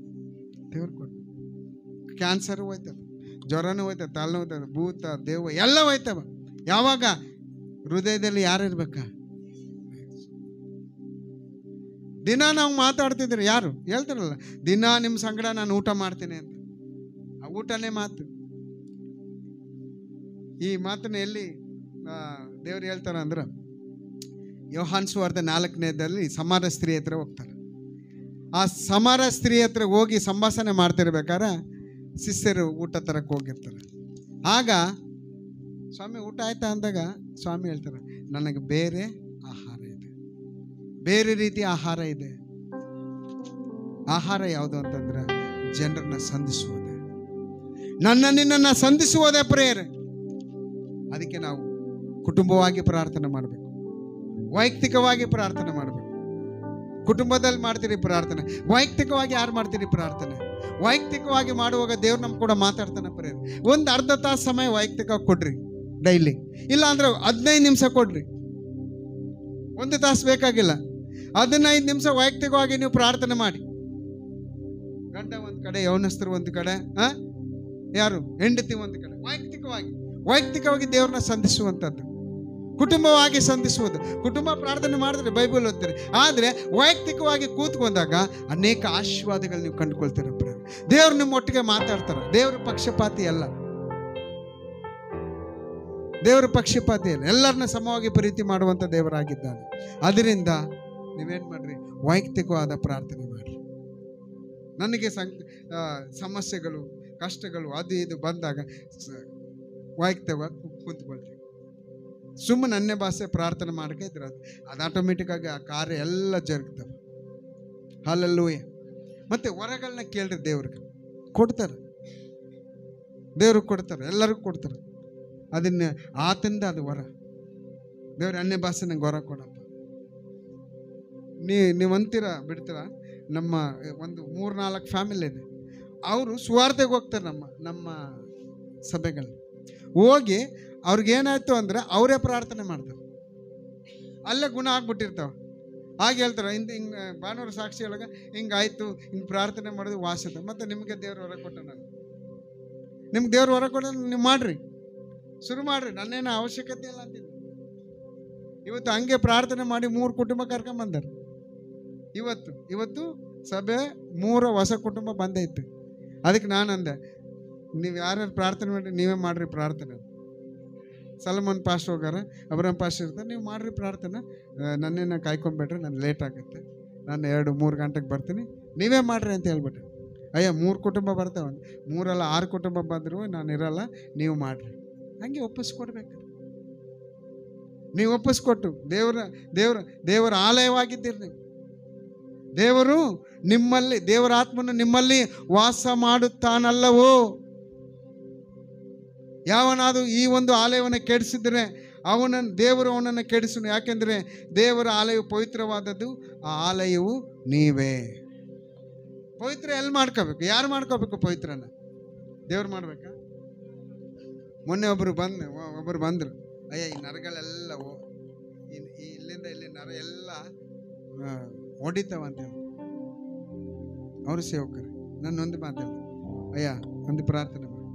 ದೇವ್ರು ಕೊಡ್ಬೇಕು. ಕ್ಯಾನ್ಸರ್ ಹೋಯ್ತವ, ಜ್ವರನೂ ಹೋಯ್ತವೆ, ತಲೆನೂ ಹೋಯ್ತವೆ, ಭೂತ, ದೆವ್ವ ಎಲ್ಲ ಹೋಯ್ತವ. ಯಾವಾಗ? ಹೃದಯದಲ್ಲಿ ಯಾರಿರ್ಬೇಕ? ದಿನ ನಾವು ಮಾತಾಡ್ತಿದ್ರು, ಯಾರು ಹೇಳ್ತಾರಲ್ಲ, ದಿನ ನಿಮ್ಮ ಸಂಗಡ ನಾನು ಊಟ ಮಾಡ್ತೀನಿ ಅಂತ. ಆ ಊಟನೇ ಮಾತು. ಈ ಮಾತನ್ನ ಎಲ್ಲಿ ದೇವ್ರು ಹೇಳ್ತಾರ ಅಂದ್ರೆ ಯೋಹಾನ್ ಸುವಾರ್ತೆ 4ನೇದಲ್ಲಿ ಸಮಾರ ಸ್ತ್ರೀ ಹತ್ರ ಹೋಗ್ತಾರೆ. ಆ ಸಮಾರ ಸ್ತ್ರೀ ಹತ್ರ ಹೋಗಿ ಸಂಭಾಷಣೆ ಮಾಡ್ತಿರ್ಬೇಕಾದ್ರೆ ಶಿಷ್ಯರು ಊಟ ತರಕ್ಕೆ ಹೋಗಿರ್ತಾರೆ. ಆಗ ಸ್ವಾಮಿ ಊಟ ಆಯ್ತಾ ಅಂದಾಗ ಸ್ವಾಮಿ ಹೇಳ್ತಾರೆ, ನನಗೆ ಬೇರೆ ಆಹಾರ ಇದೆ, ಬೇರೆ ರೀತಿಯ ಆಹಾರ ಇದೆ. ಆಹಾರ ಯಾವುದು ಅಂತಂದ್ರೆ ಜನರನ್ನ ಸಂಧಿಸುವುದೇ, ನಿನ್ನನ್ನು ಸಂಧಿಸುವುದೇ ಪ್ರೇಯರ್. ಅದಕ್ಕೆ ನಾವು ಕುಟುಂಬವಾಗಿ ಪ್ರಾರ್ಥನೆ ಮಾಡಬೇಕು, ವೈಯಕ್ತಿಕವಾಗಿ ಪ್ರಾರ್ಥನೆ ಮಾಡಬೇಕು. ಕುಟುಂಬದಲ್ಲಿ ಮಾಡ್ತೀರಿ ಪ್ರಾರ್ಥನೆ, ವೈಯಕ್ತಿಕವಾಗಿ ಯಾರು ಮಾಡ್ತೀರಿ ಪ್ರಾರ್ಥನೆ? ವೈಯಕ್ತಿಕವಾಗಿ ಮಾಡುವಾಗ ದೇವ್ರು ನಮ್ಗೆ ಕೂಡ ಮಾತಾಡ್ತಾನೆ. ಪ್ರೇಯರ್ ಒಂದು ಅರ್ಧ ತಾಸು ಸಮಯ ವೈಯಕ್ತಿಕವಾಗಿ ಕೊಡ್ರಿ ಡೈಲಿ, ಇಲ್ಲ ಅಂದ್ರೆ 15 ನಿಮಿಷ ಕೊಡ್ರಿ. 1 ತಾಸು ಬೇಕಾಗಿಲ್ಲ, 15 ನಿಮಿಷ ವೈಯಕ್ತಿಕವಾಗಿ ನೀವು ಪ್ರಾರ್ಥನೆ ಮಾಡಿ. ಗಂಡ ಒಂದು ಕಡೆ, ಯೌವನಸ್ಥರು ಒಂದು ಕಡೆ, ಯಾರು ಹೆಂಡತಿ ಒಂದು ಕಡೆ, ವೈಯಕ್ತಿಕವಾಗಿ ದೇವ್ರನ್ನ ಸಂಧಿಸುವಂಥದ್ದು, ಕುಟುಂಬವಾಗಿ ಸಂಧಿಸುವುದು. ಕುಟುಂಬ ಪ್ರಾರ್ಥನೆ ಮಾಡಿದ್ರೆ ಬೈಬಲ್ ಓದ್ತೀರಿ, ಆದರೆ ವೈಯಕ್ತಿಕವಾಗಿ ಕೂತ್ಕೊಂಡಾಗ ಅನೇಕ ಆಶೀರ್ವಾದಗಳು ನೀವು ಕಂಡುಕೊಳ್ತೀರ. ದೇವ್ರು ನಿಮ್ಮ ಒಟ್ಟಿಗೆ ಮಾತಾಡ್ತಾರೆ. ದೇವ್ರ ಪಕ್ಷಪಾತಿ ಅಲ್ಲ, ದೇವರ ಪಕ್ಷಪಾತಿ ಅಲ್ಲ, ಎಲ್ಲರನ್ನ ಸಮವಾಗಿ ಪ್ರೀತಿ ಮಾಡುವಂಥ ದೇವರಾಗಿದ್ದಾನೆ. ಅದರಿಂದ ನೀವೇನು ಮಾಡ್ರಿ, ವೈಯಕ್ತಿಕವಾದ ಪ್ರಾರ್ಥನೆ ಮಾಡ್ರಿ. ನನಗೆ ಸಮಸ್ಯೆಗಳು, ಕಷ್ಟಗಳು, ಅದು ಇದು ಬಂದಾಗ ವೈಯಕ್ತಿಕವಾಗಿ ಕುಂತ್ಕೊಳ್ತೀವಿ. ಸುಮ್ಮನೆ ಅನ್ಯ ಭಾಷೆ ಪ್ರಾರ್ಥನೆ ಮಾಡಕ್ಕೆ ಇದ್ರೆ ಅದು ಆಟೋಮೆಟಿಕ್ಕಾಗಿ ಆ ಕಾರ್ಯ ಎಲ್ಲ ಜರುಗ್ತವೆ. ಹಲ್ಲೆಲೂಯಾ. ಮತ್ತು ವರಗಳನ್ನ ಕೇಳ್ರಿ, ದೇವ್ರಿಗೆ ಕೊಡ್ತಾರೆ, ದೇವ್ರಿಗೆ ಕೊಡ್ತಾರೆ, ಎಲ್ಲರಿಗೂ ಕೊಡ್ತಾರೆ. ಅದನ್ನ ಆತಂದ ಅದು ವರ. ದೇವ್ರ ಅನ್ಯ ಭಾಷೆ ನಂಗೆ ವರ ಕೊಡಪ್ಪ. ನೀವು ಅಂತೀರ ಬಿಡ್ತೀರ. ನಮ್ಮ ಒಂದು 3-4 ಫ್ಯಾಮಿಲಿ ಇದೆ, ಅವರು ಸುವಾರ್ತೆಗೆ ಹೋಗ್ತಾರೆ ನಮ್ಮ ಸಭೆಗಳು. ಹೋಗಿ ಅವ್ರಿಗೇನಾಯ್ತು ಅಂದರೆ ಅವರೇ ಪ್ರಾರ್ಥನೆ ಮಾಡ್ತಾರೆ, ಅಲ್ಲೇ ಗುಣ ಆಗ್ಬಿಟ್ಟಿರ್ತಾವೆ. ಹಾಗೆ ಹೇಳ್ತಾರೆ, ಹಿಂಗೆ ಭಾನುವಾರ ಸಾಕ್ಷಿ ಒಳಗೆ ಹಿಂಗಾಯ್ತು, ಹಿಂಗೆ ಪ್ರಾರ್ಥನೆ ಮಾಡೋದು ವಾಸದ. ಮತ್ತು ನಿಮಗೆ ದೇವ್ರ ಹೊರ ಕೊಟ್ಟ, ನಿಮ್ಗೆ ದೇವ್ರ ಹೊರ ಕೊಟ್ಟ, ನೀವು ಮಾಡ್ರಿ, ಶುರು ಮಾಡ್ರಿ, ನನ್ನೇನು ಅವಶ್ಯಕತೆ ಇಲ್ಲ ಅಂತಿಲ್ಲ. ಇವತ್ತು ಹಂಗೆ ಪ್ರಾರ್ಥನೆ ಮಾಡಿ 3 ಕುಟುಂಬ ಕರ್ಕೊಂಬಂದಾರೆ. ಇವತ್ತು ಸಭೆ 3 ಹೊಸ ಕುಟುಂಬ ಬಂದೈತೆ. ಅದಕ್ಕೆ ನಾನು ಅಂದೆ, ನೀವು ಯಾರ್ಯಾರು ಪ್ರಾರ್ಥನೆ ಮಾಡಿ ನೀವೇ ಮಾಡ್ರಿ ಪ್ರಾರ್ಥನೆ. ಸಲಮನ್ ಪಾಸ್ಟ್ ಹೋಗಾರ, ಅಬ್ರಾಮ್ ಪಾಸ್ಟ್ ಇರ್ತಾರೆ, ನೀವು ಮಾಡ್ರಿ ಪ್ರಾರ್ಥನೆ. ನನ್ನೇನ ಕಾಯ್ಕೊಂಬೇಡ್ರಿ, ನಾನು ಲೇಟ್ ಆಗುತ್ತೆ, ನಾನು 2-3 ಗಂಟೆಗೆ ಬರ್ತೀನಿ, ನೀವೇ ಮಾಡ್ರಿ ಅಂತ ಹೇಳ್ಬಿಟ್ರೆ. ಅಯ್ಯ 3 ಕುಟುಂಬ ಬರ್ತಾವೆ, 3 ಅಲ್ಲ 6 ಕುಟುಂಬ ಬಂದರೂ ನಾನು ಇರಲ್ಲ, ನೀವು ಮಾಡ್ರಿ. ಹಂಗೆ ಒಪ್ಪಿಸ್ಕೊಡ್ಬೇಕು. ನೀವು ಒಪ್ಪಿಸ್ಕೊಟ್ಟು ದೇವರ ಆಲಯವಾಗಿದ್ದೀರಿ ನೀವು. ದೇವರು ನಿಮ್ಮಲ್ಲಿ, ದೇವರ ಆತ್ಮನು ನಿಮ್ಮಲ್ಲಿ ವಾಸ ಮಾಡುತ್ತಾನಲ್ಲವೋ? ಯಾವನಾದರೂ ಈ ಒಂದು ಆಲಯವನ್ನು ಕೆಡಿಸಿದರೆ ದೇವರು ಅವನನ್ನು ಕೆಡಿಸನು. ಯಾಕೆಂದರೆ ದೇವರ ಆಲಯವು ಪವಿತ್ರವಾದದ್ದು, ಆ ಆಲಯವು ನೀವೇ. ಪವಿತ್ರ ಎಲ್ಲಿ ಮಾಡ್ಕೋಬೇಕು? ಯಾರು ಮಾಡ್ಕೋಬೇಕು ಪವಿತ್ರನ? ದೇವ್ರು ಮಾಡ್ಬೇಕಾ? ಮೊನ್ನೆ ಒಬ್ಬರು ಬಂದರು, ಅಯ್ಯ ಈ ನರಗಳೆಲ್ಲ ಇಲ್ಲಿಂದ ಇಲ್ಲಿ ನರ ಎಲ್ಲ ಹೊಡಿತಾವಂತ ಅವರು ಸೇವಕರು. ನನ್ನೊಂದು ಮಾತಾಡ್ತಾರೆ, ಅಯ್ಯ ಒಂದು ಪ್ರಾರ್ಥನೆ ಮಾಡಿ,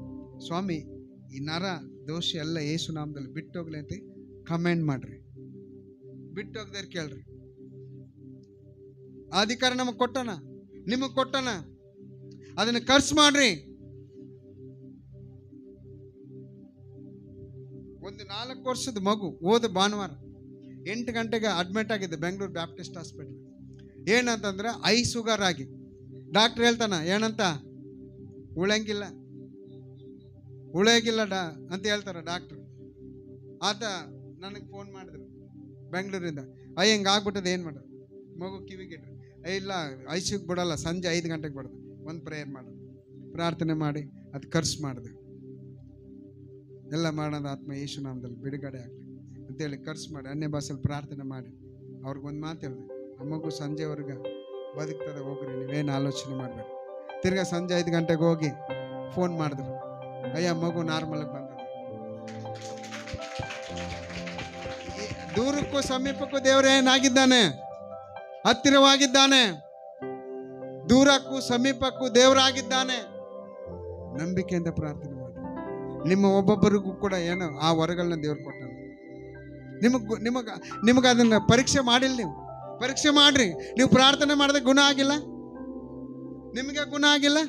ಸ್ವಾಮಿ ಈ ನರ ದೋಷ ಎಲ್ಲ ಯೇಸು ನಾಮದಲ್ಲಿ ಬಿಟ್ಟೋಗ್ಲಿ ಅಂತ ಕಮೆಂಟ್ ಮಾಡ್ರಿ. ಬಿಟ್ಟೋಗ್ದಾರ ಕೇಳ್ರಿ. ಆ ಅಧಿಕಾರ ನಮಗೆ ಕೊಟ್ಟಣ, ನಿಮಗೆ ಕೊಟ್ಟಣ, ಅದನ್ನು ಖರ್ಚು ಮಾಡ್ರಿ. ಒಂದು 4 ವರ್ಷದ ಮಗು ಹೋದ ಭಾನುವಾರ 8 ಗಂಟೆಗೆ ಅಡ್ಮಿಟ್ ಆಗಿದೆ ಬೆಂಗಳೂರು ಬ್ಯಾಪ್ಟಿಸ್ಟ್ ಹಾಸ್ಪಿಟಲ್. ಏನಂತಂದ್ರೆ ಐ ಶುಗರ್ ಆಗಿ. ಡಾಕ್ಟ್ರ್ ಹೇಳ್ತಾನ, ಏನಂತ, ಉಳಂಗಿಲ್ಲ ಅಂತ ಹೇಳ್ತಾರೆ ಡಾಕ್ಟ್ರು. ಆತ ನನಗೆ ಫೋನ್ ಮಾಡಿದ್ರು ಬೆಂಗಳೂರಿಂದ, ಹಿಂಗೆ ಆಗ್ಬಿಟ್ಟದೆ, ಏನು ಮಾಡೋದು? ಮಗು ಕಿವಿಗಿಡ್ರಿ, ಇಲ್ಲ ಐಸಿಗೆ ಬಿಡೋಲ್ಲ, ಸಂಜೆ 5 ಗಂಟೆಗೆ ಬಿಡೋದು, ಒಂದು ಪ್ರೇಯರ್ ಮಾಡೋದು, ಪ್ರಾರ್ಥನೆ ಮಾಡಿ ಅದು ಖರ್ಚು ಮಾಡಿದೆ. ಎಲ್ಲ ಮಾಡೋದು ಆತ್ಮ ಯೇಸು ನಾಮದಲ್ಲಿ ಬಿಡುಗಡೆ ಆಗಲಿ ಅಂತೇಳಿ ಖರ್ಚು ಮಾಡಿ ಅನ್ಯ ಭಾಷೆಯಲ್ಲಿ ಪ್ರಾರ್ಥನೆ ಮಾಡಿ ಅವ್ರಿಗೊಂದು ಮಾತು ಹೇಳಿದೆ, ಆ ಮಗು ಸಂಜೆವರೆಗೆ ಬದುಕ್ತದೆ, ಹೋಗ್ರಿ, ನೀವೇನು ಆಲೋಚನೆ ಮಾಡಬೇಡಿ. ತಿರ್ಗಾ ಸಂಜೆ 5 ಗಂಟೆಗೆ ಹೋಗಿ ಫೋನ್ ಮಾಡಿದ್ರು, ಅಯ್ಯ ಮಗು ನಾರ್ಮಲ್ಗೆ ಬಂದ. ದೂರಕ್ಕೂ ಸಮೀಪಕ್ಕೂ ದೇವರೇನಾಗಿದ್ದಾನೆ? ಹತ್ತಿರವಾಗಿದ್ದಾನೆ. ದೂರಕ್ಕೂ ಸಮೀಪಕ್ಕೂ ದೇವರಾಗಿದ್ದಾನೆ. ನಂಬಿಕೆಯಿಂದ ಪ್ರಾರ್ಥನೆ ಮಾಡಿ. ನಿಮ್ಮ ಒಬ್ಬೊಬ್ಬರಿಗೂ ಕೂಡ ಏನೋ ಆ ವರಗಳನ್ನ ದೇವ್ರು ಕೊಟ್ಟ. ನಿಮಗೆ ಅದನ್ನು ಪರೀಕ್ಷೆ ಮಾಡಿಲ್ಲ. ನೀವು ಪರೀಕ್ಷೆ ಮಾಡ್ರಿ. ನೀವು ಪ್ರಾರ್ಥನೆ ಮಾಡಿದ್ರೆ ಗುಣ ಆಗಿಲ್ಲ, ನಿಮಗೆ ಗುಣ ಆಗಿಲ್ಲ,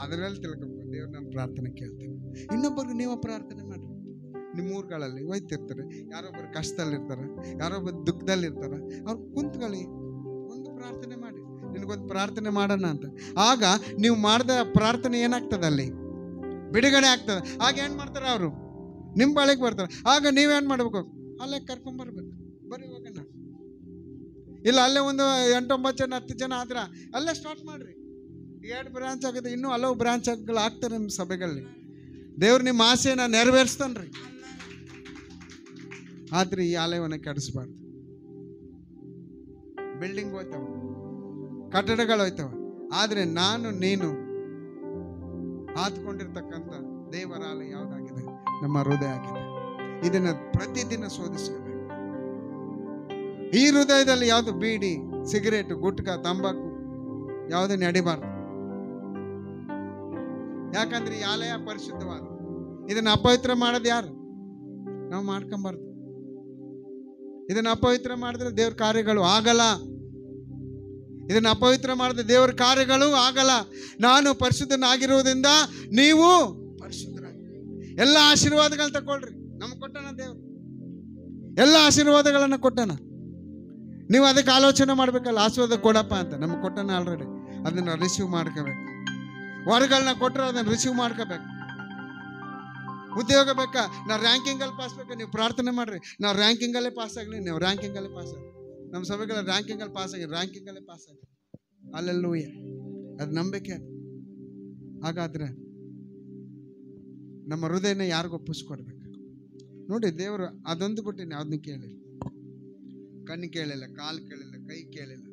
ಅದರಲ್ಲಿ ತಿಳ್ಕೊಬೇಕು, ದೇವ್ರು ನಾನು ಪ್ರಾರ್ಥನೆ ಕೇಳ್ತೀನಿ. ಇನ್ನೊಬ್ಬರಿಗೆ ನೀವು ಪ್ರಾರ್ಥನೆ ಮಾಡಿರಿ. ನಿಮ್ಮ ಊರುಗಳಲ್ಲಿ ಹೋಯ್ತಿರ್ತಾರೆ, ಯಾರೊಬ್ಬರು ಕಷ್ಟದಲ್ಲಿರ್ತಾರೆ, ಯಾರೊಬ್ಬರು ದುಃಖದಲ್ಲಿರ್ತಾರೆ, ಅವ್ರು ಕುಂತ್ಕೊಳ್ಳಿ, ಒಂದು ಪ್ರಾರ್ಥನೆ ಮಾಡಿ, ನಿನಗೊಂದು ಪ್ರಾರ್ಥನೆ ಮಾಡೋಣ ಅಂತ. ಆಗ ನೀವು ಮಾಡಿದ ಪ್ರಾರ್ಥನೆ ಏನಾಗ್ತದೆ, ಅಲ್ಲಿ ಬಿಡುಗಡೆ ಆಗ್ತದೆ. ಆಗ ಏನು ಮಾಡ್ತಾರೆ ಅವರು? ನಿಮ್ಮ ಬಾಳಿಗೆ ಬರ್ತಾರೆ. ಆಗ ನೀವೇನು ಮಾಡ್ಬೇಕು? ಅಲ್ಲೇ ಕರ್ಕೊಂಬರ್ಬೇಕು. ಬರ್ರಿ ಹೋಗೋಣ. ಇಲ್ಲ ಅಲ್ಲೇ ಒಂದು 8-9 ಜನ 10 ಜನ ಆದ್ರೆ ಅಲ್ಲೇ ಸ್ಟಾರ್ಟ್ ಮಾಡ್ರಿ. 2 ಬ್ರಾಂಚ್ ಆಗುತ್ತೆ, ಇನ್ನೂ ಹಲವು ಬ್ರಾಂಚ್ಗಳು ಆಗ್ತಾರೆ ನಿಮ್ಮ ಸಭೆಗಳಲ್ಲಿ. ದೇವ್ರು ನಿಮ್ಮ ಆಸೆನ ನೆರವೇರಿಸ್ತಾನ್ರಿ. ಆದ್ರೆ ಈ ಆಲಯವನ್ನು ಕೆಡಿಸ್ಬಾರ್ದು. ಬಿಲ್ಡಿಂಗ್ ಹೋಯ್ತವ, ಕಟ್ಟಡಗಳು ಹೋಯ್ತವ, ಆದ್ರೆ ನಾನು ನೀನು ಆತ್ಕೊಂಡಿರ್ತಕ್ಕಂಥ ದೇವರ ಆಲಯ ಯಾವುದಾಗಿದೆ? ನಮ್ಮ ಹೃದಯ ಆಗಿದೆ. ಇದನ್ನ ಪ್ರತಿದಿನ ಶೋಧಿಸಬೇಕು. ಈ ಹೃದಯದಲ್ಲಿ ಯಾವುದು ಬೀಡಿ, ಸಿಗರೇಟು, ಗುಟ್ಕಾ, ತಂಬಾಕು ಯಾವುದನ್ನು ನಡಿಬಾರ್ದು. ಯಾಕಂದ್ರೆ ಈ ಆಲಯ ಪರಿಶುದ್ಧವಾದ. ಇದನ್ನ ಅಪವಿತ್ರ ಮಾಡೋದು ಯಾರು? ನಾವು ಮಾಡ್ಕೊಂಬಾರ್ದು. ಇದನ್ನ ಅಪವಿತ್ರ ಮಾಡಿದ್ರೆ ದೇವ್ರ ಕಾರ್ಯಗಳು ಆಗಲ್ಲ. ಇದನ್ನ ಅಪವಿತ್ರ ಮಾಡಿದ್ರೆ ದೇವರ ಕಾರ್ಯಗಳು ಆಗಲ್ಲ. ನಾನು ಪರಿಶುದ್ಧನಾಗಿರುವುದರಿಂದ ನೀವು ಪರಿಶುದ್ಧರಾಗಿ. ಎಲ್ಲ ಆಶೀರ್ವಾದಗಳನ್ನ ತಗೊಳ್ರಿ. ನಮ್ಗೆ ಕೊಟ್ಟಣ ದೇವ್ರು, ಎಲ್ಲ ಆಶೀರ್ವಾದಗಳನ್ನ ಕೊಟ್ಟಣ. ನೀವು ಅದಕ್ಕೆ ಆಲೋಚನೆ ಮಾಡ್ಬೇಕಲ್ಲ, ಆಶೀರ್ವಾದ ಕೊಡಪ್ಪ ಅಂತ. ನಮ್ಗೆ ಕೊಟ್ಟಣ ಆಲ್ರೆಡಿ. ಅದನ್ನ ರಿಸೀವ್ ಮಾಡ್ಕೋಬೇಕು. ವರಗಳನ್ನ ಕೊಟ್ಟರೆ ಅದನ್ನ ರಿಸೀವ್ ಮಾಡ್ಕೋಬೇಕು. ಉದ್ಯೋಗ ಬೇಕಾ? ನಾವು ರ್ಯಾಂಕಿಂಗಲ್ಲಿ ಪಾಸ್ ಬೇಕಾ? ನೀವು ಪ್ರಾರ್ಥನೆ ಮಾಡ್ರಿ, ನಾವು ರ್ಯಾಂಕಿಂಗಲ್ಲೇ ಪಾಸ್ ಆಗಲಿ. ನೀವು ರ್ಯಾಂಕಿಂಗಲ್ಲೇ ಪಾಸ್ ಆಗಿ. ನಮ್ಮ ಸಭೆಗಳ ರ್ಯಾಂಕಿಂಗಲ್ಲಿ ಪಾಸ್ ಆಗಿ, ರ್ಯಾಂಕಿಂಗಲ್ಲೇ ಪಾಸ್ ಆಗಿ. ಅಲ್ಲೆಲ್ಲೂಯ್ಯ. ಅದು ನಂಬಿಕೆ. ಹಾಗಾದ್ರೆ ನಮ್ಮ ಹೃದಯನ ಯಾರಿಗೂ ಒಪ್ಪಿಸ್ಕೊಡ್ಬೇಕು ನೋಡಿ. ದೇವರು ಅದೊಂದು ಬಿಟ್ಟಿನಿ, ಯಾವ್ದನ್ನ ಕೇಳಿಲ್ಲ. ಕಣ್ಣು ಕೇಳಿಲ್ಲ, ಕಾಲು ಕೇಳಿಲ್ಲ, ಕೈ ಕೇಳಿಲ್ಲ,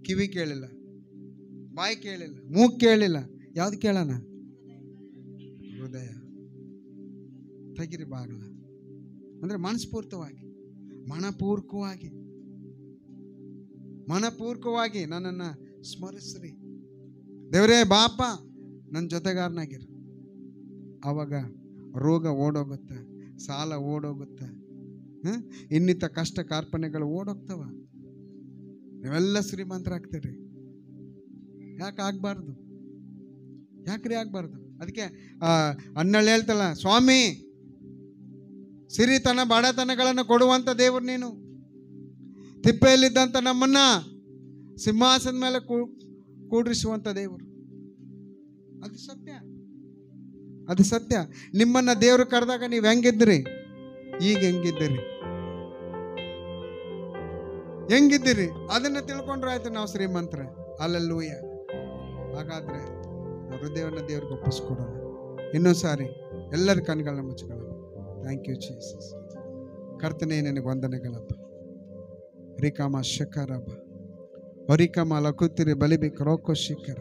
ಕಿವಿ ಕೇಳಿಲ್ಲ, ಬಾಯಿ ಕೇಳಿಲ್ಲ, ಮೂಗು ಕೇಳಿಲ್ಲ. ಯಾವ್ದು ಕೇಳೋಣ? ಹೃದಯ. ತೆಗಿರಿ ಬಾಗಲ. ಅಂದ್ರೆ ಮನಸ್ಫೂರ್ತವಾಗಿ, ಮನಪೂರ್ವಕವಾಗಿ ನನ್ನನ್ನು ಸ್ಮರಿಸ್ರಿ. ದೇವರೇ ಬಾಪ, ನನ್ನ ಜೊತೆಗಾರನಾಗಿರು. ಆವಾಗ ರೋಗ ಓಡೋಗುತ್ತೆ, ಸಾಲ ಓಡೋಗುತ್ತೆ, ಇನ್ನಿತ ಕಷ್ಟ ಕಾರ್ಪಣ್ಯಗಳು ಓಡೋಗ್ತವ. ನೀವೆಲ್ಲ ಶ್ರೀಮಂತರಾಗ್ತೀರಿ. ಯಾಕೆ ಆಗ್ಬಾರ್ದು? ಯಾಕ್ರಿ ಆಗ್ಬಾರ್ದು? ಅದಕ್ಕೆ ಅಣ್ಣಳು ಹೇಳ್ತಲ್ಲ, ಸ್ವಾಮಿ ಸಿರಿತನ ಬಡತನಗಳನ್ನು ಕೊಡುವಂಥ ದೇವರು ನೀನು. ತಿಪ್ಪೆಯಲ್ಲಿದ್ದಂಥ ನಮ್ಮನ್ನ ಸಿಂಹಾಸನದ ಮೇಲೆ ಕೂಡ್ರಿಸುವಂಥ ದೇವರು. ಅದು ಸತ್ಯ, ಅದು ಸತ್ಯ. ನಿಮ್ಮನ್ನ ದೇವರು ಕರೆದಾಗ ನೀವು ಹೆಂಗಿದ್ರಿ? ಈಗ ಹೆಂಗಿದ್ದೀರಿ ಅದನ್ನ ತಿಳ್ಕೊಂಡ್ರೆ ಆಯ್ತು, ನಾವು ಶ್ರೀಮಂತರೇ. ಅಲ್ಲೆಲ್ಲೂಯ್ಯ. ಹಾಗಾದ್ರೆ ಹೃದಯವನ್ನು ದೇವ್ರಿಗೆ ಒಪ್ಪಿಸ್ಕೊಡೋಣ. ಇನ್ನೊಂದು ಸಾರಿ ಎಲ್ಲರ ಕಣ್ಗಳನ್ನ ಮುಚ್ಕೊಳ್ಳೋಣ. Thank you Jesus. ಕರ್ತನೇ, ನಿನಗೆ ವಂದನೆಗಳಪ್ಪ. ರಿಕಾಮ ಶಕರಬ ಹೊರಿಕಮ ಲಕುತ್ತಿರಿ ಬಲಿಬಿ ಕ್ರೋಕೋ ಶಿಖರ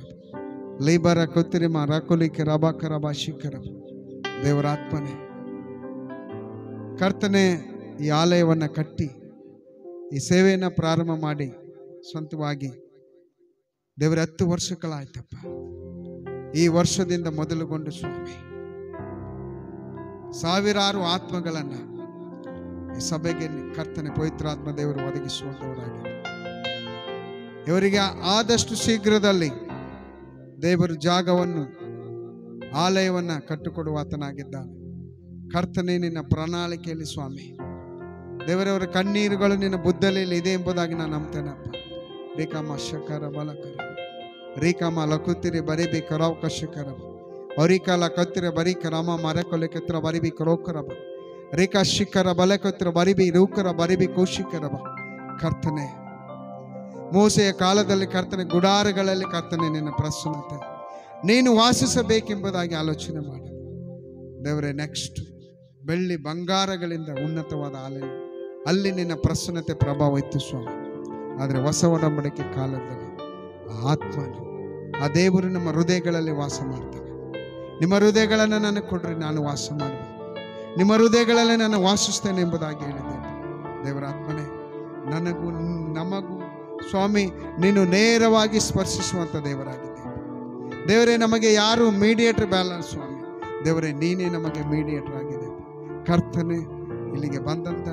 ಲೈಬರ ಕುತ್ತಿರಿಮ ರಾಕುಲಿಕೆ ರಬಾಕರಬ ಶಿಖರ. ದೇವರಾತ್ಮನೆ, ಕರ್ತನೆ, ಈ ಆಲಯವನ್ನು ಕಟ್ಟಿ ಈ ಸೇವೆಯನ್ನು ಪ್ರಾರಂಭ ಮಾಡಿ ಸ್ವಂತವಾಗಿ ದೇವರ 10 ವರ್ಷಗಳಾಯ್ತಪ್ಪ. ಈ ವರ್ಷದಿಂದ ಮೊದಲುಗೊಂಡು ಸ್ವಾಮಿ ಸಾವಿರಾರು ಆತ್ಮಗಳನ್ನು ಈ ಸಭೆಗೆ ಕರ್ತನೆ ಪವಿತ್ರಾತ್ಮ ದೇವರು ಒದಗಿಸುವಂತವರಾಗಿ ಇವರಿಗೆ ಆದಷ್ಟು ಶೀಘ್ರದಲ್ಲಿ ದೇವರು ಜಾಗವನ್ನು, ಆಲಯವನ್ನು ಕಟ್ಟಿಕೊಡುವ ಆತನಾಗಿದ್ದಾನೆ. ಕರ್ತನೆ, ನಿನ್ನ ಪ್ರಣಾಳಿಕೆಯಲ್ಲಿ ಸ್ವಾಮಿ ದೇವರವರ ಕಣ್ಣೀರುಗಳು ನಿನ್ನ ಬುದ್ಧಲಿಯಲ್ಲಿ ಇದೆ ಎಂಬುದಾಗಿ ನಾನು ನಂಬ್ತೇನಪ್ಪ. ರೇಖಾಮ ಶಕರ ಬಲಕರ ರೇಖಾಮ ಲಕುತ್ತಿರಿ ಬರಿಬಿ ಕರಾವಕ ಶಿಖರ ಹೊರಿಕಾಲ ಕತ್ತಿರ ಬರಿ ಕರಾಮ ಮರಕೊಲೆ ಕತ್ತಿರ ಬರಿಬಿ ಕರೋಕರಬ ರೇಖಾ ಶಿಖರ ಬಲಕತ್ತಿರ ಬರಿಬಿ ರೂಕರ ಬರಿಬಿ ಕೌಶಿಕರಬ. ಕರ್ತನೆ, ಮೋಸೆಯ ಕಾಲದಲ್ಲಿ ಕರ್ತನೆ ಗುಡಾರಗಳಲ್ಲಿ ಕರ್ತನೆ ನಿನ್ನ ಪ್ರಸನ್ನತೆ ನೀನು ವಾಸಿಸಬೇಕೆಂಬುದಾಗಿ ಆಲೋಚನೆ ಮಾಡಿ ದೇವರೇ, ನೆಕ್ಸ್ಟ್ ಬೆಳ್ಳಿ ಬಂಗಾರಗಳಿಂದ ಉನ್ನತವಾದ ಆಲಯ, ಅಲ್ಲಿ ನಿನ್ನ ಪ್ರಸನ್ನತೆ ಪ್ರಭಾವ ಇತ್ತು ಸ್ವಾಮಿ. ಆದರೆ ಹೊಸ ಒಡಂಬಡಿಕೆ ಕಾಲದಲ್ಲಿ ಆತ್ಮನು, ಆ ದೇವರು ನಮ್ಮ ಹೃದಯಗಳಲ್ಲಿ ವಾಸ ಮಾಡ್ತಾನೆ. ನಿಮ್ಮ ಹೃದಯಗಳನ್ನು ನನಗೆ ಕೊಡ್ರಿ, ನಾನು ವಾಸ ಮಾಡಬೇಕು. ನಿಮ್ಮ ಹೃದಯಗಳಲ್ಲಿ ನಾನು ವಾಸಿಸ್ತೇನೆ ಎಂಬುದಾಗಿ ಹೇಳಿದ್ದೇನೆ. ದೇವರ ಆತ್ಮನೇ, ನನಗೂ ನಮಗೂ ಸ್ವಾಮಿ ನೀನು ನೇರವಾಗಿ ಸ್ಪರ್ಶಿಸುವಂಥ ದೇವರಾಗಿದೆ. ದೇವರೇ, ನಮಗೆ ಯಾರು ಮೀಡಿಯೇಟರ್ ಬ್ಯಾಲೆನ್ಸ್ ಸ್ವಾಮಿ. ದೇವರೇ, ನೀನೇ ನಮಗೆ ಮೀಡಿಯೇಟರ್ ಆಗಿದೆ. ಕರ್ತನೆ, ಇಲ್ಲಿಗೆ ಬಂದಂಥ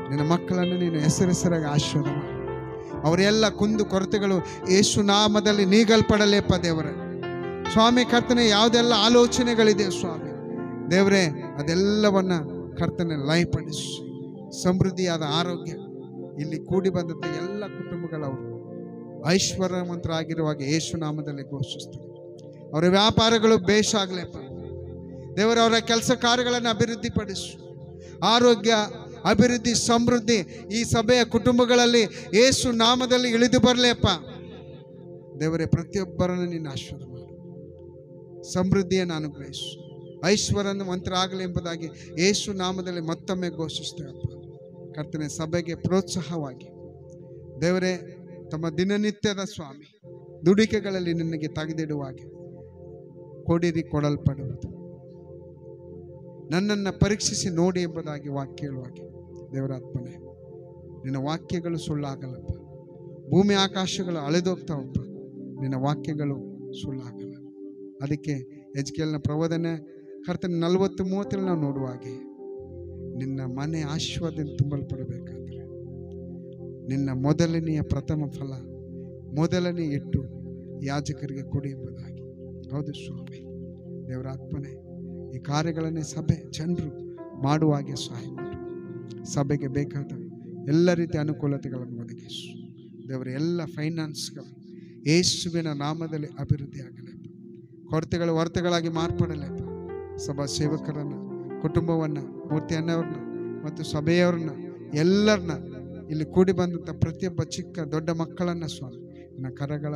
ನಿನ್ನ ಮಕ್ಕಳನ್ನು ನೀನು ಹೆಸರಾಗಿ ಆಶೀರ್ವಾದ ಮಾಡಿ ಅವರೆಲ್ಲ ಕುಂದು ಕೊರತೆಗಳು ಯೇಸು ನಾಮದಲ್ಲಿ ನೀಗಲ್ಪಡಲೇಪ್ಪ ದೇವರೇ. ಸ್ವಾಮಿ ಕರ್ತನೆ, ಯಾವುದೆಲ್ಲ ಆಲೋಚನೆಗಳಿದೆ ಸ್ವಾಮಿ ದೇವರೇ, ಅದೆಲ್ಲವನ್ನ ಕರ್ತನೆ ಲಯಪಡಿಸಿ ಸಮೃದ್ಧಿಯಾದ ಆರೋಗ್ಯ ಇಲ್ಲಿ ಕೂಡಿ ಬಂದಂಥ ಎಲ್ಲ ಕುಟುಂಬಗಳವರು ಐಶ್ವರ್ಯವಂತರಾಗಿರುವಾಗ ಯೇಸು ನಾಮದಲ್ಲಿ ಘೋಷಿಸ್ತಾರೆ. ಅವರ ವ್ಯಾಪಾರಗಳು ಬೇಷಾಗಲೇಪ್ಪ ದೇವರ, ಅವರ ಕೆಲಸ ಕಾರ್ಯಗಳನ್ನು ಅಭಿವೃದ್ಧಿಪಡಿಸು. ಆರೋಗ್ಯ, ಅಭಿವೃದ್ಧಿ, ಸಮೃದ್ಧಿ ಈ ಸಭೆಯ ಕುಟುಂಬಗಳಲ್ಲಿ ಯೇಸು ನಾಮದಲ್ಲಿ ಇಳಿದು ಬರಲಿ ಅಪ್ಪ. ದೇವರೇ, ಪ್ರತಿಯೊಬ್ಬರನ್ನು ನಿನ್ನ ಆಶೀರ್ವಾದ ಮಾಡು, ಸಮೃದ್ಧಿಯನ್ನು ಅನುಗ್ರಹಿಸು, ಐಶ್ವರ್ಯವಂತರಾಗಲಿ ಎಂಬುದಾಗಿ ಯೇಸು ನಾಮದಲ್ಲಿ ಮತ್ತೊಮ್ಮೆ ಘೋಷಿಸ್ತೇವಪ್ಪ. ಕರ್ತನೆ, ಸಭೆಗೆ ಪ್ರೋತ್ಸಾಹವಾಗಿ ದೇವರೇ, ತಮ್ಮ ದಿನನಿತ್ಯದ ಸ್ವಾಮಿ ದುಡಿಕೆಗಳಲ್ಲಿ ನಿನಗೆ ತೆಗೆದಿಡುವಾಗೆ ಕೊಡಿರಿ, ಕೊಡಲ್ಪಡುವುದು. ನನ್ನನ್ನು ಪರೀಕ್ಷಿಸಿ ನೋಡಿ ಎಂಬುದಾಗಿ ವಾಕ್ಯ ಹೇಳುವಾಗೆ ದೇವರಾತ್ಮನೆ, ನಿನ್ನ ವಾಕ್ಯಗಳು ಸುಳ್ಳಾಗಲ್ಲಪ್ಪ. ಭೂಮಿ ಆಕಾಶಗಳು ಅಳೆದೋಗ್ತಾವಪ್ಪ, ನಿನ್ನ ವಾಕ್ಯಗಳು ಸುಳ್ಳಾಗಲ್ಲ. ಅದಕ್ಕೆ ಎಜ್ಕೇಲನ ಪ್ರವಾದನೆ ಕರ್ತನೆ 40:30 ನಾವು ನೋಡುವಾಗೆ ನಿನ್ನ ಮನೆ ಆಶೀರ್ವಾದದಿಂದ ತುಂಬಲ್ಪಡಬೇಕಾದ್ರೆ ನಿನ್ನ ಮೊದಲನೆಯ ಪ್ರಥಮ ಫಲ, ಮೊದಲನೇ ಇಟ್ಟು ಯಾಜಕರಿಗೆ ಕೊಡಿ ಎಂಬುದಾಗಿ. ಹೌದು ಸ್ವಾಮಿ, ದೇವರಾತ್ಮನೆ, ಈ ಕಾರ್ಯಗಳನ್ನೇ ಸಭೆ ಜನರು ಮಾಡುವಾಗೆ ಸಹಾಯ ಮಾಡು. ಸಭೆಗೆ ಬೇಕಾದ ಎಲ್ಲ ರೀತಿಯ ಅನುಕೂಲತೆಗಳನ್ನು ಒದಗಿಸು ದೇವರ. ಎಲ್ಲ ಫೈನಾನ್ಸ್ಗಳು ಯೇಸುವಿನ ನಾಮದಲ್ಲಿ ಅಭಿವೃದ್ಧಿ ಆಗಲೆಪ್ಪ. ಕೊರತೆಗಳು ವರ್ತಗಳಾಗಿ ಮಾರ್ಪಡಲೆಪ್ಪ. ಸಭಾ ಸೇವಕರನ್ನು, ಕುಟುಂಬವನ್ನು, ಮೂರ್ತಿ ಅನ್ನವ್ರನ್ನ ಮತ್ತು ಸಭೆಯವರನ್ನ ಎಲ್ಲರನ್ನ, ಇಲ್ಲಿ ಕೂಡಿ ಬಂದಂಥ ಪ್ರತಿಯೊಬ್ಬ ಚಿಕ್ಕ ದೊಡ್ಡ ಮಕ್ಕಳನ್ನು ಸ್ವಾಮಿ ನನ್ನ ಕರಗಳ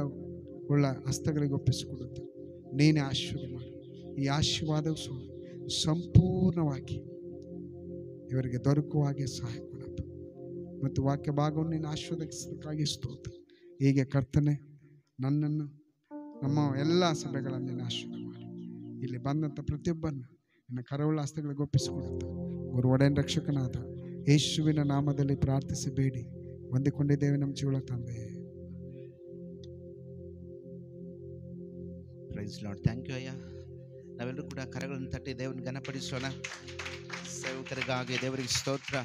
ಉಳ್ಳ ಹಸ್ತಗಳಿಗೆ ಒಪ್ಪಿಸಿಕೊಡುತ್ತೆ. ನೀನೇ ಆಶೀರ್ವಾದ ಮಾಡು. ಈ ಆಶೀರ್ವಾದವು ಸ್ವಾಮಿ ಸಂಪೂರ್ಣವಾಗಿ ಇವರಿಗೆ ದೊರಕುವ ಹಾಗೆ ಸಹಾಯ ಕೊಡಪ್ಪ. ಮತ್ತು ವಾಕ್ಯ ಭಾಗವನ್ನು ನೀನು ಆಶೀರ್ವದಿಸೋದಕ್ಕಾಗಿ ಸ್ತೋತ್ರ. ಹೀಗೆ ಕರ್ತನೆ, ನನ್ನನ್ನು, ನಮ್ಮ ಎಲ್ಲ ಸಭೆಗಳನ್ನು ನೀನು ಆಶೀರ್ವಾದ ಮಾಡಿ. ಇಲ್ಲಿ ಬಂದಂಥ ಪ್ರತಿಯೊಬ್ಬರನ್ನ ನನ್ನ ಕರವುಳ್ಳ ಹಸ್ತಗಳಿಗೆ ಒಪ್ಪಿಸಿಕೊಡುತ್ತೆ. ಗುರು ಒಡೆಯನ ರಕ್ಷಕನಾದ ಯೇಸುವಿನ ನಾಮದಲ್ಲಿ ಪ್ರಾರ್ಥಿಸಿ ಬೇಡಿ ಹೊಂದಿಕೊಂಡಿದ್ದೇವೆ ನಮ್ಮ ಜೀವನ ತಂದೆ. Price lord. ಥ್ಯಾಂಕ್ ಯು ಅಯ್ಯ. ನಾವೆಲ್ಲರೂ ಕೂಡ ಕರಗಳನ್ನು ತಟ್ಟಿ ದೇವರನ್ನು ಘನಪಡಿಸೋಣ. ಸೇವಕರಿಗಾಗಿ ದೇವರಿಗೆ ಸ್ತೋತ್ರ.